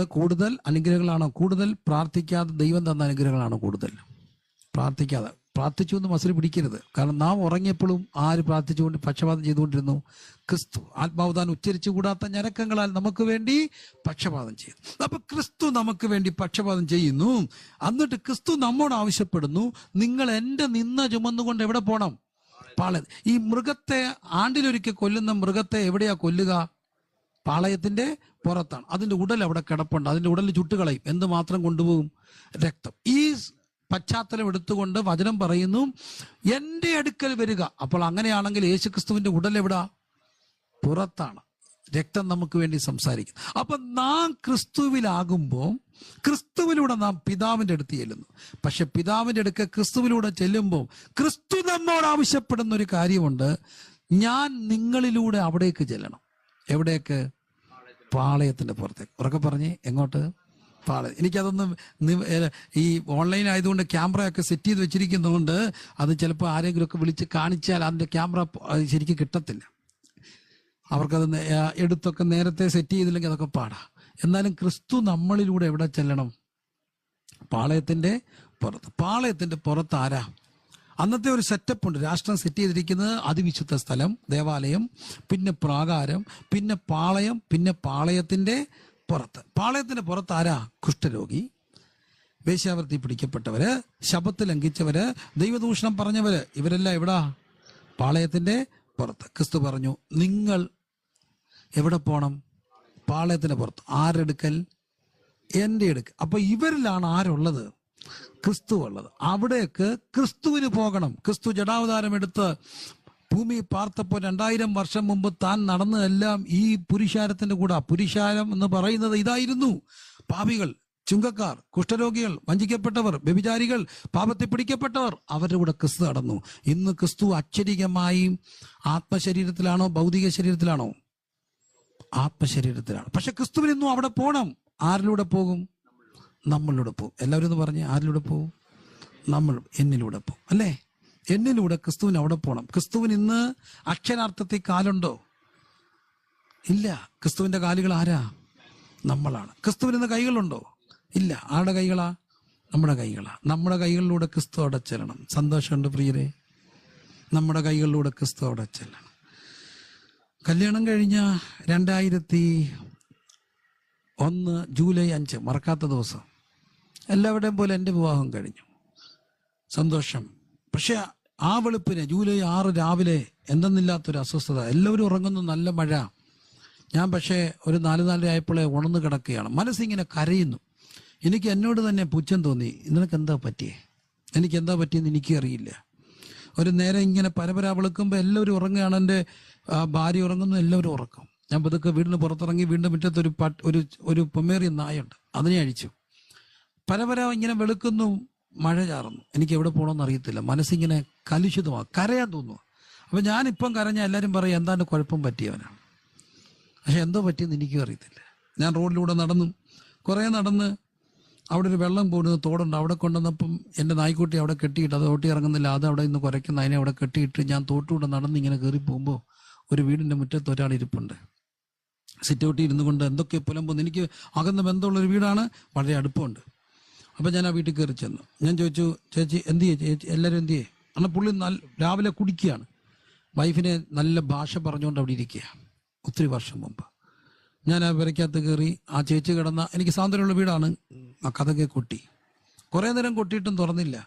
കൂടുതൽ അനുഗ്രഹങ്ങളാണോ കൂടുതൽ? പ്രാർത്ഥിക്കാതെ ദൈവം തന്ന അനുഗ്രഹങ്ങളാണോ കൂടുതൽ? പ്രാർത്ഥിച്ചു എന്ന് മസിൽ പിടിക്കരുത്. കാരണം നാം ഉറങ്ങിയപ്പോഴും ആര് പ്രാർത്ഥിച്ചുകൊണ്ട് പക്ഷപാതം ചെയ്തുകൊണ്ടിരുന്നു? ക്രിസ്തു. ആത്മാവതാൻ ഉച്ചരിച്ചുകൂടാത്ത ഞരക്കങ്ങളാൽ നമുക്ക് വേണ്ടി പക്ഷപാതം ചെയ്തു. അപ്പൊ ക്രിസ്തു നമുക്ക് വേണ്ടി പക്ഷപാതം ചെയ്യുന്നു. എന്നിട്ട് ക്രിസ്തു നമ്മോട് ആവശ്യപ്പെടുന്നു, നിങ്ങൾ എന്റെ നിന്ന ചുമന്നുകൊണ്ട് എവിടെ പോകണം? പാളയം. ഈ മൃഗത്തെ ആണ്ടിലൊരിക്കൽ കൊല്ലുന്ന മൃഗത്തെ എവിടെയാ കൊല്ലുക? പാളയത്തിന്റെ പുറത്താണ്. അതിന്റെ ഉടൽ അവിടെ കിടപ്പുണ്ട്. അതിന്റെ ഉടൽ ചുട്ടുകളയും. എന്ത് മാത്രം കൊണ്ടുപോകും? രക്തം. ഈ പശ്ചാത്തലം എടുത്തുകൊണ്ട് വചനം പറയുന്നു, എന്റെ അടുക്കൽ വരിക. അപ്പോൾ അങ്ങനെയാണെങ്കിൽ യേശുക്രിസ്തുവിന്റെ ഉടൽ എവിടാ? പുറത്താണ്. രക്തം നമുക്ക് വേണ്ടി സംസാരിക്കും. അപ്പൊ നാം ക്രിസ്തുവിലാകുമ്പോൾ ക്രിസ്തുവിലൂടെ നാം പിതാവിന്റെ അടുത്ത് ചെല്ലുന്നു. പക്ഷെ പിതാവിന്റെ അടുക്ക ക്രിസ്തുവിലൂടെ ചെല്ലുമ്പോൾ ക്രിസ്തു നമ്മോട് ആവശ്യപ്പെടുന്ന ഒരു കാര്യമുണ്ട്. ഞാൻ നിങ്ങളിലൂടെ അവിടേക്ക് ചെല്ലണം. എവിടേക്ക്? പാളയത്തിന്റെ പുറത്തേക്ക്. ഉറക്കെ പറഞ്ഞേ, എങ്ങോട്ട്? എനിക്കതൊന്നും ഈ ഓൺലൈൻ ആയതുകൊണ്ട് ക്യാമറയൊക്കെ സെറ്റ് ചെയ്ത് വെച്ചിരിക്കുന്നതുകൊണ്ട് അത് ചിലപ്പോൾ ആരെങ്കിലുമൊക്കെ വിളിച്ച് കാണിച്ചാൽ അതിൻ്റെ ക്യാമറ ശരിക്കും കിട്ടത്തില്ല. അവർക്കത് എടുത്തൊക്കെ നേരത്തെ സെറ്റ് ചെയ്തില്ലെങ്കിൽ അതൊക്കെ പാടാം. എന്നാലും ക്രിസ്തു നമ്മളിലൂടെ എവിടെ ചെല്ലണം? പാളയത്തിൻ്റെ പുറത്ത്. പാളയത്തിൻ്റെ പുറത്ത് ആരാ? അന്നത്തെ ഒരു സെറ്റപ്പ് ഉണ്ട്. രാഷ്ട്രം സെറ്റ് ചെയ്തിരിക്കുന്നത് അതിവിശുദ്ധ സ്ഥലം, ദേവാലയം, പിന്നെ പ്രാകാരം, പിന്നെ പാളയം, പിന്നെ പാളയത്തിൻ്റെ പുറത്ത്. പാളയത്തിൻ്റെ പുറത്ത് ആരാ? കുഷ്ഠരോഗി, വേശ്യാവൃത്തി പിടിക്കപ്പെട്ടവര്, ശബത്ത് ലംഘിച്ചവര്, ദൈവദൂഷണം പറഞ്ഞവര്, ഇവരെല്ലാം എവിടാ? പാളയത്തിൻ്റെ പുറത്ത്. ക്രിസ്തു പറഞ്ഞു, നിങ്ങൾ എവിടെ പോകണം? പാളയത്തിന് പുറത്ത്. ആരെടുക്കൽ? എൻ്റെ അടുക്കൽ. അപ്പൊ ഇവരിലാണ് ആരുള്ളത്? ക്രിസ്തു ഉള്ളത്. അവിടേക്ക് ക്രിസ്തുവിന് പോകണം. ക്രിസ്തു ജഡാവതാരം എടുത്ത് ഭൂമി പാർത്തപ്പോൾ 2000 വർഷം മുമ്പ് താൻ നടന്നതെല്ലാം ഈ പുരുഷാരത്തിന്റെ കൂടെ. പുരുഷാരം എന്ന് പറയുന്നത് ഇതായിരുന്നു: പാപികൾ, ചുങ്കക്കാർ, കുഷ്ഠരോഗികൾ, വഞ്ചിക്കപ്പെട്ടവർ, വ്യഭിചാരികൾ, പാപത്തിൽ പിടിക്കപ്പെട്ടവർ. അവരുടെ കൂടെ ക്രിസ്തു നടന്നു. ഇന്ന് ക്രിസ്തു അക്ഷരികമായി ആത്മശരീരത്തിലാണോ ഭൗതിക ശരീരത്തിലാണോ? ആത്മശരീരത്തിലാണ്. പക്ഷെ ക്രിസ്തുവിന് ഇന്നും അവിടെ പോകണം. ആരിലൂടെ പോകും? നമ്മളിലൂടെ പോകും. എല്ലാവരും ഒന്ന് പറഞ്ഞ്, ആരിലൂടെ പോകും? നമ്മൾ, എന്നിലൂടെ പോകും, അല്ലേ? എന്നിലൂടെ ക്രിസ്തുവിന് അവിടെ പോകണം. ക്രിസ്തുവിന് ഇന്ന് അക്ഷരാർത്ഥത്തിൽ കാലുണ്ടോ? ഇല്ല. ക്രിസ്തുവിന്റെ കാലുകൾ ആരാ? നമ്മളാണ്. ക്രിസ്തുവിന് ഇന്ന് കൈകളുണ്ടോ? ഇല്ല. ആരുടെ കൈകളാ? നമ്മുടെ കൈകളാ. നമ്മുടെ കൈകളിലൂടെ ക്രിസ്തു അവിടെ ചെല്ലണം. സന്തോഷമുണ്ട് പ്രിയരെ? നമ്മുടെ കൈകളിലൂടെ ക്രിസ്തു അവിടെ ചെല്ലണം. കല്യാണം കഴിഞ്ഞ 2001 ജൂലൈ 5, മറക്കാത്ത ദിവസം. എല്ലാവരുടെയും പോലെ എൻ്റെ വിവാഹം കഴിഞ്ഞു. സന്തോഷം. പക്ഷെ ആ വെളുപ്പിന് ജൂലൈ 6 രാവിലെ എന്തെന്നില്ലാത്തൊരു അസ്വസ്ഥത. എല്ലാവരും ഉറങ്ങുന്നു, നല്ല മഴ. ഞാൻ പക്ഷേ ഒരു 4 ആയപ്പോഴേ ഉണർന്നു കിടക്കുകയാണ്. മനസ്സിങ്ങനെ കരയുന്നു. എനിക്ക് എന്നോട് തന്നെ പുച്ഛം തോന്നി. നിനക്ക് എന്താ പറ്റിയേ? എനിക്ക് എന്താ പറ്റിയെന്ന് എനിക്കറിയില്ല. ഒരു നേരം ഇങ്ങനെ പരപര വിളിക്കുമ്പോൾ എല്ലാവരും ഉറങ്ങുകയാണ്. എൻ്റെ ഭാര്യ ഉറങ്ങുന്നു, എല്ലാവരും ഉറക്കും. ഞാൻ പതുക്കെ വീടിന് പുറത്തിറങ്ങി. വീടിൻ്റെ മുറ്റത്ത് ഒരു പൊമേറിയ നായുണ്ട്. അതിനെ അഴിച്ചു. പരപര ഇങ്ങനെ വെളുക്കുന്നു, മഴ ചാറുന്നു. എനിക്ക് എവിടെ പോകണമെന്ന് അറിയത്തില്ല. മനസ്സിങ്ങനെ കലുഷിതമാണ്, കരയാൻ തോന്നുന്നു. അപ്പം ഞാനിപ്പം കരഞ്ഞാൽ എല്ലാവരും പറയും എന്താണ്ട് കുഴപ്പം പറ്റിയവനാണ്. പക്ഷെ എന്തോ പറ്റിയെന്ന് എനിക്കും അറിയത്തില്ല. ഞാൻ റോഡിലൂടെ കുറേ നടന്ന് അവിടെ ഒരു വെള്ളം പോകുന്ന തോടുണ്ട്. അവിടെ കൊണ്ടുവന്നപ്പം എൻ്റെ നായ്ക്കുട്ടി അവിടെ കെട്ടിയിട്ട്, അത് ഓട്ടി ഇറങ്ങുന്നില്ല, അത് അവിടെ നിന്ന് കുരയ്ക്കുന്ന അതിനെ അവിടെ കെട്ടിയിട്ട് ഞാൻ തോട്ടിലൂടെ നടന്ന് ഇങ്ങനെ കയറി പോകുമ്പോൾ ഒരു വീടിൻ്റെ മുറ്റത്ത് ഒരാൾ ഇരിപ്പുണ്ട്. സിറ്റൗട്ടിൽ ഇരുന്നു കൊണ്ട് എന്തൊക്കെ പുലമ്പുന്നു. എനിക്ക് അകന്ന് ബന്ധമുള്ളൊരു വീടാണ്, വളരെ അടുപ്പമുണ്ട്. അപ്പം ഞാൻ ആ വീട്ടിൽ കയറി ചെന്നു. ഞാൻ ചോദിച്ചു, ചേച്ചി എന്ത് ചെയ്യേ? ചേച്ചി എല്ലാവരും എന്ത് ചെയ്യേ? എന്നാൽ പുള്ളി രാവിലെ കുടിക്കുകയാണ്. വൈഫിനെ നല്ല ഭാഷ പറഞ്ഞുകൊണ്ട് അവിടെ ഇരിക്കുക. ഒത്തിരി വർഷം മുമ്പ് ഞാൻ ആ പെരയ്ക്കകത്ത് കയറി. ആ ചേച്ചി കിടന്ന, എനിക്ക് സ്വാതന്ത്ര്യമുള്ള വീടാണ്. ആ കഥകെ കൊട്ടി. കുറേ നേരം കൊട്ടിയിട്ടും തുറന്നില്ല.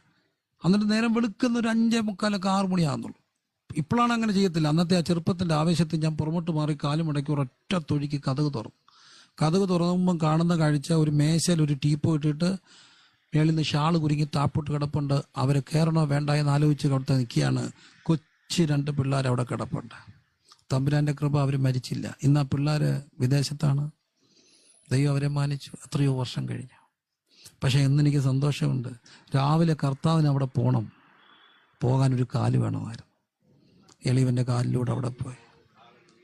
എന്നിട്ട് നേരം വെളുക്കുന്ന ഒരു 5:45, 6 മണിയാകുന്നുള്ളൂ. ഇപ്പോഴാണ് അങ്ങനെ ചെയ്യത്തില്ല. അന്നത്തെ ആ ചെറുപ്പത്തിൻ്റെ ആവേശത്തിൽ ഞാൻ പുറമോട്ട് മാറി കാലും മുടക്കി ഒരൊറ്റ തൊഴിക്ക് കഥക് തുറന്നു. കഥക് തുറന്നുമ്പം കാണുന്ന കാഴ്ച, ഒരു മേശയിൽ ഒരു ടീപ്പോ ഇട്ടിട്ട് മേളിൽ നിന്ന് ഷാള് കുരുങ്ങി താപ്പോട്ട് കിടപ്പുണ്ട്. അവർ കയറണോ വേണ്ട എന്ന് ആലോചിച്ച് അവിടുത്തെ നിൽക്കുകയാണ്. കൊച്ചു 2 പിള്ളേർ അവിടെ കിടപ്പുണ്ട്. തമ്പുരാന്റെ കൃപ, അവർ മരിച്ചില്ല. ഇന്ന് ആ പിള്ളേർ വിദേശത്താണ്. ദൈവം അവരെ മാനിച്ചു. എത്രയോ വർഷം കഴിഞ്ഞു. പക്ഷെ ഇന്നെനിക്ക് സന്തോഷമുണ്ട്. രാവിലെ കർത്താവിന് അവിടെ പോകാനൊരു കാല് വേണമായിരുന്നു. എളിവൻ്റെ കാലിലൂടെ അവിടെ പോയി.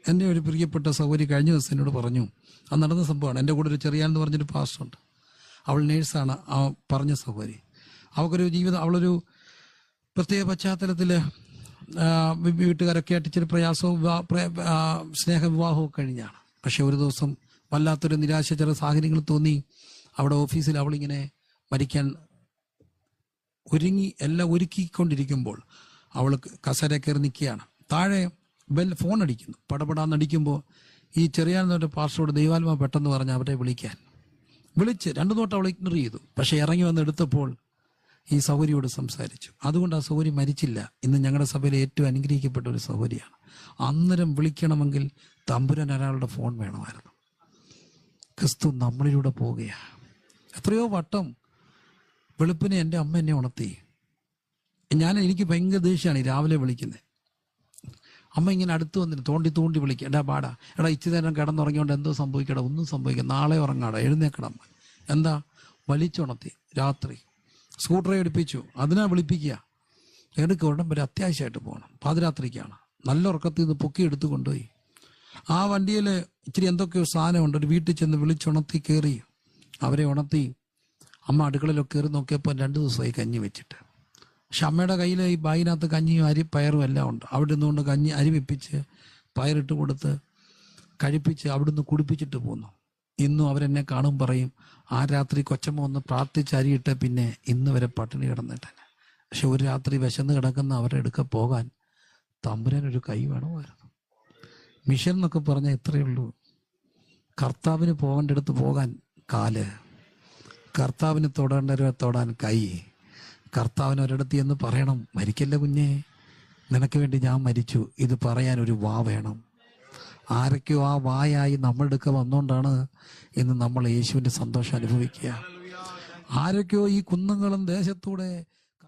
എൻ്റെ ഒരു പ്രിയപ്പെട്ട സഹോദരി കഴിഞ്ഞ ദിവസം എന്നോട് പറഞ്ഞു, അത് നടന്ന സംഭവമാണ്. എൻ്റെ കൂടെ ഒരു ചെറിയാനെന്ന് പറഞ്ഞൊരു പാസ്റ്ററുണ്ട്. അവൾ നേഴ്സാണ്. ആ പറഞ്ഞ സഹോദരി, അവൾക്കൊരു ജീവിതം, അവളൊരു പ്രത്യേക പശ്ചാത്തലത്തിൽ വീട്ടുകാരൊക്കെ ആയിട്ട് ഇച്ചിരി പ്രയാസവും സ്നേഹവിവാഹവും കഴിഞ്ഞാണ്. പക്ഷെ ഒരു ദിവസം വല്ലാത്തൊരു നിരാശ, ചില സാഹചര്യങ്ങൾ തോന്നി. അവിടെ ഓഫീസിൽ അവളിങ്ങനെ മരിക്കാൻ എല്ലാം ഒരുക്കിക്കൊണ്ടിരിക്കുമ്പോൾ അവൾ കസേര കയറി നിൽക്കുകയാണ്. താഴെ ഫോൺ അടിക്കുന്നു. പടപടാന്നടിക്കുമ്പോൾ ഈ ചെറിയാനൊരു പാസ്റ്ററോട് ദൈവാത്മാ പെട്ടെന്ന് പറഞ്ഞ് അവരെ വിളിച്ച് 2 നോട്ട് അവൾ ഇഗ്നോർ ചെയ്തു. പക്ഷെ ഇറങ്ങി വന്ന് എടുത്തപ്പോൾ ഈ സഹോദരിയോട് സംസാരിച്ചു. അതുകൊണ്ട് ആ സഹോദരി മരിച്ചില്ല. ഇന്ന് ഞങ്ങളുടെ സഭയിലെ ഏറ്റവും അനുഗ്രഹിക്കപ്പെട്ട ഒരു സഹോദരിയാണ്. അന്നേരം വിളിക്കണമെങ്കിൽ തമ്പുരാൻ ഒരാളുടെ ഫോൺ വേണമായിരുന്നു. ക്രിസ്തു നമ്മളിലൂടെ പോവുകയാണ്. എത്രയോ വട്ടം വെളുപ്പിനെ എൻ്റെ അമ്മ എന്നെ ഉണർത്തി. എനിക്ക് ഭയങ്കര ദേഷ്യമാണ് ഈ രാവിലെ വിളിക്കുന്നത്. അമ്മ ഇങ്ങനെ അടുത്ത് വന്നിട്ട് തോണ്ടി വിളിക്കുക. എടാ പാടാ, എടാ ഇച്ചിരി നേരം കിടന്നുറങ്ങിയോണ്ട് എന്തോ സംഭവിക്കടാ? ഒന്നും സംഭവിക്കാം, നാളെ ഉറങ്ങാടാ, എഴുന്നേക്കടാ. എന്താ? വലിച്ചുണർത്തി. രാത്രി സ്കൂട്ടറെ എടുപ്പിച്ചു. അതിനാ വിളിപ്പിക്കുക. എടുക്കുക, ഉടൻ വരെ അത്യാവശ്യമായിട്ട് പോകണം. പാതിരാത്രിക്കാണ്. നല്ല ഉറക്കത്തിൽ നിന്ന് പൊക്കി എടുത്തു കൊണ്ടുപോയി. ആ വണ്ടിയിൽ ഇച്ചിരി എന്തൊക്കെയോ സാധനമുണ്ട്. ഒരു വീട്ടിൽ ചെന്ന് വിളിച്ചുണർത്തി കയറി. അവരെ ഉണർത്തി. അമ്മ അടുക്കളയിലൊക്കെ കയറി നോക്കിയപ്പോൾ 2 ദിവസമായി കഞ്ഞി വെച്ചിട്ട്. പക്ഷെ അമ്മയുടെ കയ്യിൽ ഈ ബാഗിനകത്ത് കഞ്ഞിയും പയറും എല്ലാം ഉണ്ട്. അവിടെ നിന്നുകൊണ്ട് കഞ്ഞി അരി വെപ്പിച്ച് പയറിട്ട് കൊടുത്ത് കഴിപ്പിച്ച് അവിടുന്ന് കുടിപ്പിച്ചിട്ട് പോന്നു. ഇന്നും അവരെന്നെ കാണും പറയും, ആ രാത്രി കൊച്ചമ്മ ഒന്ന് പ്രാർത്ഥിച്ച് അരിയിട്ട് പിന്നെ ഇന്ന് വരെ പട്ടിണി കിടന്നിട്ട്. പക്ഷെ ഒരു രാത്രി വിശന്ന് കിടക്കുന്ന അവരുടെ അടുക്ക പോകാൻ തമ്പുരാനൊരു കൈ വേണമായിരുന്നു. മിഷൻ എന്നൊക്കെ പറഞ്ഞാൽ ഇത്രയേ ഉള്ളൂ. കർത്താവിന് പോകേണ്ടടുത്ത് പോകാൻ കാല്, കർത്താവിന് തൊടേണ്ടവരെ തൊടാൻ കൈ, കർത്താവിന് ഒരിടത്ത് എന്ന് പറയണം, മരിക്കല്ല കുഞ്ഞേ, നിനക്ക് വേണ്ടി ഞാൻ മരിച്ചു, ഇത് പറയാൻ ഒരു വാ വേണം. ആരൊക്കെയോ ആ വായായി നമ്മളുടെ അടുക്ക വന്നുകൊണ്ടാണ് ഇന്ന് നമ്മൾ യേശുവിൻ്റെ സന്തോഷം അനുഭവിക്കുക. ആരൊക്കെയോ ഈ കുന്നുകളും ദേശത്തൂടെ